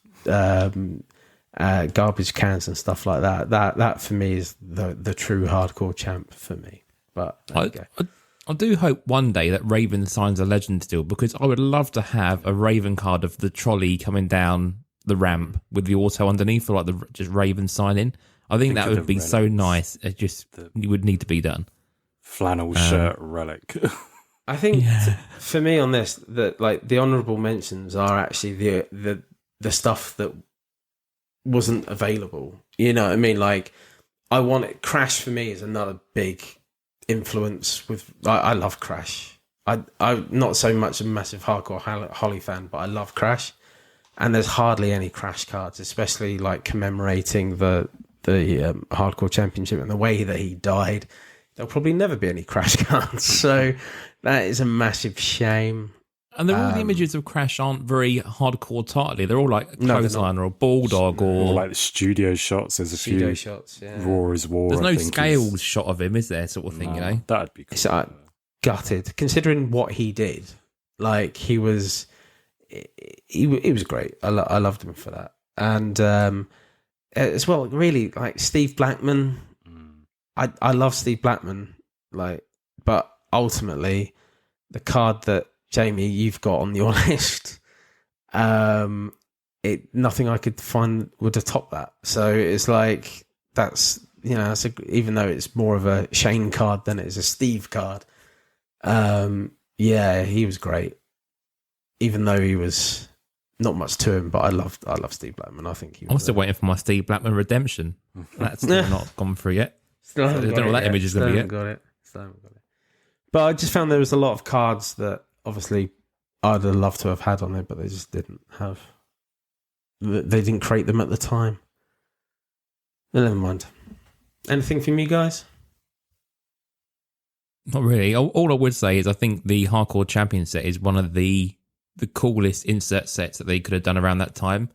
garbage cans and stuff like that. That for me is the true hardcore champ for me. But I do hope one day that Raven signs a legend deal, because I would love to have a Raven card of the trolley coming down the ramp with the auto underneath, or just Raven signing. I think that would be so nice. It would need to be done. Flannel shirt relic. I think for me on this, that the honourable mentions are actually the stuff that wasn't available. You know what I mean? I want it. Crash for me is another big influence. I love Crash. I'm not so much a massive hardcore Holly fan, but I love Crash. And there's hardly any Crash cards, especially commemorating the hardcore championship and the way that he died. There'll probably never be any Crash cards. So that is a massive shame. And all the images of Crash aren't very hardcore tightly. They're all clothesline or a bulldog or the studio shots. There's a few shots. Yeah. Raw is War. There's no scales shot of him, is there? Sort of thing, That'd be cool. It's gutted considering what he did. He was great. I loved him for that. And as well, really Steve Blackman. I love Steve Blackman. But ultimately, the card that Jamie, you've got on your list, nothing I could find would have topped that. So it's that's even though it's more of a Shane card than it is a Steve card. He was great, even though he was not much to him. But I love Steve Blackman. I think I'm still waiting for my Steve Blackman redemption. That's still not gone through yet. I don't know what that image is going to be yet. Still haven't got it. But I just found there was a lot of cards that obviously I'd have loved to have had on it, but they just didn't have. They didn't create them at the time. But never mind. Anything from you guys? Not really. All I would say is I think the Hardcore Champion set is one of the coolest insert sets that they could have done around that time.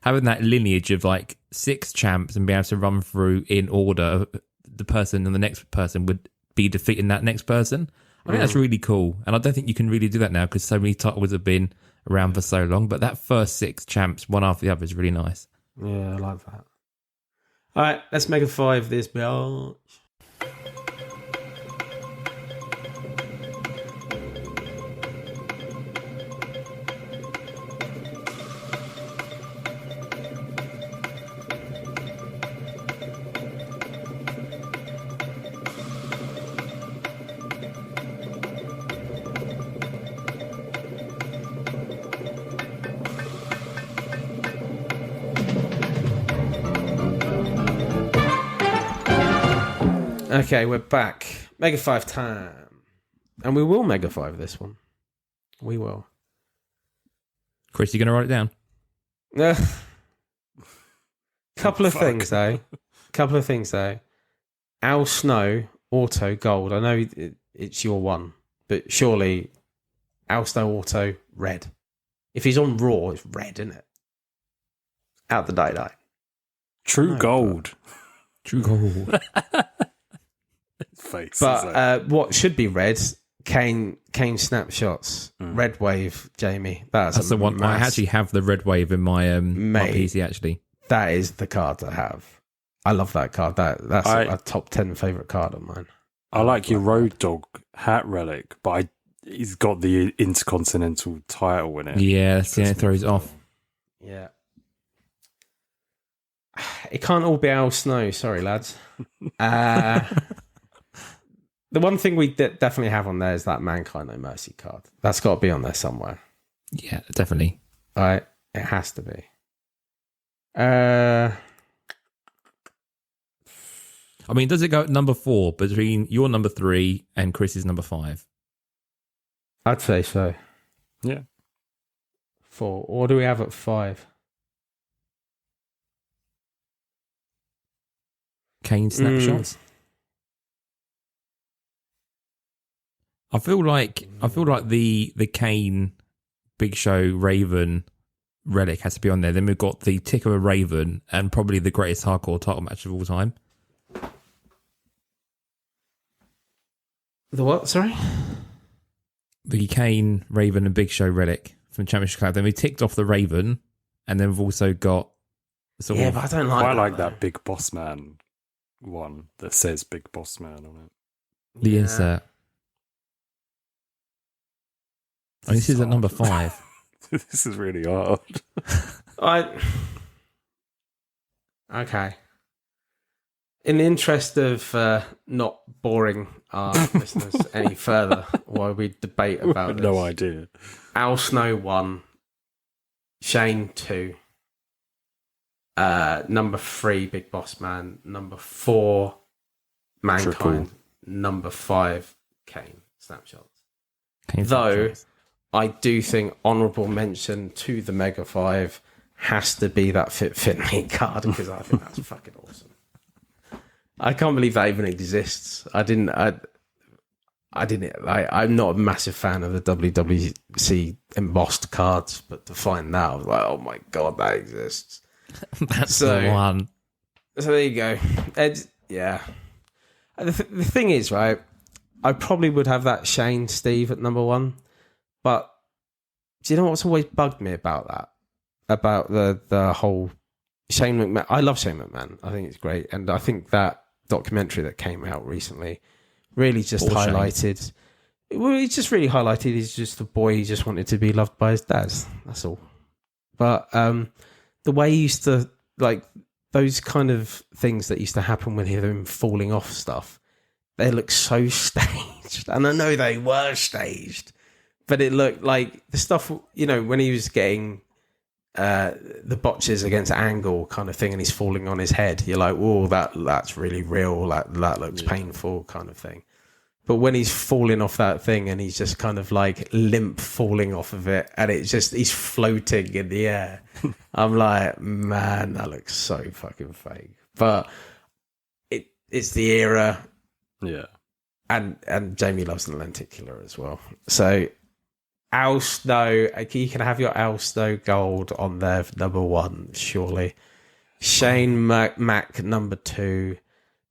Having that lineage of 6 champs and being able to run through in order, the person and the next person would be defeating that next person. I think that's really cool. And I don't think you can really do that now because so many titles have been around for so long. But that first 6 champs, one after the other, is really nice. Yeah, I like that. All right, let's Mega 5 this bitch. Okay, we're back. Mega 5 time. And we will Mega 5 this one. We will. Chris, you going to write it down? Couple of things, though. Al Snow, Auto, Gold. I know it's your one, but surely Al Snow, Auto, Red. If he's on Raw, it's red, isn't it? Out the daylight. True gold. True gold. Face. But what should be red? Kane snapshots. Red Wave, Jamie. That's the one. I actually have the Red Wave in my my PC. Actually, that is the card to have. I love that card. That's a top 10 favorite card of mine. I like your Road Dog hat relic, but he's got the Intercontinental title in it. Yeah, it throws off. Yeah. It can't all be Al Snow. Sorry, lads. The one thing we definitely have on there is that Mankind No Mercy card. That's got to be on there somewhere. Yeah, definitely. All right, it has to be. I mean, does it go at number 4 between your number 3 and Chris's number 5? I'd say so. Yeah. 4. What do we have at 5? Kane snapshots. I feel like the Kane, Big Show, Raven relic has to be on there. Then we've got the Tick of a Raven and probably the greatest hardcore title match of all time. The what? Sorry? The Kane, Raven and Big Show relic from Championship Club. Then we ticked off the Raven, and then we've also got but I don't like. I like that Big Boss Man one that says Big Boss Man on it. The insert. Oh, this is at number 5. This is really hard. Okay. In the interest of not boring our listeners any further while we debate about this. No idea. Al Snow 1, Shane 2, number 3, Big Boss Man, number 4, Mankind, Triple. number 5, Kane Snapshots. Kane Though snapshots. I do think honourable mention to the Mega 5 has to be that Fit Finley card because I think that's fucking awesome. I can't believe that even exists. I'm not a massive fan of the WWC embossed cards, but to find that, I was like, oh my God, that exists. That's the one. So there you go. Yeah. The thing is, right, I probably would have that Shane Steve at number 1. But do you know what's always bugged me about that? About the whole Shane McMahon. I love Shane McMahon. I think it's great. And I think that documentary that came out recently really just highlighted... Well, it just really highlighted he's just a boy who just wanted to be loved by his dad. That's all. But the way he used to... Like, those kind of things that used to happen with him falling off stuff, they look so staged. And I know they were staged. But it looked like the stuff, when he was getting the botches against Angle kind of thing and he's falling on his head, you're like, oh, that's really real. That looks painful kind of thing. But when he's falling off that thing and he's just kind of like limp falling off of it and he's floating in the air, I'm like, man, that looks so fucking fake. But it's the era. Yeah. And Jamie loves the lenticular as well. So... Al Snow, you can have your Al Snow gold on there for number 1, surely. Shane Mac number 2,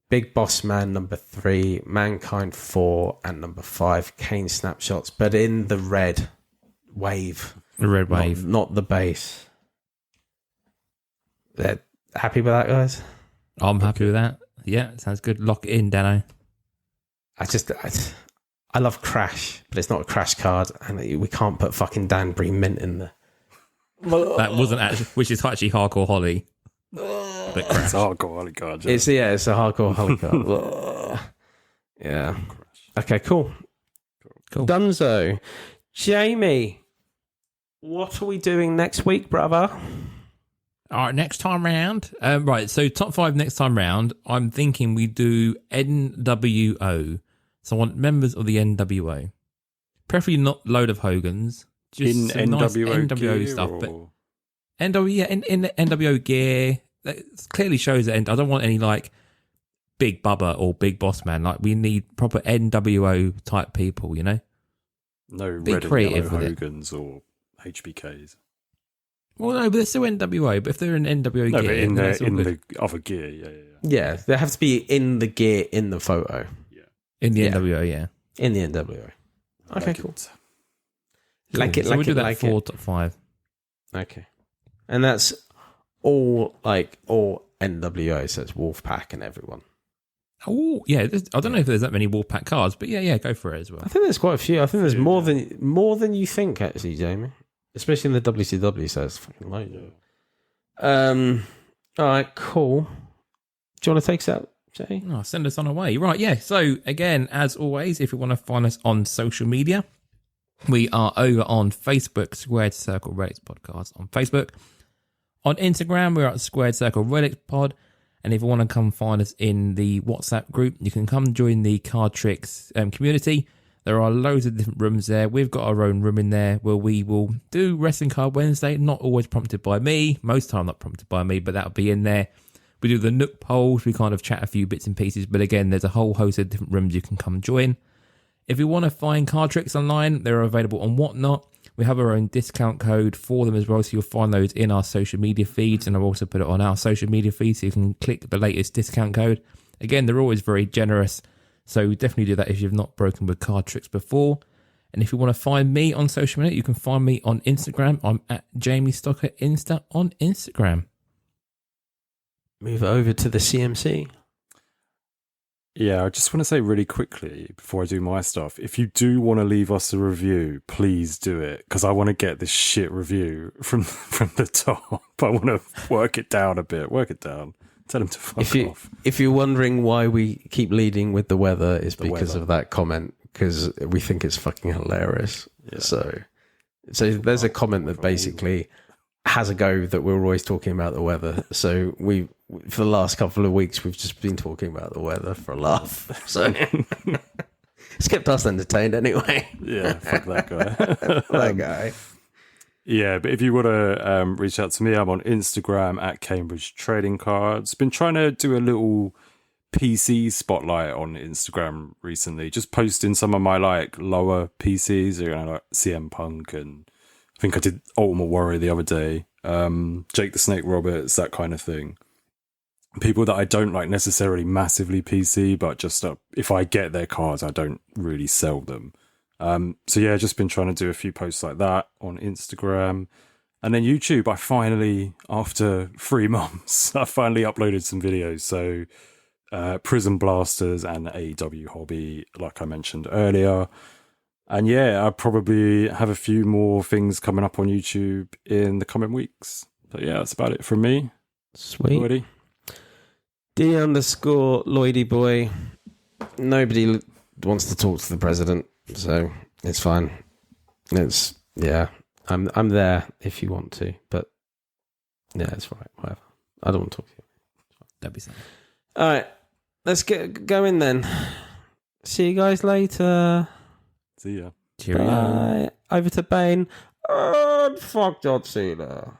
Big Boss Man number 3, Mankind 4, and number 5, Kane Snapshots, but in the red wave. The red wave. Not the base. They're happy with that, guys? I'm happy with that. Yeah, sounds good. Lock it in, Dano. I love Crash, but it's not a Crash card, and we can't put fucking Danbury Mint in there. That wasn't actually, which is actually Hardcore Holly. But Crash. It's a hardcore Holly card. It's a Hardcore Holly card. Yeah. Okay, cool. Dunzo. Jamie, what are we doing next week, brother? All right, next time round. Right, so top 5 next time round. I'm thinking we do NWO. So I want members of the NWO. Preferably not load of Hogans. Just in some nice NWO NWO gear, stuff. or? But NWO, yeah, in the NWO gear. That clearly shows that I don't want any like Big Bubba or Big Boss Man. Like we need proper NWO type people, you know? No Be red and creative yellow with it. Hogans or HBKs. Well, no, but they're still NWO. But if they're in NWO No, gear, but in then that's all good. the other gear, yeah. Yeah, they have to be in the gear in the photo. In the Yeah. NWO, yeah. In the NWO. Okay, cool. Like it, So like we'll do it, that like for it. top 5. Okay. And that's all NWO, so it's Wolfpack and everyone. Oh, yeah. I don't know if there's that many Wolfpack cards, but yeah, go for it as well. I think there's quite a few. I think there's more than you think, actually, Jamie. Especially in the WCW, so it's fucking loads. All right, cool. Do you want to take us out, Jay? Oh, send us on our way. Right, yeah. So, again, as always, if you want to find us on social media, we are over on Facebook, Squared Circle Relics Podcast on Facebook. On Instagram, we're at Squared Circle Relics Pod. And if you want to come find us in the WhatsApp group, you can come join the Card Tricks community. There are loads of different rooms there. We've got our own room in there where we will do Wrestling Card Wednesday. Not always prompted by me. Most time not prompted by me, but that'll be in there. We do the Nook polls. We kind of chat a few bits and pieces. But again, there's a whole host of different rooms you can come join. If you want to find card tricks online, they're available on Whatnot. We have our own discount code for them as well, so you'll find those in our social media feeds, and I've also put it on our social media feeds, so you can click the latest discount code. Again, they're always very generous, so definitely do that if you've not broken with card tricks before. And if you want to find me on social media, you can find me on Instagram. I'm at Jamie Stocker Insta on Instagram. Move over to the CMC. Yeah, I just want to say really quickly before I do my stuff, if you do want to leave us a review, please do it, because I want to get this shit review from the top. I want to work it down a bit. Work it down. Tell them to fuck off. If you're wondering why we keep leading with the weather, it's because of that comment, because we think it's fucking hilarious. Yeah. So there's a comment that basically has a go that we're always talking about the weather. So for the last couple of weeks, we've just been talking about the weather for a laugh. So it's kept us entertained anyway. Yeah, fuck that guy. That guy. Yeah, but if you want to reach out to me, I'm on Instagram at Cambridge Trading Cards. Been trying to do a little PC spotlight on Instagram recently, just posting some of my like lower PCs, like CM Punk, and I think I did Ultimate Warrior the other day, Jake the Snake Roberts, that kind of thing. People that I don't like necessarily massively PC, but just if I get their cards, I don't really sell them. So yeah, just been trying to do a few posts like that on Instagram. And then YouTube, I finally, after 3 months, I finally uploaded some videos. So Prison Blasters and AEW Hobby, like I mentioned earlier. And yeah, I probably have a few more things coming up on YouTube in the coming weeks. But yeah, that's about it from me. Sweet. Lloydy. D_Lloydy boy. Nobody wants to talk to the president, so it's fine. I'm there if you want to, but yeah, it's right. Whatever. I don't want to talk to you. That'd be something. All right, let's get going then. See you guys later. See ya. Cheerio. Bye. Over to Bane. And fuck John Cena.